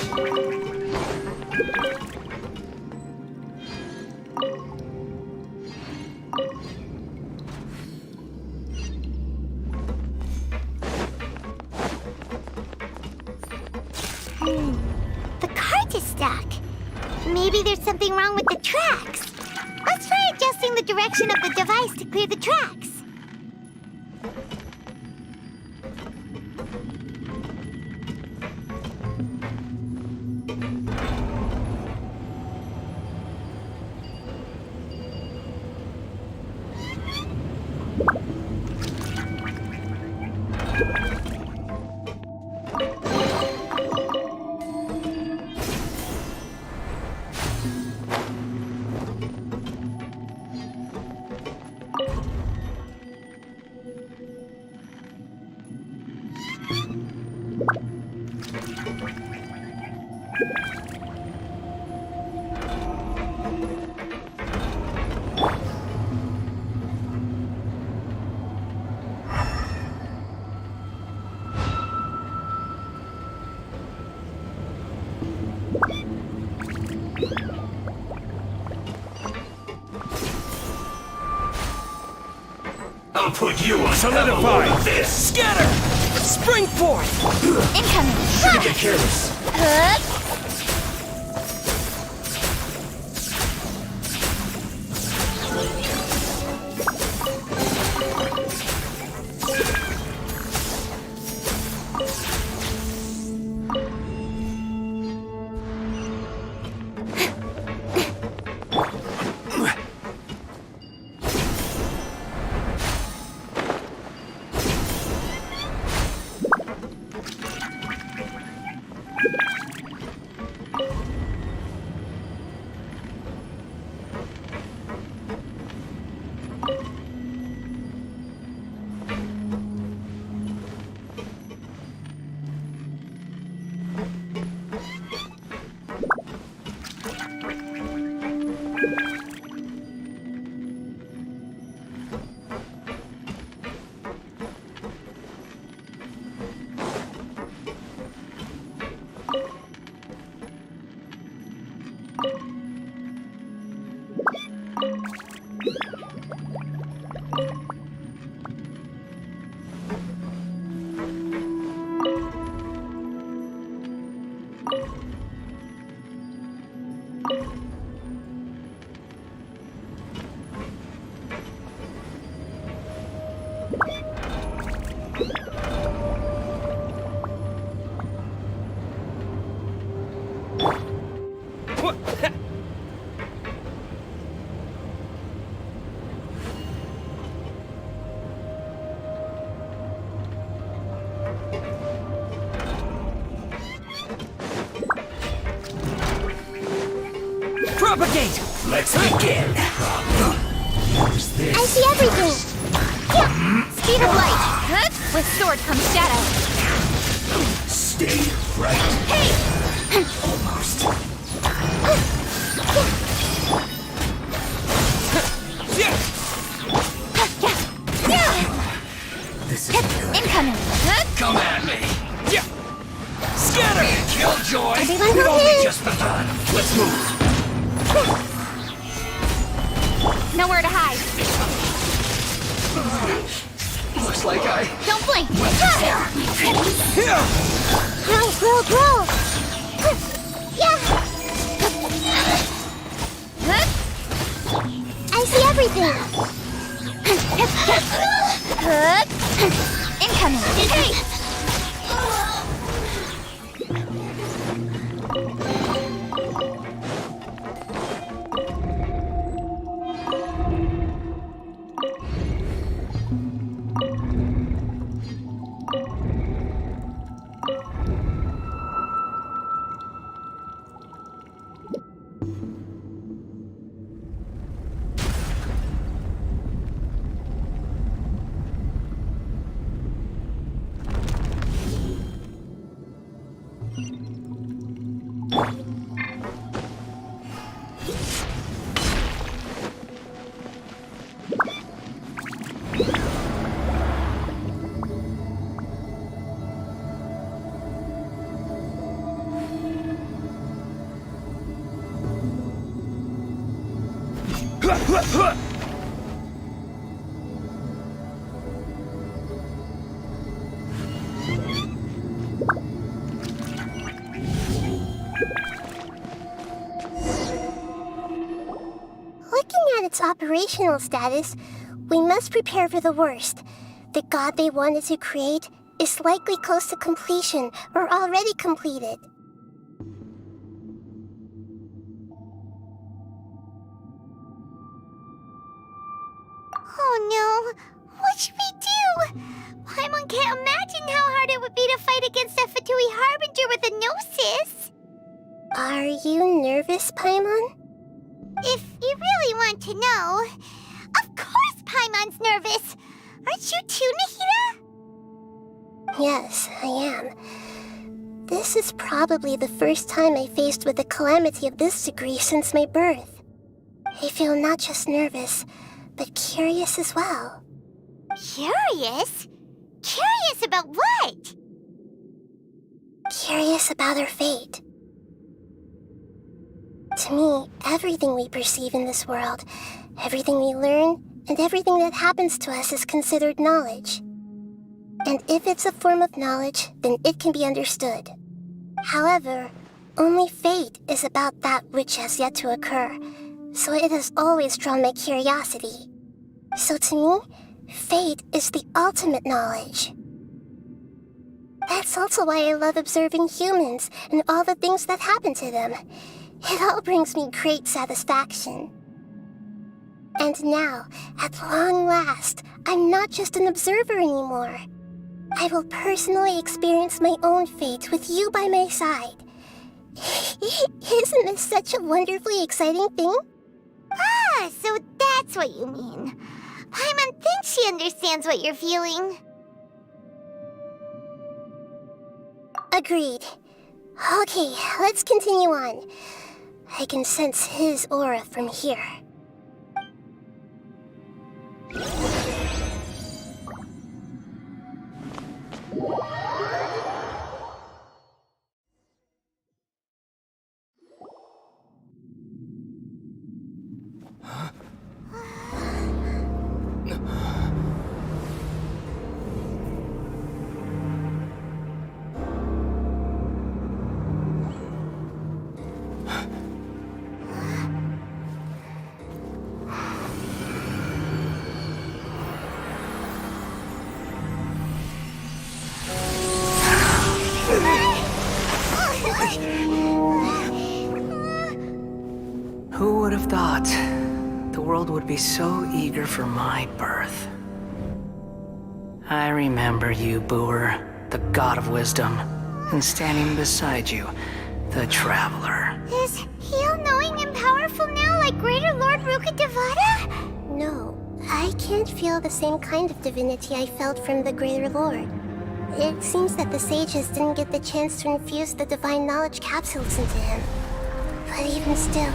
The cart is stuck. Maybe there's something wrong with the tracks. Let's try adjusting the direction of the device to clear the tracks. I'll put you on Solidify! This! Scatter! Spring forth! Incoming! Shouldn't get careless. Propagate! Let's begin. I see everything! Yeah! Speed of light! With sword comes shadow! Stay right. Hey! Almost. This is good. Incoming! Come at me. Yeah! Scatter! Killjoy! Everyone We've go only in. just begun. Let's move. Nowhere to hide. Looks like I... Don't blink! Here! Grow! Yeah! I see everything! Incoming! Hey! Looking at its operational status, we must prepare for the worst. The god they wanted to create is likely close to completion or already completed. Oh no! What should we do? Paimon can't imagine how hard it would be to fight against a Fatui Harbinger with a Gnosis! Are you nervous, Paimon? If you really want to know, of course Paimon's nervous! Aren't you too, Nahida? Yes, I am. This is probably the first time I faced with a calamity of this degree since my birth. I feel not just nervous, but curious as well. Curious? Curious about what? Curious about her fate. To me, everything we perceive in this world, everything we learn, and everything that happens to us is considered knowledge. And if it's a form of knowledge, then it can be understood. However, only fate is about that which has yet to occur, so it has always drawn my curiosity. So to me, fate is the ultimate knowledge. That's also why I love observing humans and all the things that happen to them. It all brings me great satisfaction. And now, at long last, I'm not just an observer anymore. I will personally experience my own fate with you by my side. Isn't this such a wonderfully exciting thing? Ah, so that's what you mean. Paimon thinks she understands what you're feeling. Agreed. Okay, let's continue on. I can sense his aura from here. Who would have thought the world would be so eager for my birth? I remember you, Booer, the god of wisdom, and standing beside you, the traveler. Is he all-knowing and powerful now like Greater Lord Rukkhadevata? No, I can't feel the same kind of divinity I felt from the Greater Lord. It seems that the sages didn't get the chance to infuse the divine knowledge capsules into him. But even still,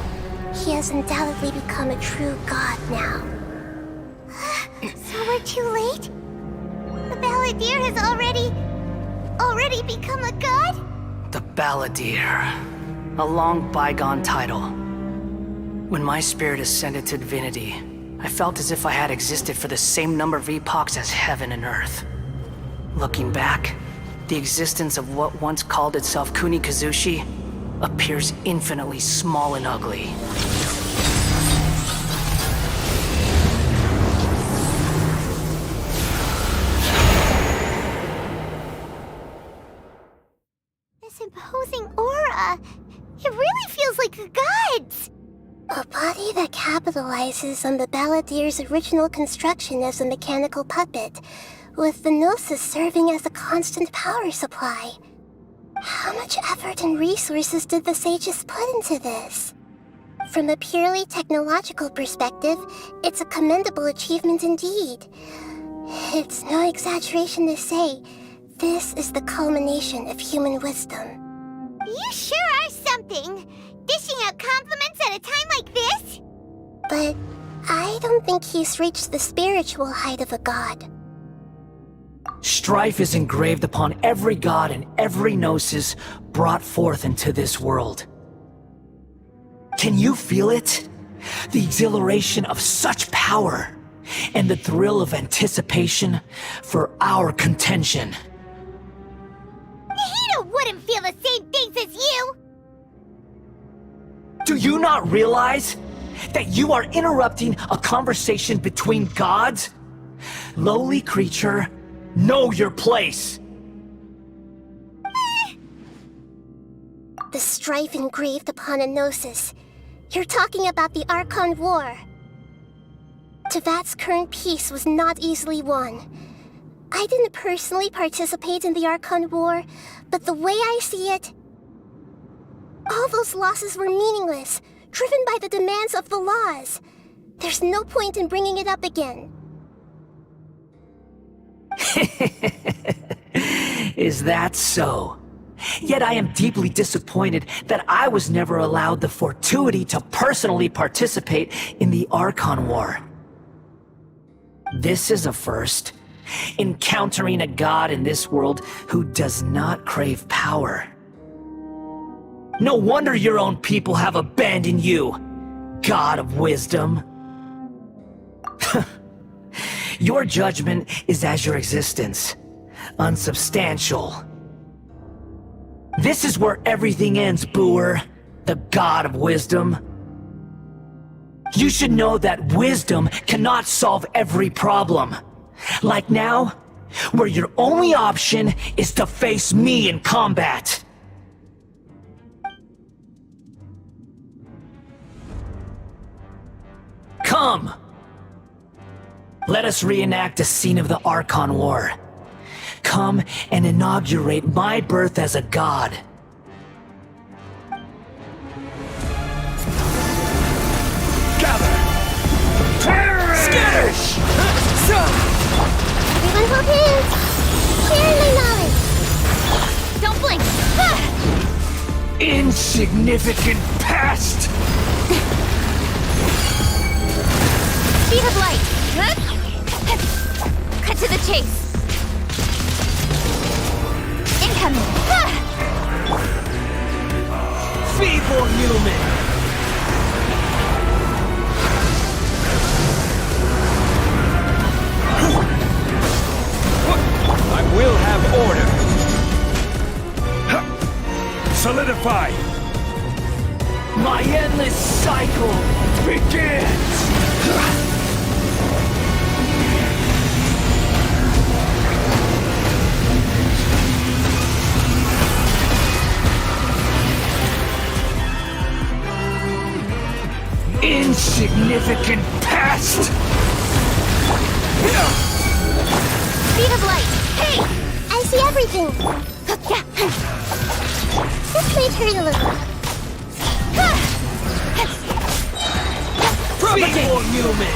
he has undoubtedly become a true god now. So we're too late? The Balladeer has already become a god? The Balladeer. A long bygone title. When my spirit ascended to divinity, I felt as if I had existed for the same number of epochs as heaven and earth. Looking back, the existence of what once called itself Kunikazushi appears infinitely small and ugly. This imposing aura, it really feels like a god's. A body that capitalizes on the Balladeer's original construction as a mechanical puppet, with the Gnosis serving as a constant power supply. How much effort and resources did the sages put into this? From a purely technological perspective, it's a commendable achievement indeed. It's no exaggeration to say, this is the culmination of human wisdom. You sure are something! Dishing out compliments at a time like this? But I don't think he's reached the spiritual height of a god. Strife is engraved upon every god and every gnosis brought forth into this world. Can you feel it? The exhilaration of such power, and the thrill of anticipation for our contention. Nahida wouldn't feel the same things as you! Do you not realize that you are interrupting a conversation between gods? Lowly creature, know your place! The strife engraved upon a Gnosis. You're talking about the Archon War. Tevat's current peace was not easily won. I didn't personally participate in the Archon War, but the way I see it, all those losses were meaningless, driven by the demands of the laws. There's no point in bringing it up again. Is that so? Yet I am deeply disappointed that I was never allowed the fortuity to personally participate in the Archon War. This is a first. Encountering a god in this world who does not crave power. No wonder your own people have abandoned you, God of Wisdom. Your judgment is as your existence, unsubstantial. This is where everything ends, Booer, the God of Wisdom. You should know that wisdom cannot solve every problem. Like now, where your only option is to face me in combat. Come! Let us reenact a scene of the Archon War. Come and inaugurate my birth as a god. Gather! Scatter! Everyone hold hands! Share my knowledge! Don't blink! Insignificant past! Speed of light! Cut to the chase! Incoming! Feeble human! I will have order. Solidify. My endless cycle begins! Insignificant past! Speed of light! Hey! I see everything! This may hurt a little. Feeble human!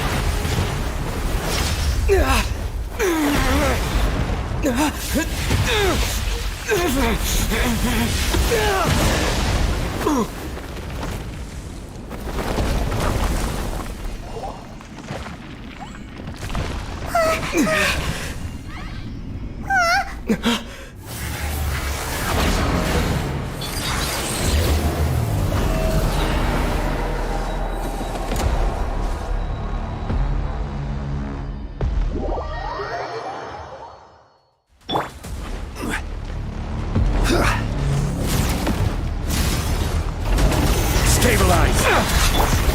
Stabilize.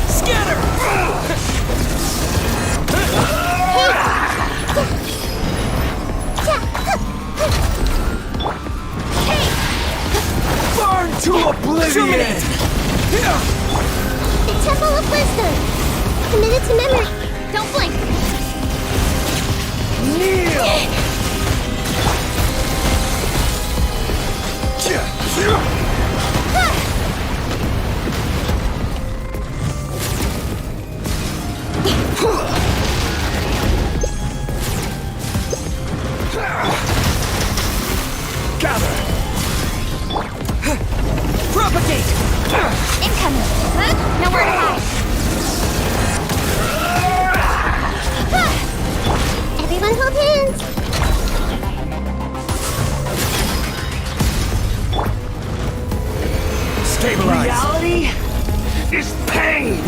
Scatter! Burn to oblivion! The Temple of Wisdom! Committed to memory! Don't blink! Kneel! Gather! Propagate! Incoming! Nowhere to hide! Everyone hold hands! Stabilize. Reality is pain!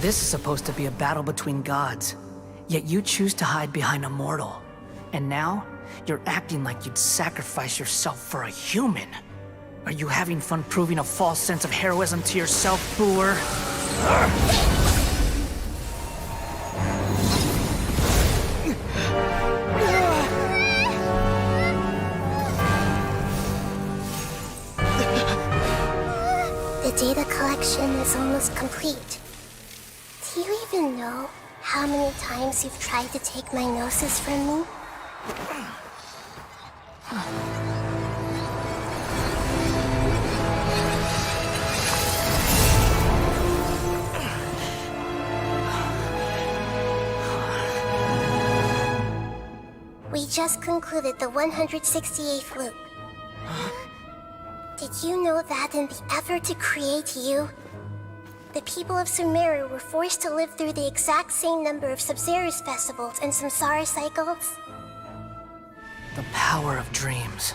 This is supposed to be a battle between gods, yet you choose to hide behind a mortal. And now, you're acting like you'd sacrifice yourself for a human. Are you having fun proving a false sense of heroism to yourself, Boor? The data collection is almost complete. Do you even know how many times you've tried to take my gnosis from me? We just concluded the 168th loop. Did you know that in the effort to create you, the people of Sumeru were forced to live through the exact same number of Sub-Zerus festivals and Samsara cycles? The power of dreams.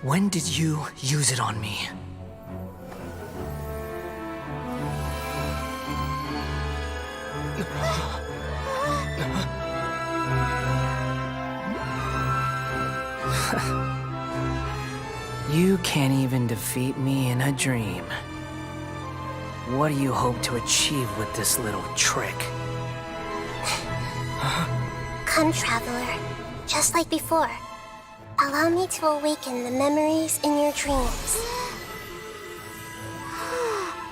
When did you use it on me? You can't even defeat me in a dream. What do you hope to achieve with this little trick? Come, Traveler. Just like before. Allow me to awaken the memories in your dreams.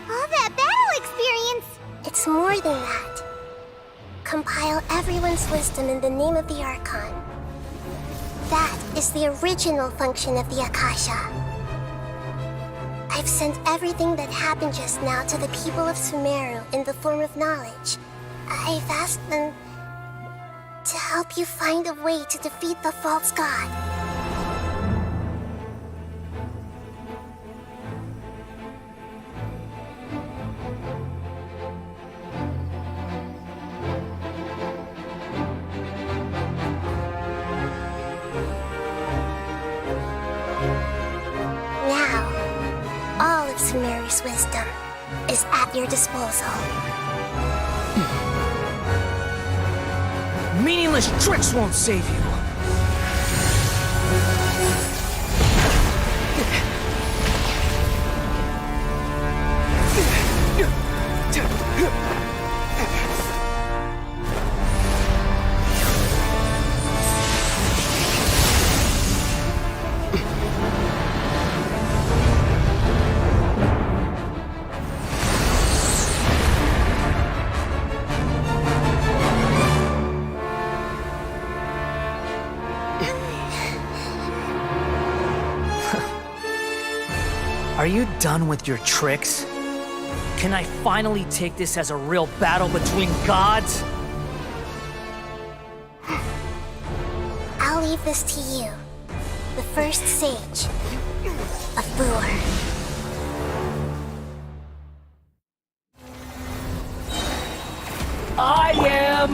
All that battle experience! It's more than that. Compile everyone's wisdom in the name of the Archon. That is the original function of the Akasha. I've sent everything that happened just now to the people of Sumeru in the form of knowledge. I've asked them to help you find a way to defeat the false god. Sumeru's wisdom is at your disposal. Meaningless tricks won't save you. Are you done with your tricks? Can I finally take this as a real battle between gods? I'll leave this to you, the first sage of Boor. I am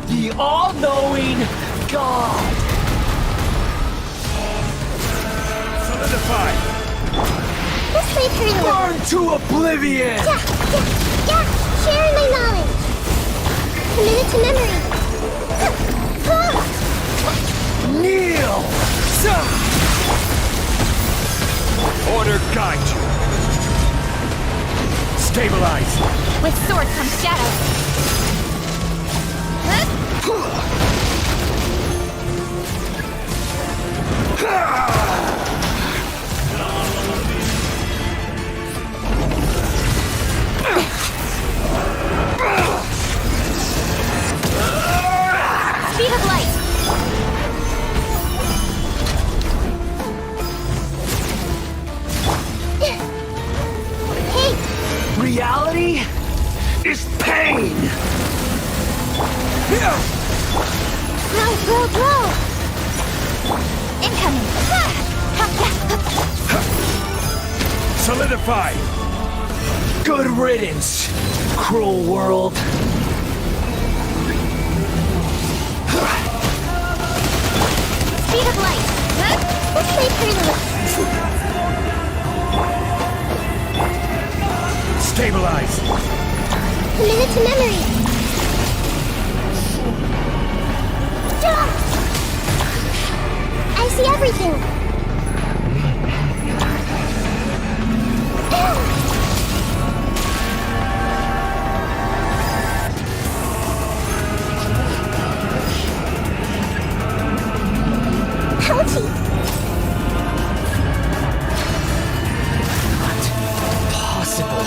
the all-knowing God! Solidify! This may hurt. Burn to oblivion! Yeah! Sharing my knowledge! Committed to memory! Kneel! Order guide you! Stabilize! With sword comes shadow. Speed of light. Hey! Reality is pain! Blow! Incoming. Solidify! Good riddance, cruel world. Speed of light. This may hurt. Stabilize! Committed to memory. I see everything. Ouchie. Possible.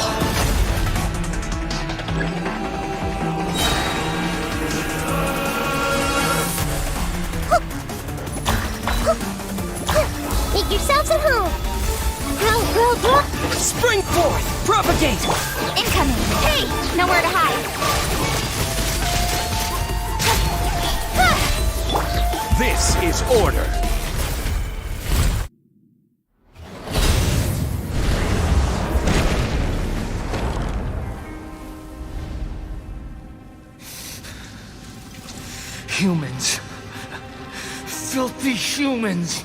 Make yourselves at home. Spring forth! Propagate! Incoming! Hey! Nowhere to hide! This is order. Humans. Filthy humans.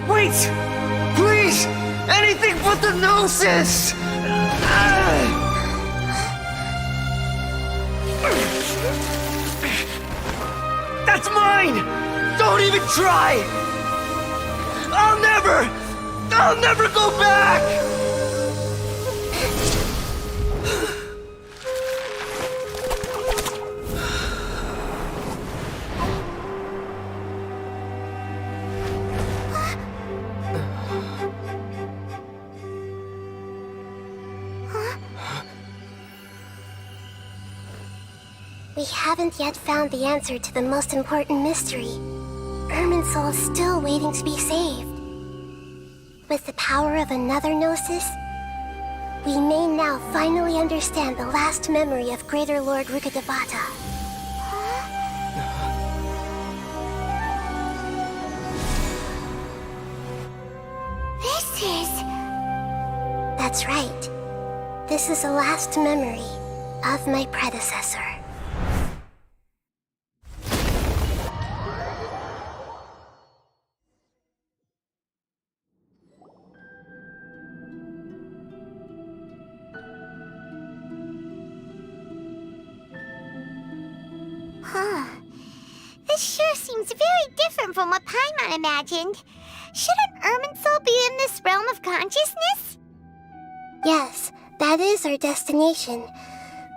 Wait! Please! Anything but the Gnosis! That's mine! Don't even try! I'll never go back! We haven't yet found the answer to the most important mystery. Irminsul is still waiting to be saved. With the power of another Gnosis, we may now finally understand the last memory of Greater Lord Rukkhadevata. This is... That's right. This is the last memory of my predecessor. This sure seems very different from what Paimon imagined. Shouldn't Irminsul be in this realm of consciousness? Yes, that is our destination.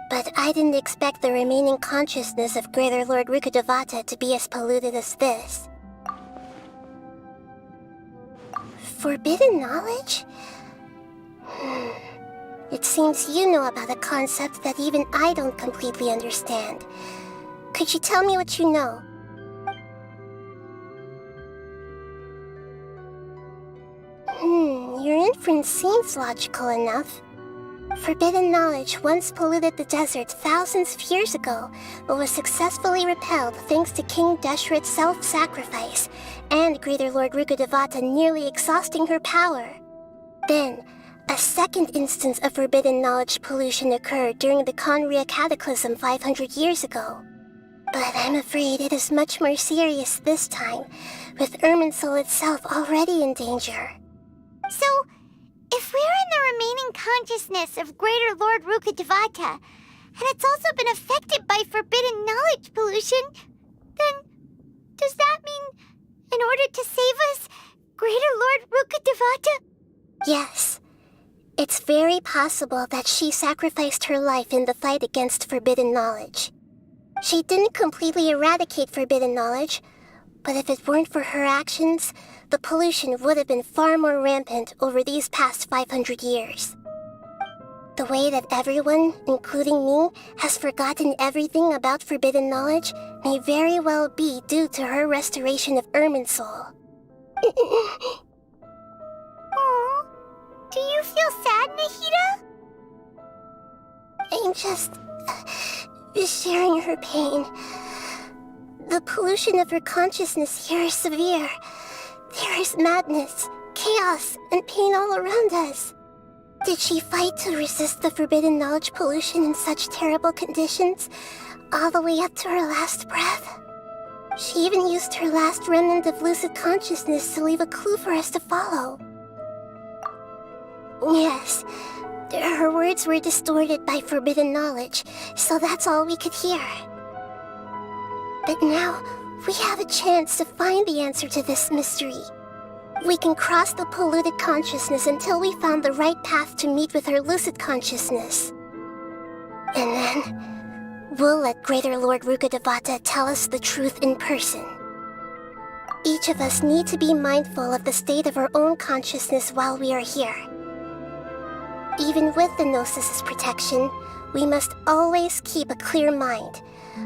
But I didn't expect the remaining consciousness of Greater Lord Rukkhadevata to be as polluted as this. Forbidden knowledge? It seems you know about a concept that even I don't completely understand. Could you tell me what you know? Your inference seems logical enough. Forbidden knowledge once polluted the desert thousands of years ago, but was successfully repelled thanks to King Deshret's self-sacrifice, and Greater Lord Rukkhadevata nearly exhausting her power. Then, a second instance of forbidden knowledge pollution occurred during the Conria Cataclysm 500 years ago. But I'm afraid it is much more serious this time, with Irminsul itself already in danger. So, if we're in the remaining consciousness of Greater Lord Rukkhadevata, and it's also been affected by forbidden knowledge pollution, then does that mean, in order to save us, Greater Lord Rukkhadevata? Yes. It's very possible that she sacrificed her life in the fight against forbidden knowledge. She didn't completely eradicate forbidden knowledge, but if it weren't for her actions, the pollution would have been far more rampant over these past 500 years. The way that everyone, including me, has forgotten everything about forbidden knowledge may very well be due to her restoration of Irminsul. Do you feel sad, Nahida? I'm just sharing her pain. The pollution of her consciousness here is severe. There is madness, chaos, and pain all around us. Did she fight to resist the forbidden knowledge pollution in such terrible conditions, all the way up to her last breath? She even used her last remnant of lucid consciousness to leave a clue for us to follow. Yes, her words were distorted by forbidden knowledge, so that's all we could hear. But now, we have a chance to find the answer to this mystery. We can cross the polluted consciousness until we found the right path to meet with her lucid consciousness. And then, we'll let Greater Lord Rukkhadevata tell us the truth in person. Each of us need to be mindful of the state of our own consciousness while we are here. Even with the Gnosis' protection, we must always keep a clear mind.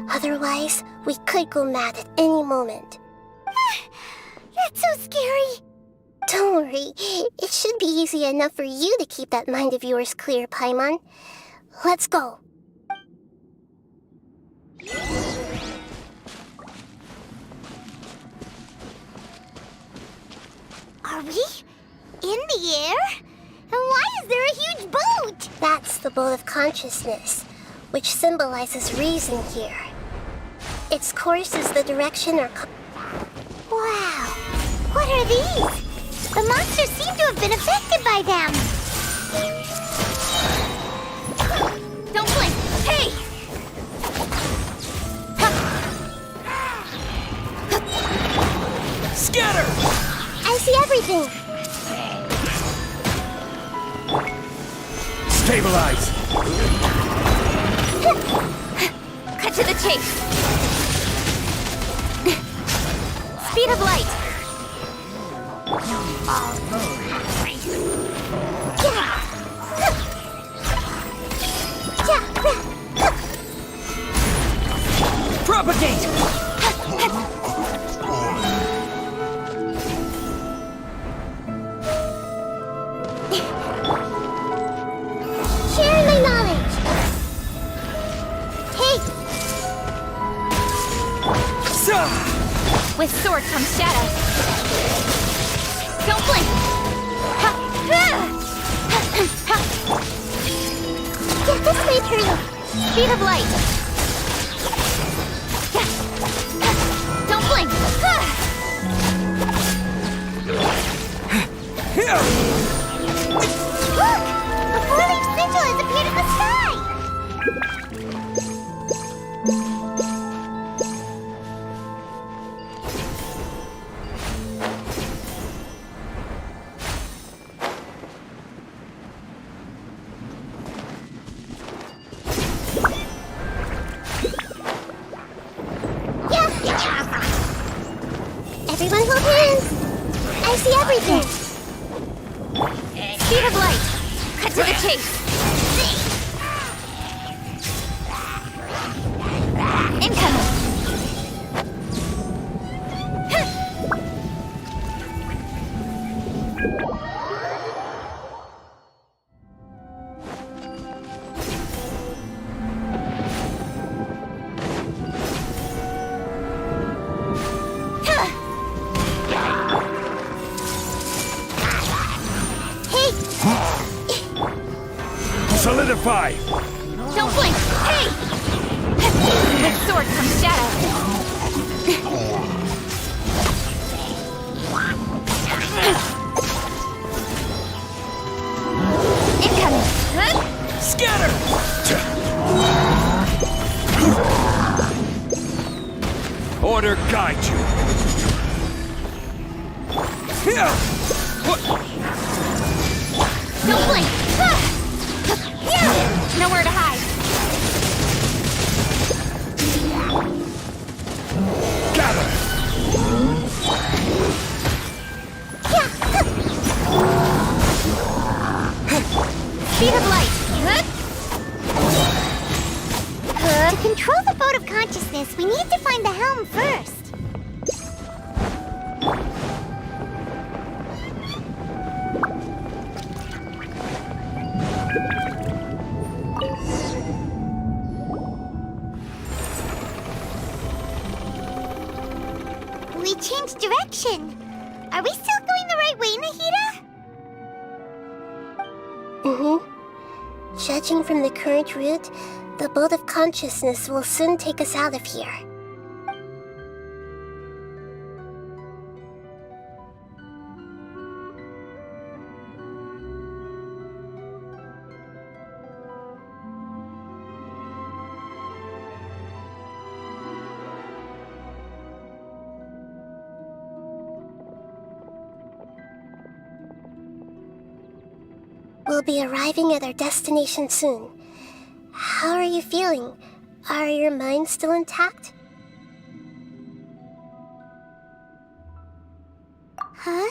Otherwise, we could go mad at any moment. That's so scary. Don't worry, it should be easy enough for you to keep that mind of yours clear, Paimon. Let's go. Are we in the air? And why is there a huge boat? That's the boat of consciousness, which symbolizes reason here. Its course is the direction our... Wow, what are these? The monsters seem to have been affected by them. Don't blink! Hey! Scatter! I see everything! Stabilize! Cut to the chase! Speed of light! Propagate! Share my knowledge! Hey! With sword comes shadow. Don't blink! Get this way, Puri! Speed of light! Don't blink! Look! The four-leaf sigil has appeared in the sky! Everyone hold hands! I see everything! Speed of light! Cut to the chase! Incoming! Solidify! Don't blink! Hey! With sword comes shadow. Incoming! Scatter! Order guide you. Don't blink! Nowhere to hide. Gather! Speed of light. To control the boat of consciousness, we need to find the helm first. we changed direction. Are we still going the right way, Nahida? Mm-hmm. Judging from the current route, the boat of consciousness will soon take us out of here. We'll be arriving at our destination soon. How are you feeling? Are your minds still intact? Huh?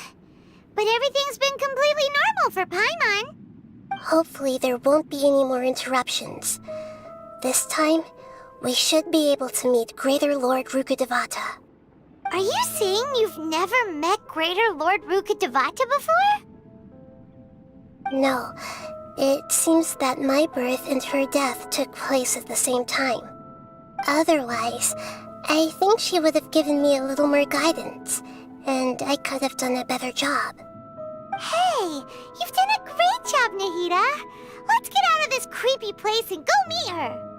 But everything's been completely normal for Paimon. Hopefully there won't be any more interruptions. This time, we should be able to meet Greater Lord Rukkhadevata. Are you saying you've never met Greater Lord Rukkhadevata before? No, it seems that my birth and her death took place at the same time. Otherwise, I think she would have given me a little more guidance, and I could have done a better job. Hey, you've done a great job, Nahida. Let's get out of this creepy place and go meet her.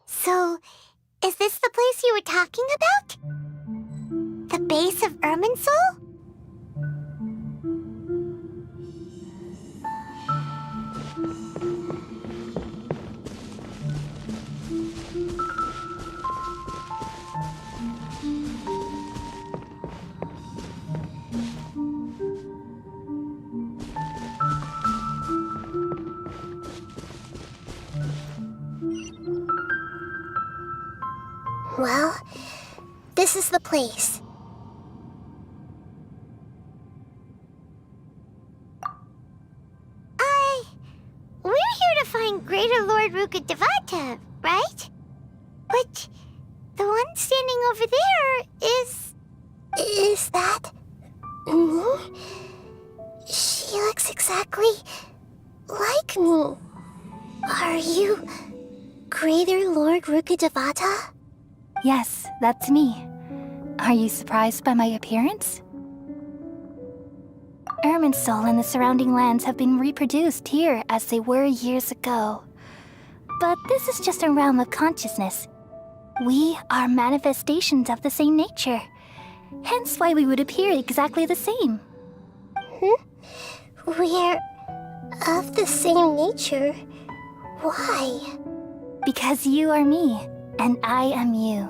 So, is this the place you were talking about? The base of Irminsul? Well, this is the place. We're here to find Greater Lord Rukkhadevata, right? But the one standing over there is... Is that... me? She looks exactly like me. Are you Greater Lord Rukkhadevata? Yes, that's me. Are you surprised by my appearance? Irminsul and the surrounding lands have been reproduced here as they were years ago. But this is just a realm of consciousness. We are manifestations of the same nature. Hence why we would appear exactly the same. We're of the same nature? Why? Because you are me, and I am you.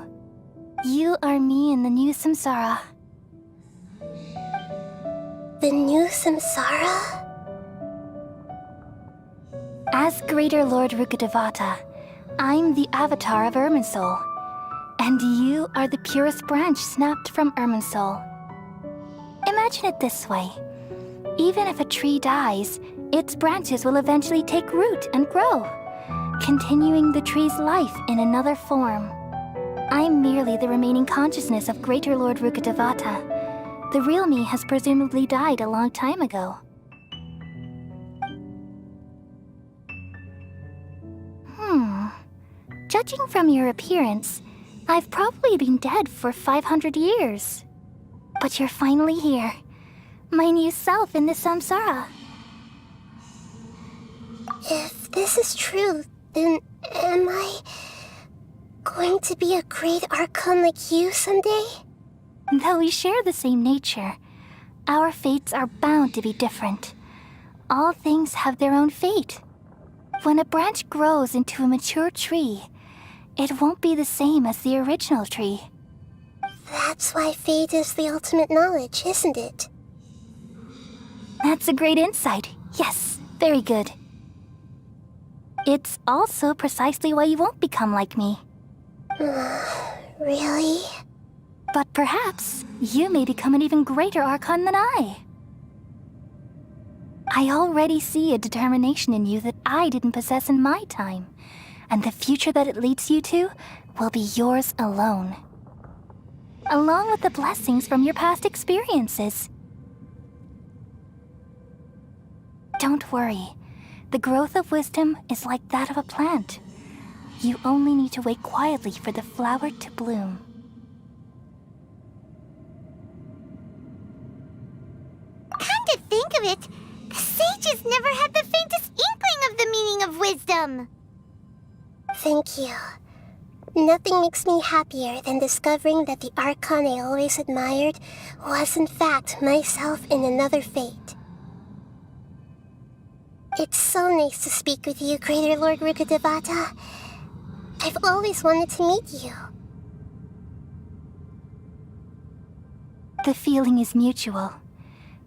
You are me in the new samsara. The new samsara? As Greater Lord Rukkhadevata, I'm the avatar of Irminsul, and you are the purest branch snapped from Irminsul. Imagine it this way. Even if a tree dies, its branches will eventually take root and grow, continuing the tree's life in another form. I'm merely the remaining consciousness of Greater Lord Rukkhadevata. The real me has presumably died a long time ago. Judging from your appearance, I've probably been dead for 500 years. But you're finally here. My new self in the samsara. If this is true, then am I going to be a great Archon like you someday? Though we share the same nature, our fates are bound to be different. All things have their own fate. When a branch grows into a mature tree, it won't be the same as the original tree. That's why fate is the ultimate knowledge, isn't it? That's a great insight. Yes, very good. It's also precisely why you won't become like me. Really? But perhaps you may become an even greater Archon than I. I already see a determination in you that I didn't possess in my time, and the future that it leads you to will be yours alone. along with the blessings from your past experiences. Don't worry. The growth of wisdom is like that of a plant. You only need to wait quietly for the flower to bloom. Come to think of it, the sages never had the faintest inkling of the meaning of wisdom. Thank you. Nothing makes me happier than discovering that the Archon I always admired was in fact myself in another fate. It's so nice to speak with you, Greater Lord Rukkhadevata. I've always wanted to meet you. The feeling is mutual.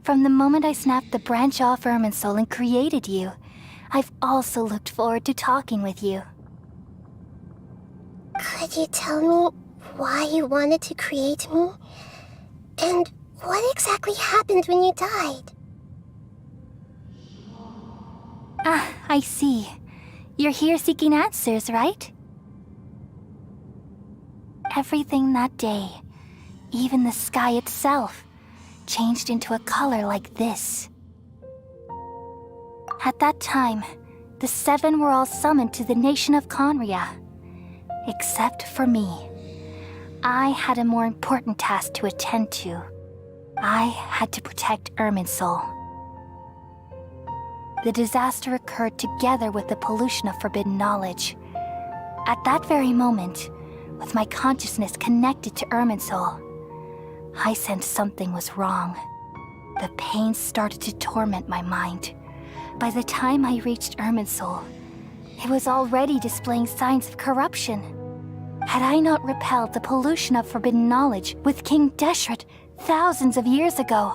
From the moment I snapped the branch off Irminsul and created you, I've also looked forward to talking with you. Could you tell me why you wanted to create me? And what exactly happened when you died? Ah, I see. You're here seeking answers, right? Everything that day, even the sky itself, changed into a color like this. At that time, the seven were all summoned to the nation of Conria. Except for me. I had a more important task to attend to. I had to protect Irminsul. The disaster occurred together with the pollution of forbidden knowledge. At that very moment, with my consciousness connected to Irminsul, I sensed something was wrong. The pain started to torment my mind. By the time I reached Irminsul, it was already displaying signs of corruption. Had I not repelled the pollution of forbidden knowledge with King Deshret thousands of years ago,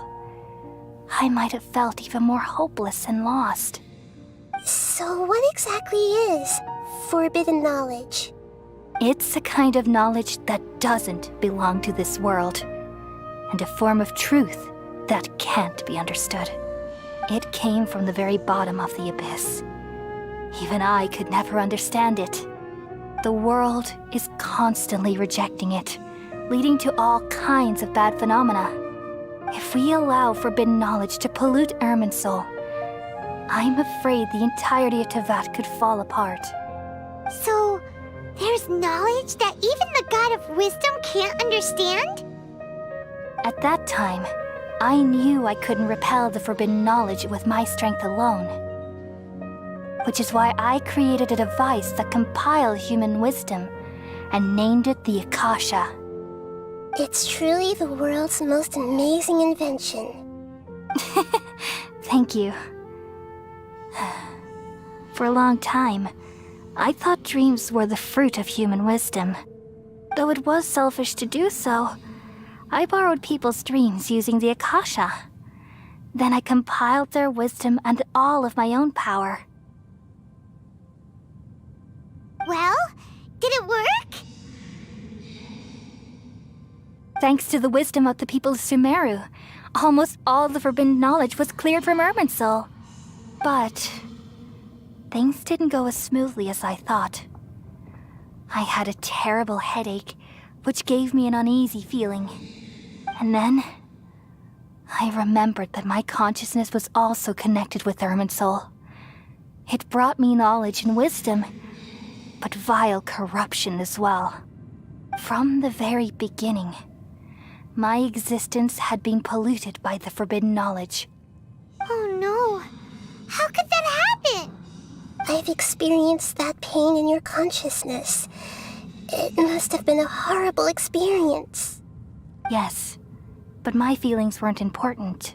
I might have felt even more hopeless and lost. So what exactly is forbidden knowledge? It's a kind of knowledge that doesn't belong to this world, and a form of truth that can't be understood. It came from the very bottom of the abyss. Even I could never understand it. The world is constantly rejecting it, leading to all kinds of bad phenomena. If we allow forbidden knowledge to pollute Irminsul, I'm afraid the entirety of Tevat could fall apart. So, there's knowledge that even the God of Wisdom can't understand? At that time, I knew I couldn't repel the forbidden knowledge with my strength alone. Which is why I created a device that compiled human wisdom and named it the Akasha. It's truly the world's most amazing invention. Thank you. For a long time, I thought dreams were the fruit of human wisdom. Though it was selfish to do so, I borrowed people's dreams using the Akasha. Then I compiled their wisdom and all of my own power. Well, did it work? Thanks to the wisdom of the people of Sumeru, almost all the forbidden knowledge was cleared from Irminsul. But things didn't go as smoothly as I thought. I had a terrible headache, which gave me an uneasy feeling. And then I remembered that my consciousness was also connected with Irminsul. It brought me knowledge and wisdom, but vile corruption as well. From the very beginning, my existence had been polluted by the forbidden knowledge. Oh no! How could that happen? I've experienced that pain in your consciousness. It must have been a horrible experience. Yes, but my feelings weren't important.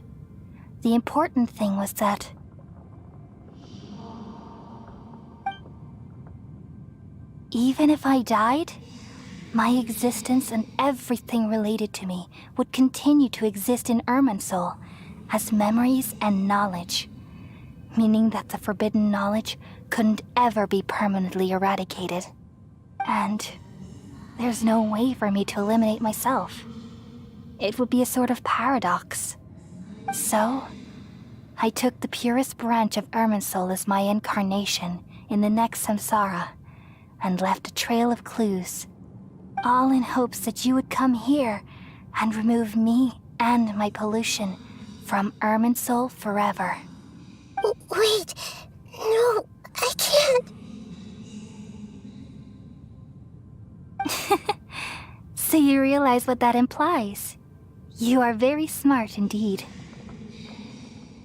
The important thing was that even if I died, my existence and everything related to me would continue to exist in Irminsul as memories and knowledge, meaning that the forbidden knowledge couldn't ever be permanently eradicated. And there's no way for me to eliminate myself. It would be a sort of paradox. So, I took the purest branch of Irminsul as my incarnation in the next samsara and left a trail of clues, all in hopes that you would come here and remove me and my pollution from Irminsul forever. Wait, no, I can't. So you realize what that implies. You are very smart indeed.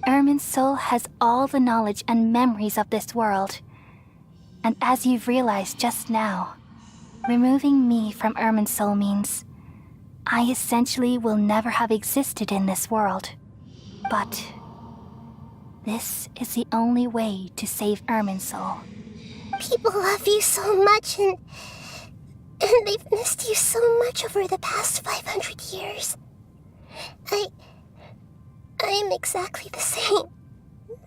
Irminsul has all the knowledge and memories of this world. And as you've realized just now, removing me from Irminsul means I essentially will never have existed in this world. But this is the only way to save Irminsul. People love you so much, and they've missed you so much over the past 500 years. I am exactly the same.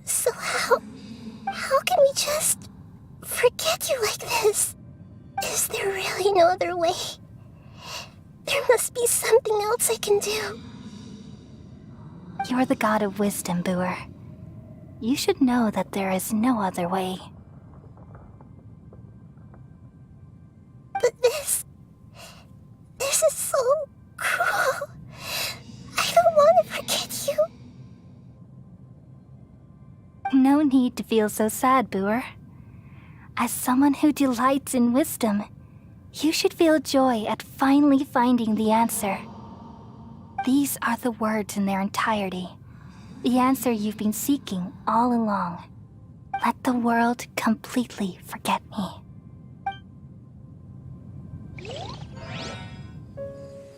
So how can we just forget you like this? Is there really no other way? There must be something else I can do. You're the god of wisdom, Boer. You should know that there is no other way. But this is so cruel. I don't want to forget you. No need to feel so sad, Boer. As someone who delights in wisdom, you should feel joy at finally finding the answer. These are the words in their entirety. The answer you've been seeking all along. Let the world completely forget me.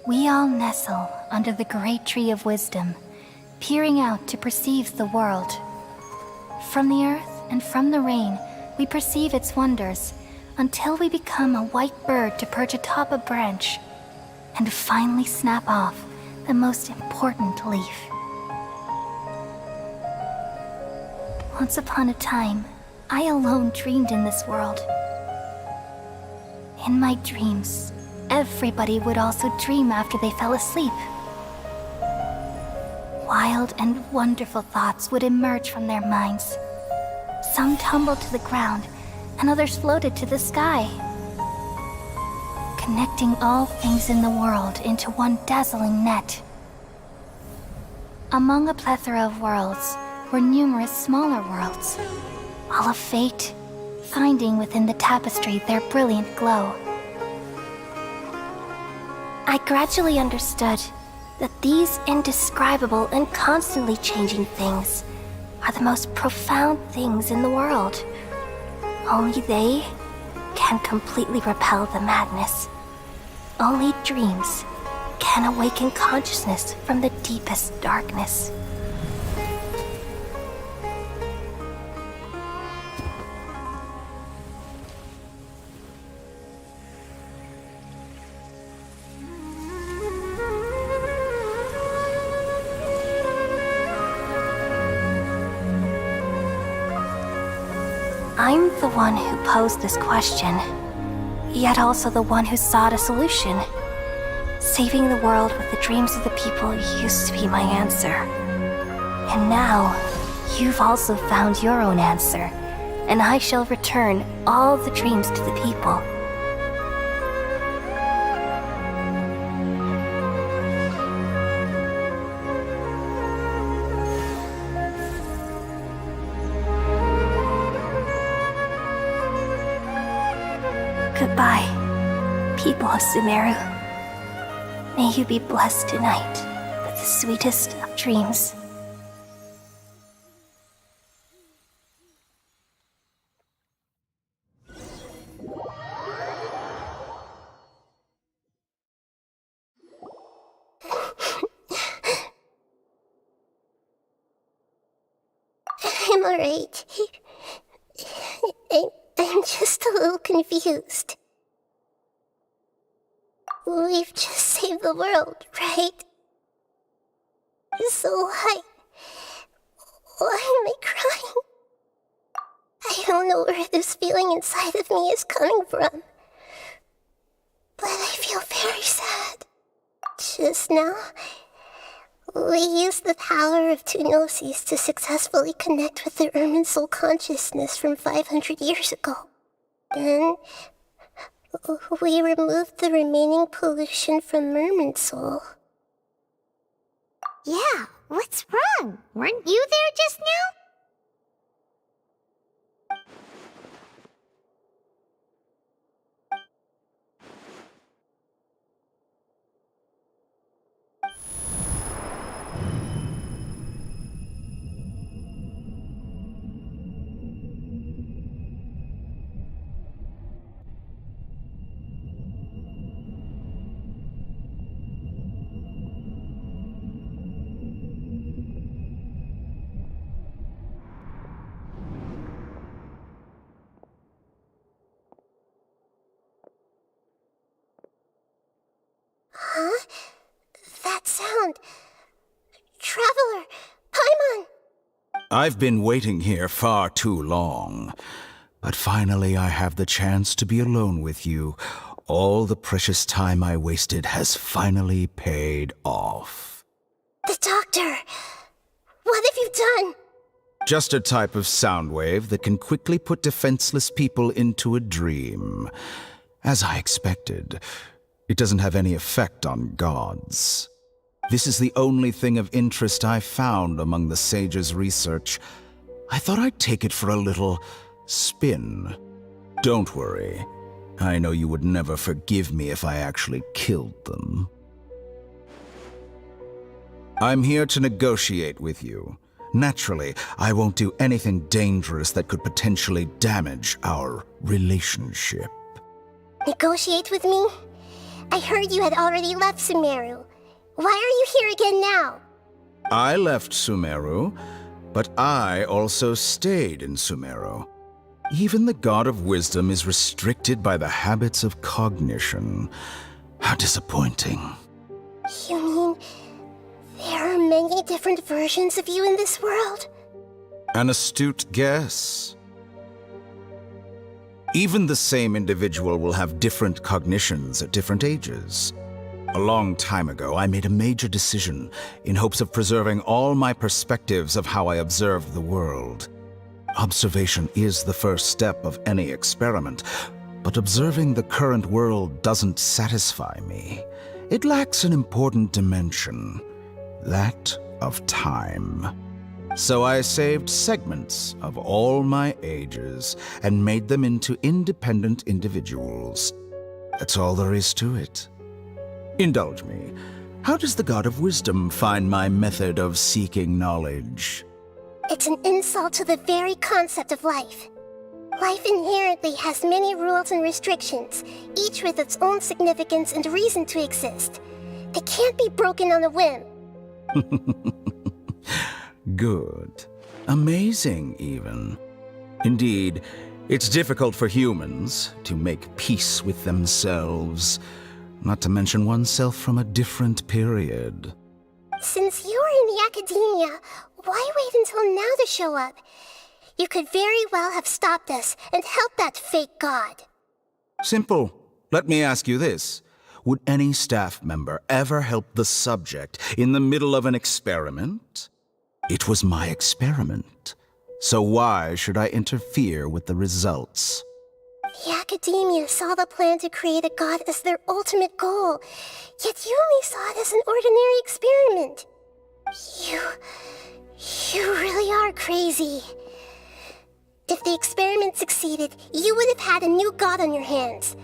We all nestle under the great tree of wisdom, peering out to perceive the world. From the earth and from the rain, we perceive its wonders, until we become a white bird to perch atop a branch, and finally snap off the most important leaf. Once upon a time, I alone dreamed in this world. In my dreams, everybody would also dream after they fell asleep. Wild and wonderful thoughts would emerge from their minds. Some tumbled to the ground, and others floated to the sky, connecting all things in the world into one dazzling net. Among a plethora of worlds were numerous smaller worlds, all of fate, finding within the tapestry their brilliant glow. I gradually understood that these indescribable and constantly changing things are the most profound things in the world. Only they can completely repel the madness. Only dreams can awaken consciousness from the deepest darkness. I'm the one who posed this question, yet also the one who sought a solution. Saving the world with the dreams of the people used to be my answer. And now, you've also found your own answer, and I shall return all the dreams to the people. Goodbye, people of Sumeru. May you be blessed tonight with the sweetest of dreams. I'm alright. I'm just a little confused. We've just saved the world, right? So why am I crying? I don't know where this feeling inside of me is coming from, but I feel very sad. Just now, we used the power of two gnosis to successfully connect with the Irminsul consciousness from 500 years ago. Then, we removed the remaining pollution from Irminsul. Yeah, what's wrong? Weren't you there just now? Huh? That sound. Traveler! Paimon! I've been waiting here far too long. But finally I have the chance to be alone with you. All the precious time I wasted has finally paid off. The doctor! What have you done? Just a type of sound wave that can quickly put defenseless people into a dream. As I expected, it doesn't have any effect on gods. This is the only thing of interest I found among the sage's research. I thought I'd take it for a little spin. Don't worry. I know you would never forgive me if I actually killed them. I'm here to negotiate with you. Naturally, I won't do anything dangerous that could potentially damage our relationship. Negotiate with me? I heard you had already left Sumeru. Why are you here again now? I left Sumeru, but I also stayed in Sumeru. Even the God of Wisdom is restricted by the habits of cognition. How disappointing. You mean there are many different versions of you in this world? An astute guess. Even the same individual will have different cognitions at different ages. A long time ago, I made a major decision in hopes of preserving all my perspectives of how I observed the world. Observation is the first step of any experiment, but observing the current world doesn't satisfy me. It lacks an important dimension, that of time. So I saved segments of all my ages and made them into independent individuals. That's all there is to it. Indulge me. How does the God of Wisdom find my method of seeking knowledge? It's an insult to the very concept of life. Life inherently has many rules and restrictions, each with its own significance and reason to exist. They can't be broken on a whim. Good. Amazing, even. Indeed, it's difficult for humans to make peace with themselves, not to mention oneself from a different period. Since you're in the academia, why wait until now to show up? You could very well have stopped us and helped that fake god. Simple. Let me ask you this. Would any staff member ever help the subject in the middle of an experiment? It was my experiment. So why should I interfere with the results? The academia saw the plan to create a god as their ultimate goal, yet you only saw it as an ordinary experiment. You really are crazy. If the experiment succeeded, you would have had a new god on your hands.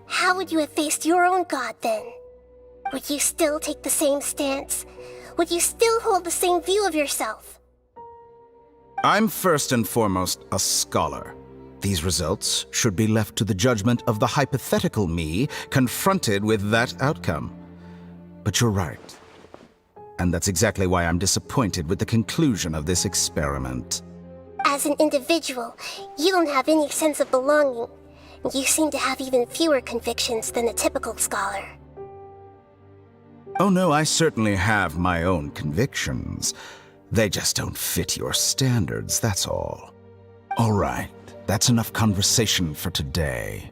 How would you have faced your own god then? Would you still take the same stance? Would you still hold the same view of yourself? I'm first and foremost a scholar. These results should be left to the judgment of the hypothetical me confronted with that outcome. But you're right. And that's exactly why I'm disappointed with the conclusion of this experiment. As an individual, you don't have any sense of belonging. You seem to have even fewer convictions than a typical scholar. Oh no, I certainly have my own convictions. They just don't fit your standards, that's all. All right, that's enough conversation for today.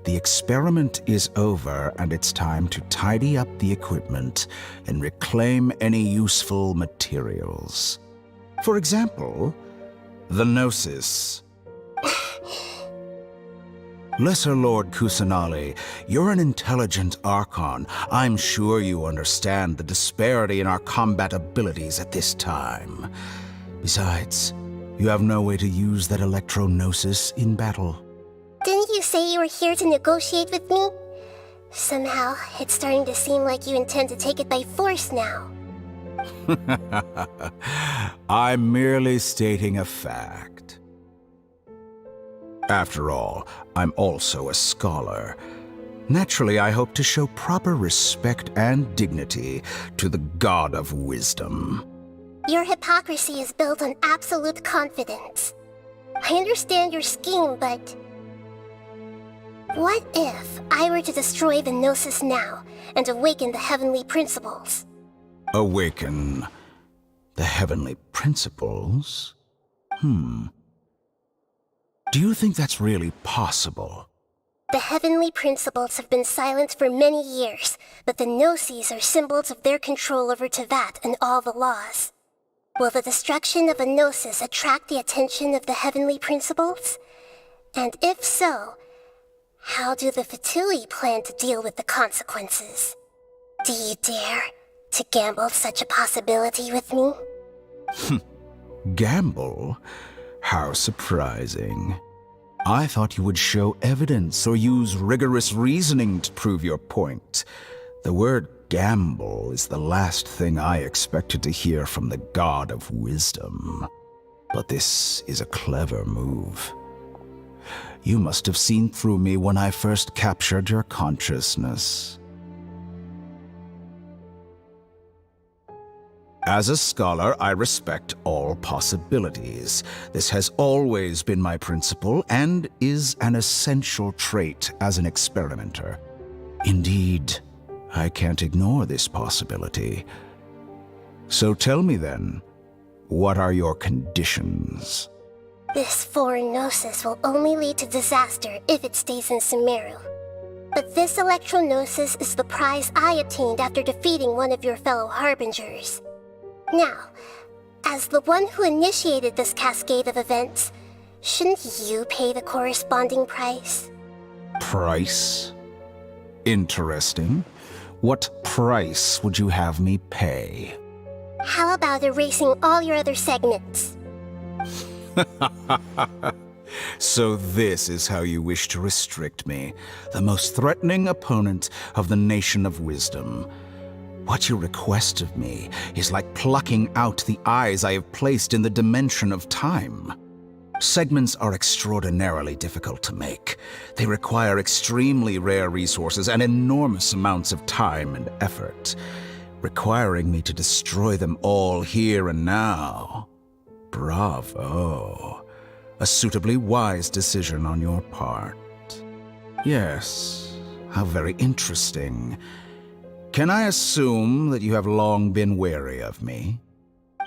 The experiment is over, and it's time to tidy up the equipment and reclaim any useful materials. For example, the Gnosis. Lesser Lord Kusanali, you're an intelligent Archon. I'm sure you understand the disparity in our combat abilities at this time. Besides, you have no way to use that electro-gnosis in battle. Didn't you say you were here to negotiate with me? Somehow, it's starting to seem like you intend to take it by force now. I'm merely stating a fact. After all, I'm also a scholar. Naturally, I hope to show proper respect and dignity to the God of Wisdom. Your hypocrisy is built on absolute confidence. I understand your scheme, but... what if I were to destroy the Gnosis now and awaken the heavenly principles? Awaken the heavenly principles? Do you think that's really possible? The heavenly principles have been silent for many years, but the Gnosis are symbols of their control over Tevat and all the laws. Will the destruction of a Gnosis attract the attention of the heavenly principles? And if so, how do the Fatui plan to deal with the consequences? Do you dare to gamble such a possibility with me? Gamble? How surprising. I thought you would show evidence or use rigorous reasoning to prove your point. The word gamble is the last thing I expected to hear from the God of Wisdom. But this is a clever move. You must have seen through me when I first captured your consciousness. As a scholar, I respect all possibilities. This has always been my principle and is an essential trait as an experimenter. Indeed, I can't ignore this possibility. So tell me then, what are your conditions? This foreign Gnosis will only lead to disaster if it stays in Sumeru. But this electro-Gnosis is the prize I obtained after defeating one of your fellow Harbingers. Now, as the one who initiated this cascade of events, shouldn't you pay the corresponding price? Price? Interesting. What price would you have me pay? How about erasing all your other segments? So this is how you wish to restrict me, the most threatening opponent of the Nation of Wisdom. What you request of me is like plucking out the eyes I have placed in the dimension of time. Segments are extraordinarily difficult to make. They require extremely rare resources and enormous amounts of time and effort, requiring me to destroy them all here and now. Bravo. A suitably wise decision on your part. Yes, how very interesting. Can I assume that you have long been wary of me?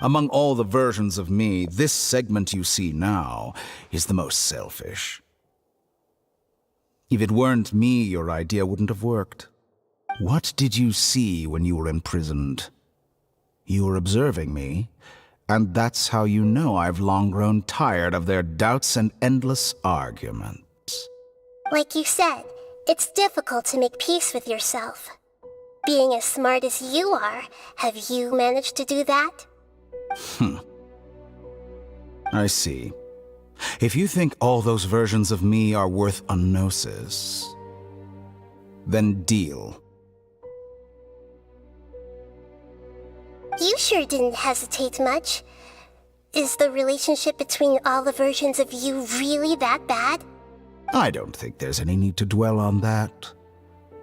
Among all the versions of me, this segment you see now is the most selfish. If it weren't me, your idea wouldn't have worked. What did you see when you were imprisoned? You were observing me, and that's how you know I've long grown tired of their doubts and endless arguments. Like you said, it's difficult to make peace with yourself. Being as smart as you are, have you managed to do that? I see. If you think all those versions of me are worth a gnosis, then deal. You sure didn't hesitate much. Is the relationship between all the versions of you really that bad? I don't think there's any need to dwell on that.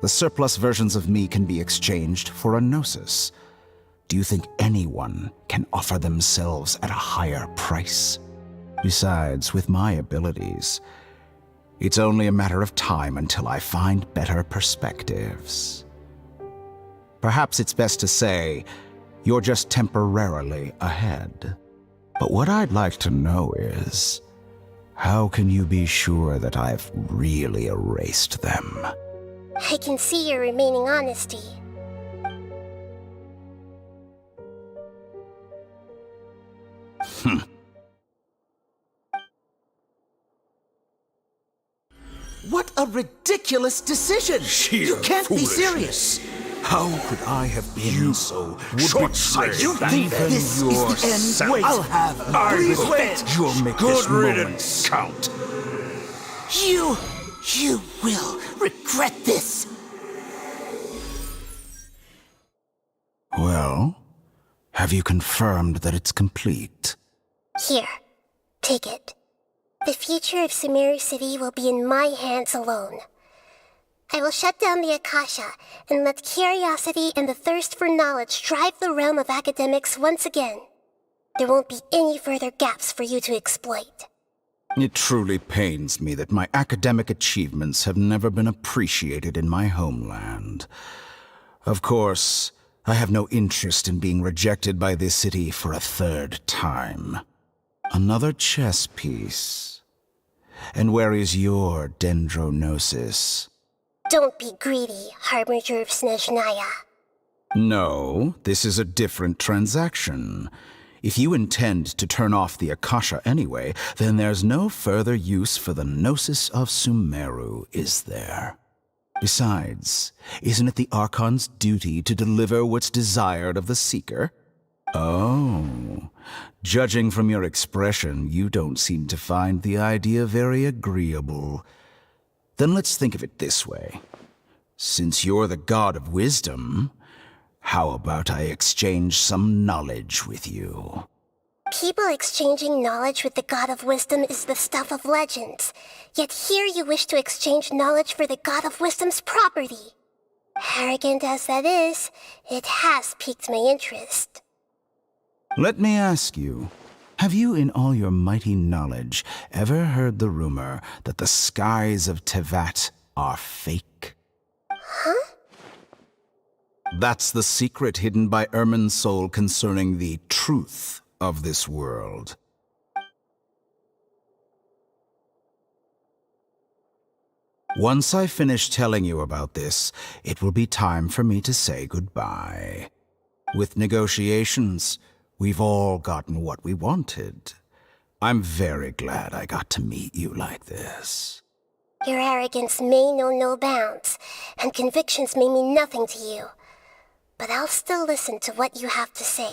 The surplus versions of me can be exchanged for a gnosis. Do you think anyone can offer themselves at a higher price? Besides, with my abilities, it's only a matter of time until I find better perspectives. Perhaps it's best to say, you're just temporarily ahead. But what I'd like to know is, how can you be sure that I've really erased them? I can see your remaining honesty. What a ridiculous decision. You can't be serious. How could I have been so short-sighted? You think this is the end? Wait, I'll have Please wait. You'll make Good this moment riddance. count. You will regret this. Well, have you confirmed that it's complete? Here, take it. The future of Sumeru City will be in my hands alone. I will shut down the Akasha and let curiosity and the thirst for knowledge drive the realm of academics once again. There won't be any further gaps for you to exploit. It truly pains me that my academic achievements have never been appreciated in my homeland. Of course, I have no interest in being rejected by this city for a third time. Another chess piece. And where is your dendronosis? Don't be greedy, Harbinger of Snezhnaya. No, this is a different transaction. If you intend to turn off the Akasha anyway, then there's no further use for the Gnosis of Sumeru, is there? Besides, isn't it the Archon's duty to deliver what's desired of the Seeker? Oh, judging from your expression, you don't seem to find the idea very agreeable. Then let's think of it this way. Since you're the god of wisdom, how about I exchange some knowledge with you? People exchanging knowledge with the God of Wisdom is the stuff of legends. Yet here you wish to exchange knowledge for the God of Wisdom's property. Arrogant as that is, it has piqued my interest. Let me ask you, have you in all your mighty knowledge ever heard the rumor that the skies of Tevat are fake? Huh? That's the secret hidden by Irminsul concerning the truth of this world. Once I finish telling you about this, it will be time for me to say goodbye. With negotiations, we've all gotten what we wanted. I'm very glad I got to meet you like this. Your arrogance may know no bounds, and convictions may mean nothing to you. But I'll still listen to what you have to say.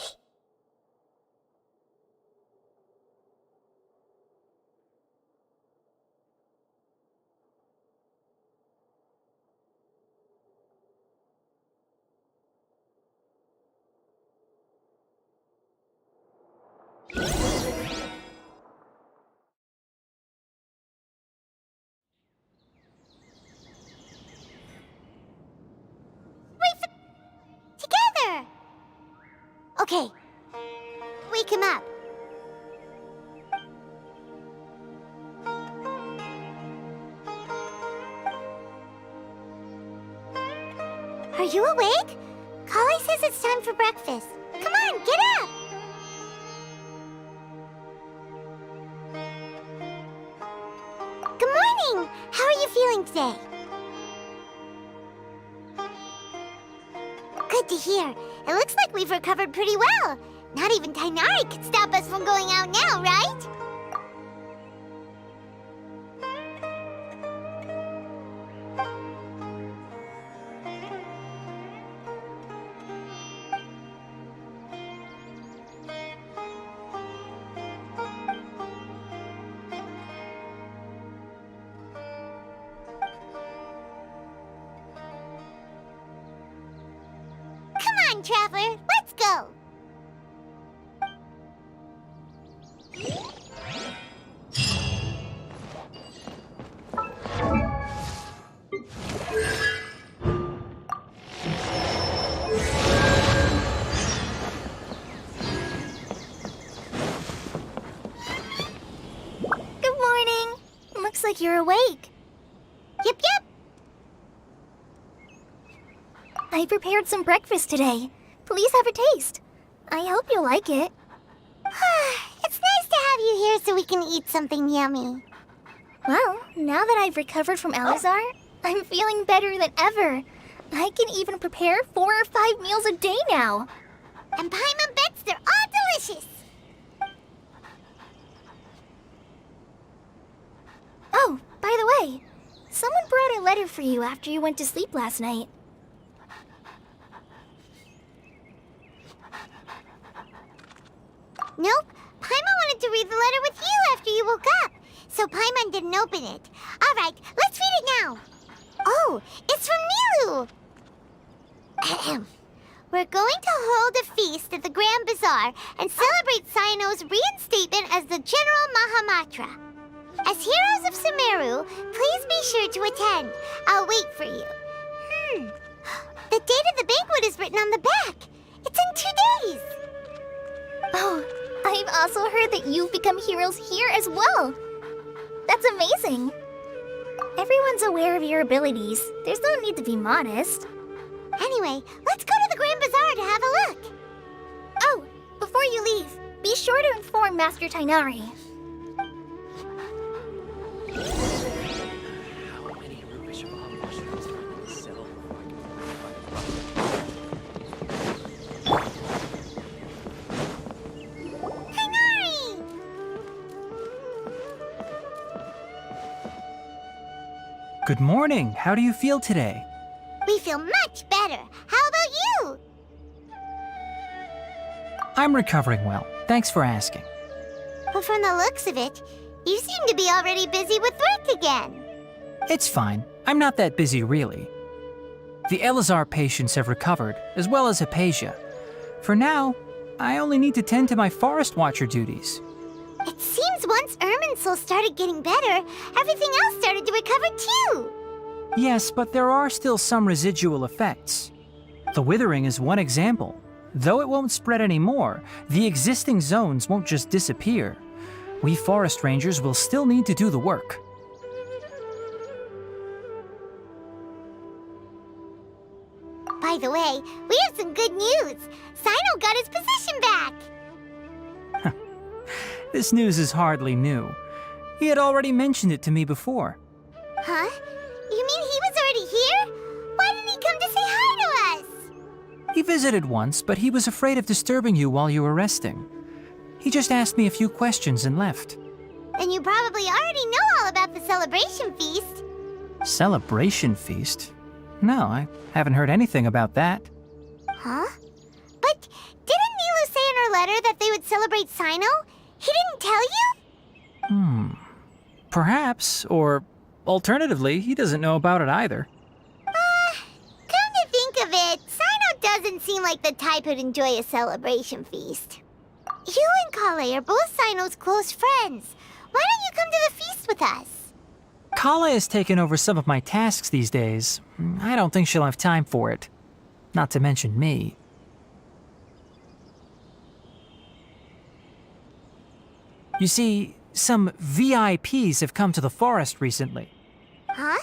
Together! Okay. Wake him up. Are you awake? Kali says it's time for breakfast. Come on, get up! Good morning! How are you feeling today? Good to hear. It looks like we've recovered pretty well. Not even Tainari could stop us from going out now, right? Come on, Traveler, let's go! Good morning. Looks like you're awake. Yep. I prepared some breakfast today. Please have a taste. I hope you'll like it. It's nice to have you here so we can eat something yummy. Well, now that I've recovered from Alizar, I'm feeling better than ever. I can even prepare 4 or 5 meals a day now. And Paimon bets they're all delicious. Oh, by the way, Someone brought a letter for you after you went to sleep last night. Nope. Paimon wanted to read the letter with you after you woke up, so Paimon didn't open it. All right, let's read it now. Oh, it's from Nilu. Ahem. We're going to hold a feast at the Grand Bazaar and celebrate Cyano's reinstatement as the General Mahamatra. As heroes of Sumeru, please be sure to attend. I'll wait for you. The date of the banquet is written on the back. It's in 2 days. Oh, I've also heard that you've become heroes here as well. That's amazing. Everyone's aware of your abilities. There's no need to be modest. Anyway, let's go to the Grand Bazaar to have a look. Oh, before you leave, be sure to inform Master Tainari. Good morning. How do you feel today? We feel much better. How about you? I'm recovering well. Thanks for asking. But from the looks of it, you seem to be already busy with work again. It's fine. I'm not that busy, really. The Elazar patients have recovered, as well as Hypatia. For now, I only need to tend to my Forest Watcher duties. It seems once Irminsul started getting better, everything else started to recover too. Yes, but there are still some residual effects. The withering is one example. Though it won't spread anymore, the existing zones won't just disappear. We forest rangers will still need to do the work. By the way, we have some good news. Cyno got his position back. This news is hardly new. He had already mentioned it to me before. Huh? You mean he was already here? Why didn't he come to say hi to us? He visited once, but he was afraid of disturbing you while you were resting. He just asked me a few questions and left. Then you probably already know all about the celebration feast. Celebration feast? No, I haven't heard anything about that. Huh? But didn't Nilu say in her letter that they would celebrate Cyno? He didn't tell you? Perhaps, or alternatively, he doesn't know about it either. Come to think of it, Cyno doesn't seem like the type who'd enjoy a celebration feast. You and Kale are both Cyno's close friends. Why don't you come to the feast with us? Kala has taken over some of my tasks these days. I don't think she'll have time for it. Not to mention me. You see, some VIPs have come to the forest recently. Huh?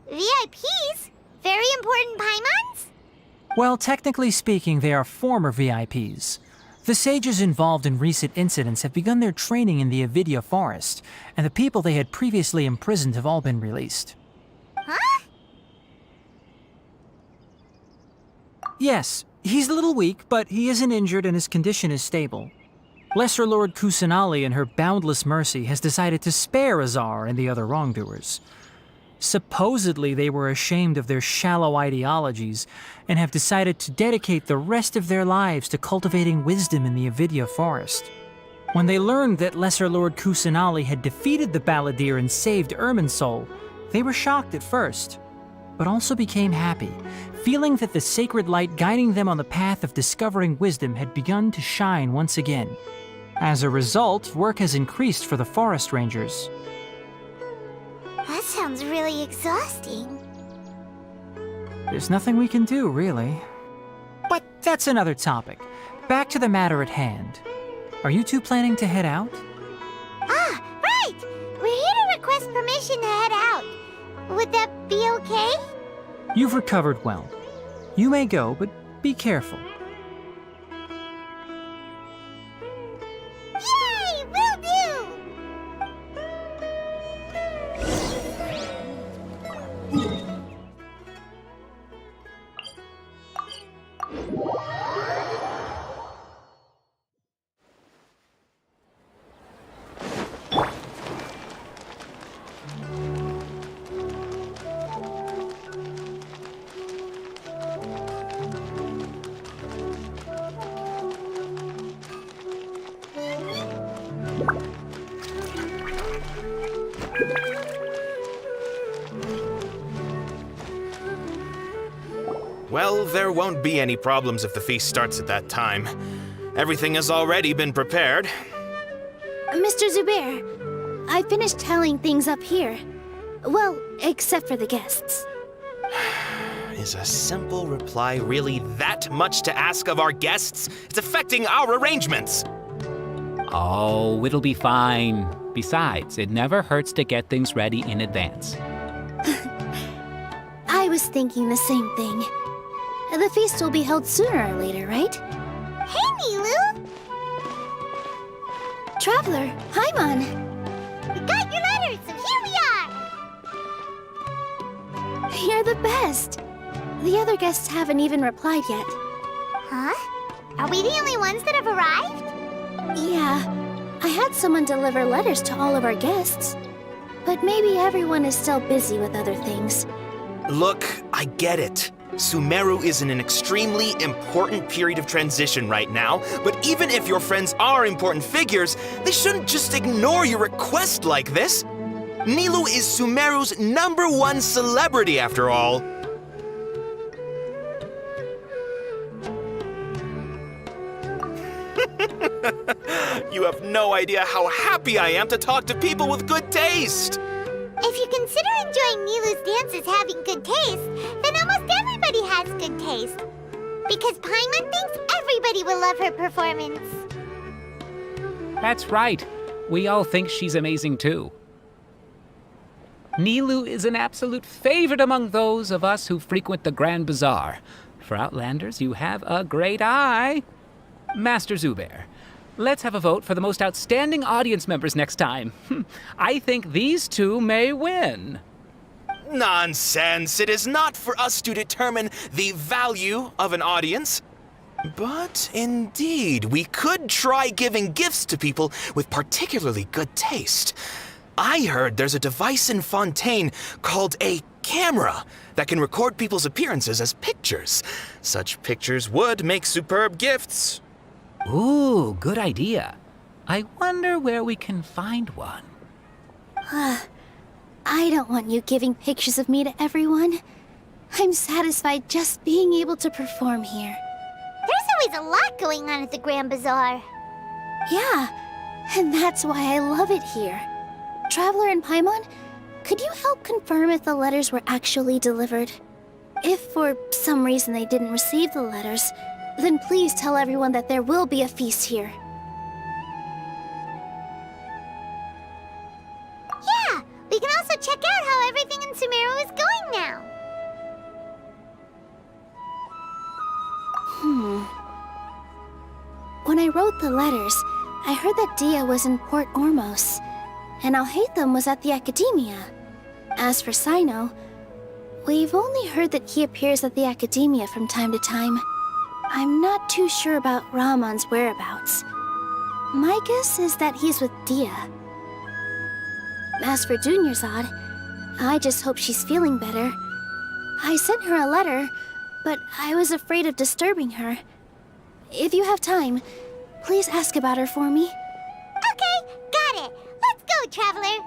VIPs? Very important Paimons? Well, technically speaking, they are former VIPs. The sages involved in recent incidents have begun their training in the Avidya forest, and the people they had previously imprisoned have all been released. Huh? Yes, he's a little weak, but he isn't injured and his condition is stable. Lesser Lord Kusanali, in her boundless mercy, has decided to spare Azar and the other wrongdoers. Supposedly, they were ashamed of their shallow ideologies and have decided to dedicate the rest of their lives to cultivating wisdom in the Avidya forest. When they learned that Lesser Lord Kusanali had defeated the Balladeer and saved Irminsul, they were shocked at first, but also became happy, feeling that the sacred light guiding them on the path of discovering wisdom had begun to shine once again. As a result, work has increased for the forest rangers. That sounds really exhausting. There's nothing we can do, really. But that's another topic. Back to the matter at hand. Are you two planning to head out? Ah, right! We're here to request permission to head out. Would that be okay? You've recovered well. You may go, but be careful. Yay! Will do! there won't be any problems if the feast starts at that time. Everything has already been prepared. Mr. Zubair, I finished tallying things up here. Well, except for the guests. Is a simple reply really that much to ask of our guests? It's affecting our arrangements. Oh, it'll be fine. Besides, it never hurts to get things ready in advance. I was thinking the same thing. The feast will be held sooner or later, right? Hey, Nilu! Traveler, Paimon! We got your letters, so here we are! You're the best! The other guests haven't even replied yet. Huh? Are we the only ones that have arrived? Yeah, I had someone deliver letters to all of our guests. But maybe everyone is still busy with other things. Look, I get it. Sumeru is in an extremely important period of transition right now, but even if your friends are important figures, they shouldn't just ignore your request like this. Nilou is Sumeru's #1 celebrity after all. You have no idea how happy I am to talk to people with good taste. If you consider enjoying Nilu's dance as having good taste, then almost everybody has good taste. Because Paimon thinks everybody will love her performance. That's right. We all think she's amazing too. Nilou is an absolute favorite among those of us who frequent the Grand Bazaar. For Outlanders, you have a great eye. Master Zubair, let's have a vote for the most outstanding audience members next time. I think these two may win. Nonsense! It is not for us to determine the value of an audience. But indeed, we could try giving gifts to people with particularly good taste. I heard there's a device in Fontaine called a camera that can record people's appearances as pictures. Such pictures would make superb gifts. Ooh, good idea. I wonder where we can find one. I don't want you giving pictures of me to everyone. I'm satisfied just being able to perform here. There's always a lot going on at the Grand Bazaar. Yeah, and that's why I love it here. Traveler and Paimon, could you help confirm if the letters were actually delivered? If for some reason they didn't receive the letters, then please tell everyone that there will be a feast here. Yeah, we can also check out how everything in Sumeru is going now. When I wrote the letters, I heard that Dia was in Port Ormos, and Alhaitham was at the Academia. As for Sino, we've only heard that he appears at the Academia from time to time. I'm not too sure about Rahman's whereabouts. My guess is that he's with Dia. As for Dunyarzad, I just hope she's feeling better. I sent her a letter, but I was afraid of disturbing her. If you have time, please ask about her for me. Okay, got it. Let's go, Traveler.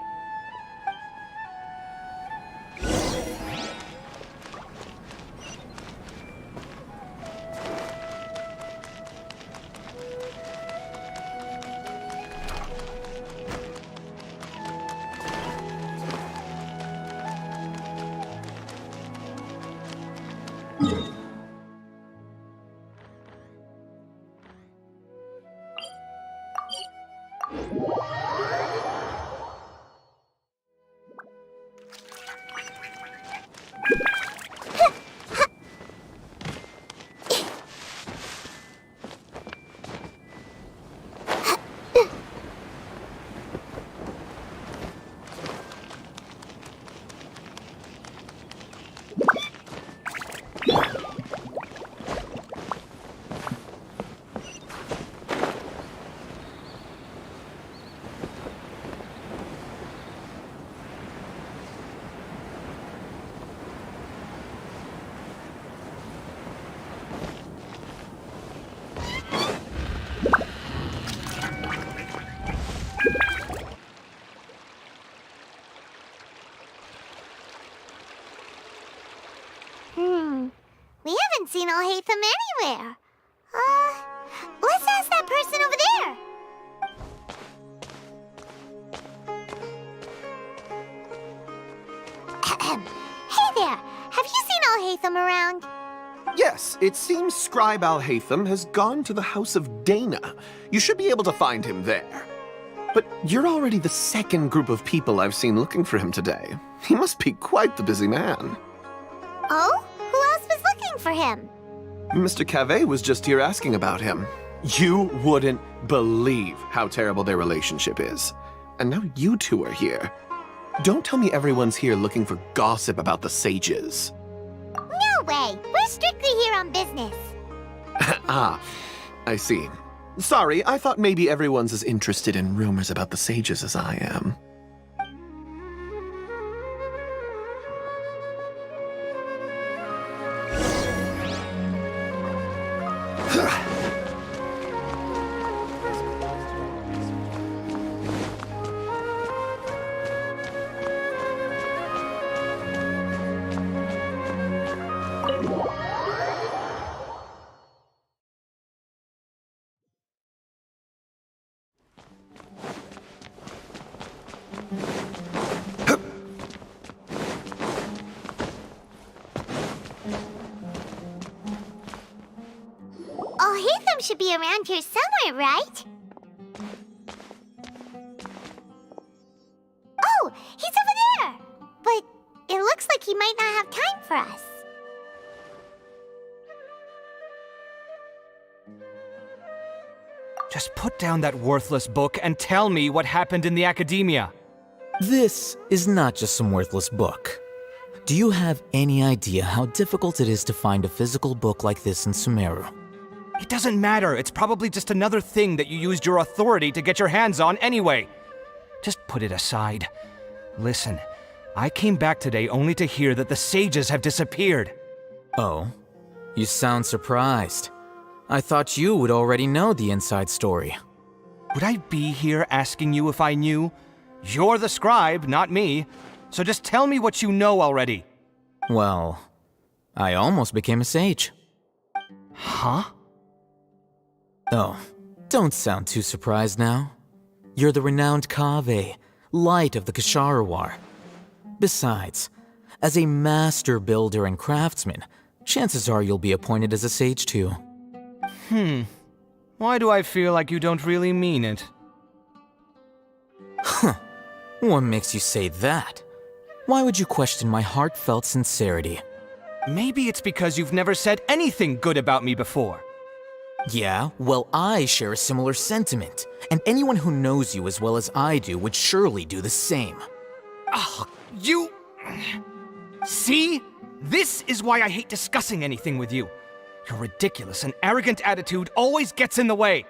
Hatham anywhere. Let's ask that person over there. Hey there, have you seen Al-Hatham around? Yes, it seems Scribe Al-Hatham has gone to the House of Dana. You should be able to find him there. But you're already the second group of people I've seen looking for him today. He must be quite the busy man. Oh? Who else was looking for him? Mr. Cavey was just here asking about him. You wouldn't believe how terrible their relationship is. And now you two are here. Don't tell me everyone's here looking for gossip about the sages. No way! We're strictly here on business. Ah, I see. Sorry, I thought maybe everyone's as interested in rumors about the sages as I am. Al-Hatham should be around here somewhere, right? Oh, he's over there! But it looks like he might not have time for us. Just put down that worthless book and tell me what happened in the academia. This is not just some worthless book. Do you have any idea how difficult it is to find a physical book like this in Sumeru? It doesn't matter. It's probably just another thing that you used your authority to get your hands on anyway. Just put it aside. Listen, I came back today only to hear that the sages have disappeared. Oh? You sound surprised. I thought you would already know the inside story. Would I be here asking you if I knew? You're the scribe, not me. So just tell me what you know already. Well, I almost became a sage. Huh? Oh, don't sound too surprised now. You're the renowned Kaveh, light of the Ksharawar. Besides, as a master builder and craftsman, chances are you'll be appointed as a sage too. Why do I feel like you don't really mean it? Huh. What makes you say that? Why would you question my heartfelt sincerity? Maybe it's because you've never said anything good about me before. Yeah, well, I share a similar sentiment, and anyone who knows you as well as I do would surely do the same. Ugh, you... See? This is why I hate discussing anything with you. Your ridiculous and arrogant attitude always gets in the way.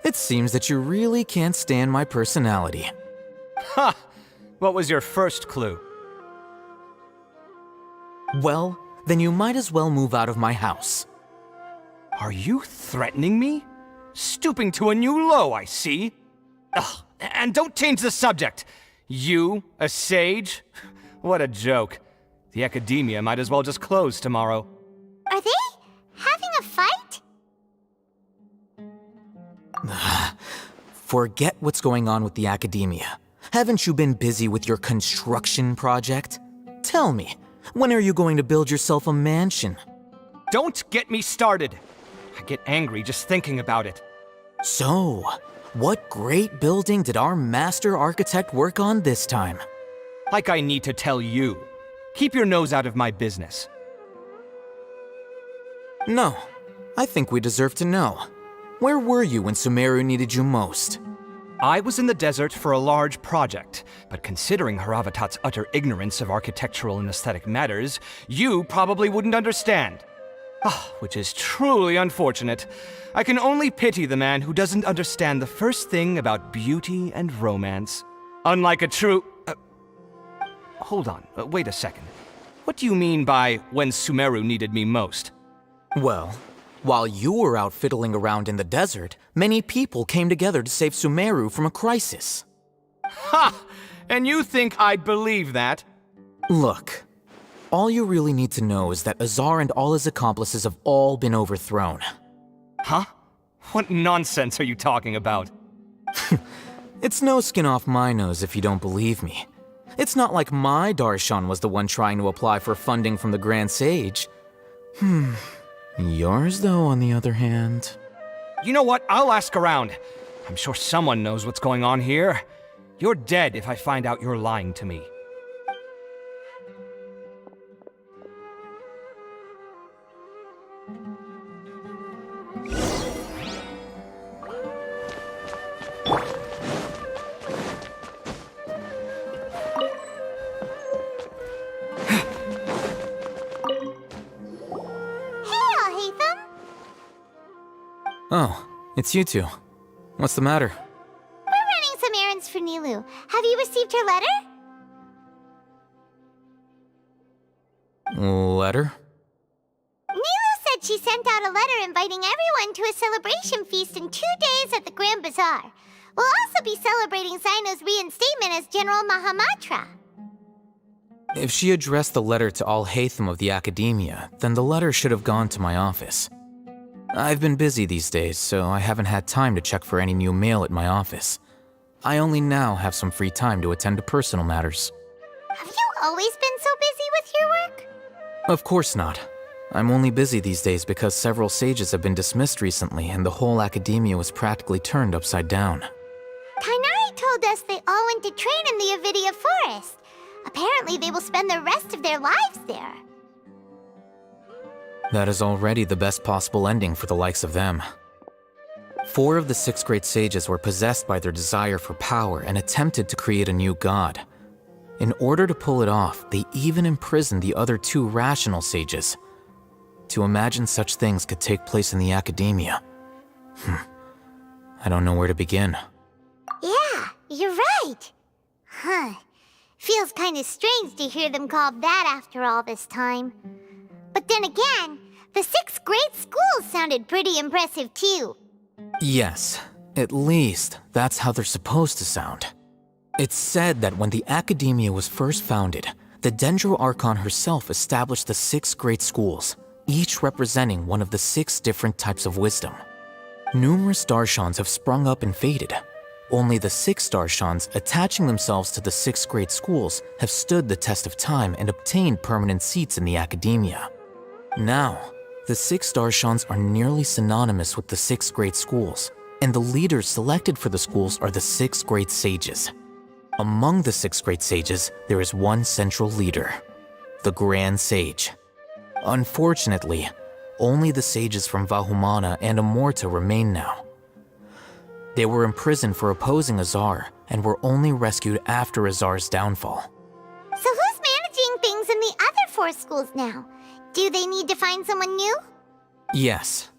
It seems that you really can't stand my personality. Ha! What was your first clue? Well, then you might as well move out of my house. Are you threatening me? Stooping to a new low, I see. Ugh, and don't change the subject. You, a sage? What a joke. The academia might as well just close tomorrow. Are they having a fight? Forget what's going on with the academia. Haven't you been busy with your construction project? Tell me, when are you going to build yourself a mansion? Don't get me started. I get angry just thinking about it. So, what great building did our master architect work on this time? Like I need to tell you. Keep your nose out of my business. No, I think we deserve to know. Where were you when Sumeru needed you most? I was in the desert for a large project, but considering Haravatat's utter ignorance of architectural and aesthetic matters, you probably wouldn't understand. Which is truly unfortunate. I can only pity the man who doesn't understand the first thing about beauty and romance. Unlike a true... hold on, wait a second. What do you mean by when Sumeru needed me most? Well, while you were out fiddling around in the desert, many people came together to save Sumeru from a crisis. Ha! And you think I'd believe that? Look, All you really need to know is that Azar and all his accomplices have all been overthrown. Huh? What nonsense are you talking about? It's no skin off my nose if you don't believe me. It's not like my Darshan was the one trying to apply for funding from the Grand Sage. Yours, though, on the other hand... You know what? I'll ask around. I'm sure someone knows what's going on here. You're dead if I find out you're lying to me. Oh, it's you two. What's the matter? We're running some errands for Nilu. Have you received her letter? Letter? Nilu said she sent out a letter inviting everyone to a celebration feast in 2 days at the Grand Bazaar. We'll also be celebrating Sino's reinstatement as General Mahamatra. If she addressed the letter to all Hatham of the Academia, then the letter should have gone to my office. I've been busy these days, so I haven't had time to check for any new mail at my office. I only now have some free time to attend to personal matters. Have you always been so busy with your work? Of course not. I'm only busy these days because several sages have been dismissed recently and the whole Academia was practically turned upside down. Tainari told us they all went to train in the Avidia Forest. Apparently they will spend the rest of their lives there. That is already the best possible ending for the likes of them. 4 of the 6 great sages were possessed by their desire for power and attempted to create a new god. In order to pull it off, they even imprisoned the other 2 rational sages. To imagine such things could take place in the Academia. I don't know where to begin. Yeah, you're right. Feels kinda strange to hear them called that after all this time. But then again, the 6 great schools sounded pretty impressive too. Yes, at least that's how they're supposed to sound. It's said that when the Academia was first founded, the Dendro Archon herself established the 6 great schools, each representing one of the 6 different types of wisdom. Numerous Darshans have sprung up and faded. Only the 6 Darshans attaching themselves to the 6 great schools have stood the test of time and obtained permanent seats in the Academia. Now, the 6 Darshans are nearly synonymous with the 6 great schools, and the leaders selected for the schools are the 6 great sages. Among the 6 great sages, there is one central leader, the Grand Sage. Unfortunately, only the sages from Vahumana and Amorta remain now. They were imprisoned for opposing Azar, and were only rescued after Azar's downfall. So who's managing things in the other 4 schools now? Do they need to find someone new? Yes.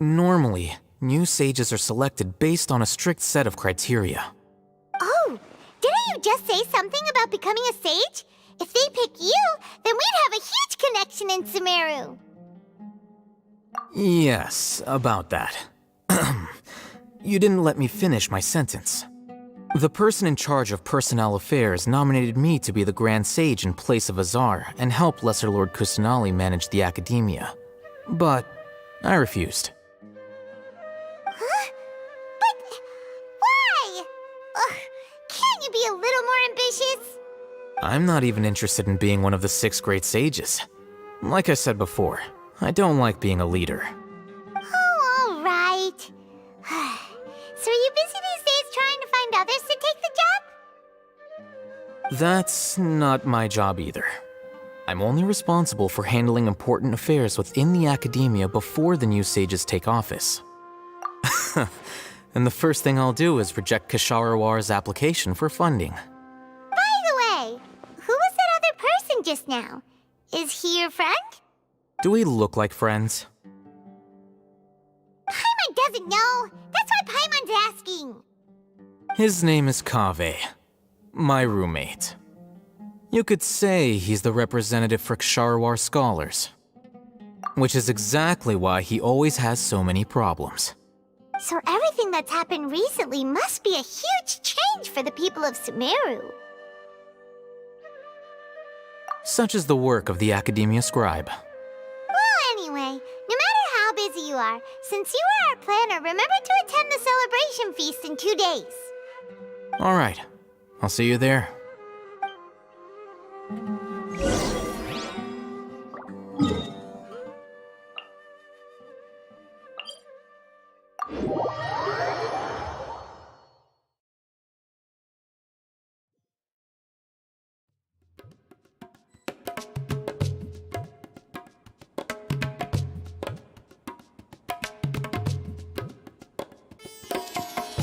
Normally, new sages are selected based on a strict set of criteria. Oh, didn't you just say something about becoming a sage? If they pick you, then we'd have a huge connection in Sumeru. Yes, about that. You didn't let me finish my sentence. The person in charge of personnel affairs nominated me to be the Grand Sage in place of Azar and help Lesser Lord Kusanali manage the Academia. But I refused. Huh? But why? Can't you be a little more ambitious? I'm not even interested in being one of the 6 great sages. Like I said before, I don't like being a leader. Oh, all right. So are you busy these days trying to find others to take the job? That's not my job either. I'm only responsible for handling important affairs within the Academia before the new sages take office. And the first thing I'll do is reject Kasharawar's application for funding. By the way, who was that other person just now? Is he your friend? Do we look like friends? Paimon doesn't know. That's why Paimon's asking. His name is Kaveh, my roommate. You could say he's the representative for Ksharawar scholars. Which is exactly why he always has so many problems. So everything that's happened recently must be a huge change for the people of Sumeru. Such is the work of the Academia Scribe. Well, anyway, no matter how busy you are, since you are our planner, remember to attend the celebration feast in 2 days. All right, I'll see you there. What?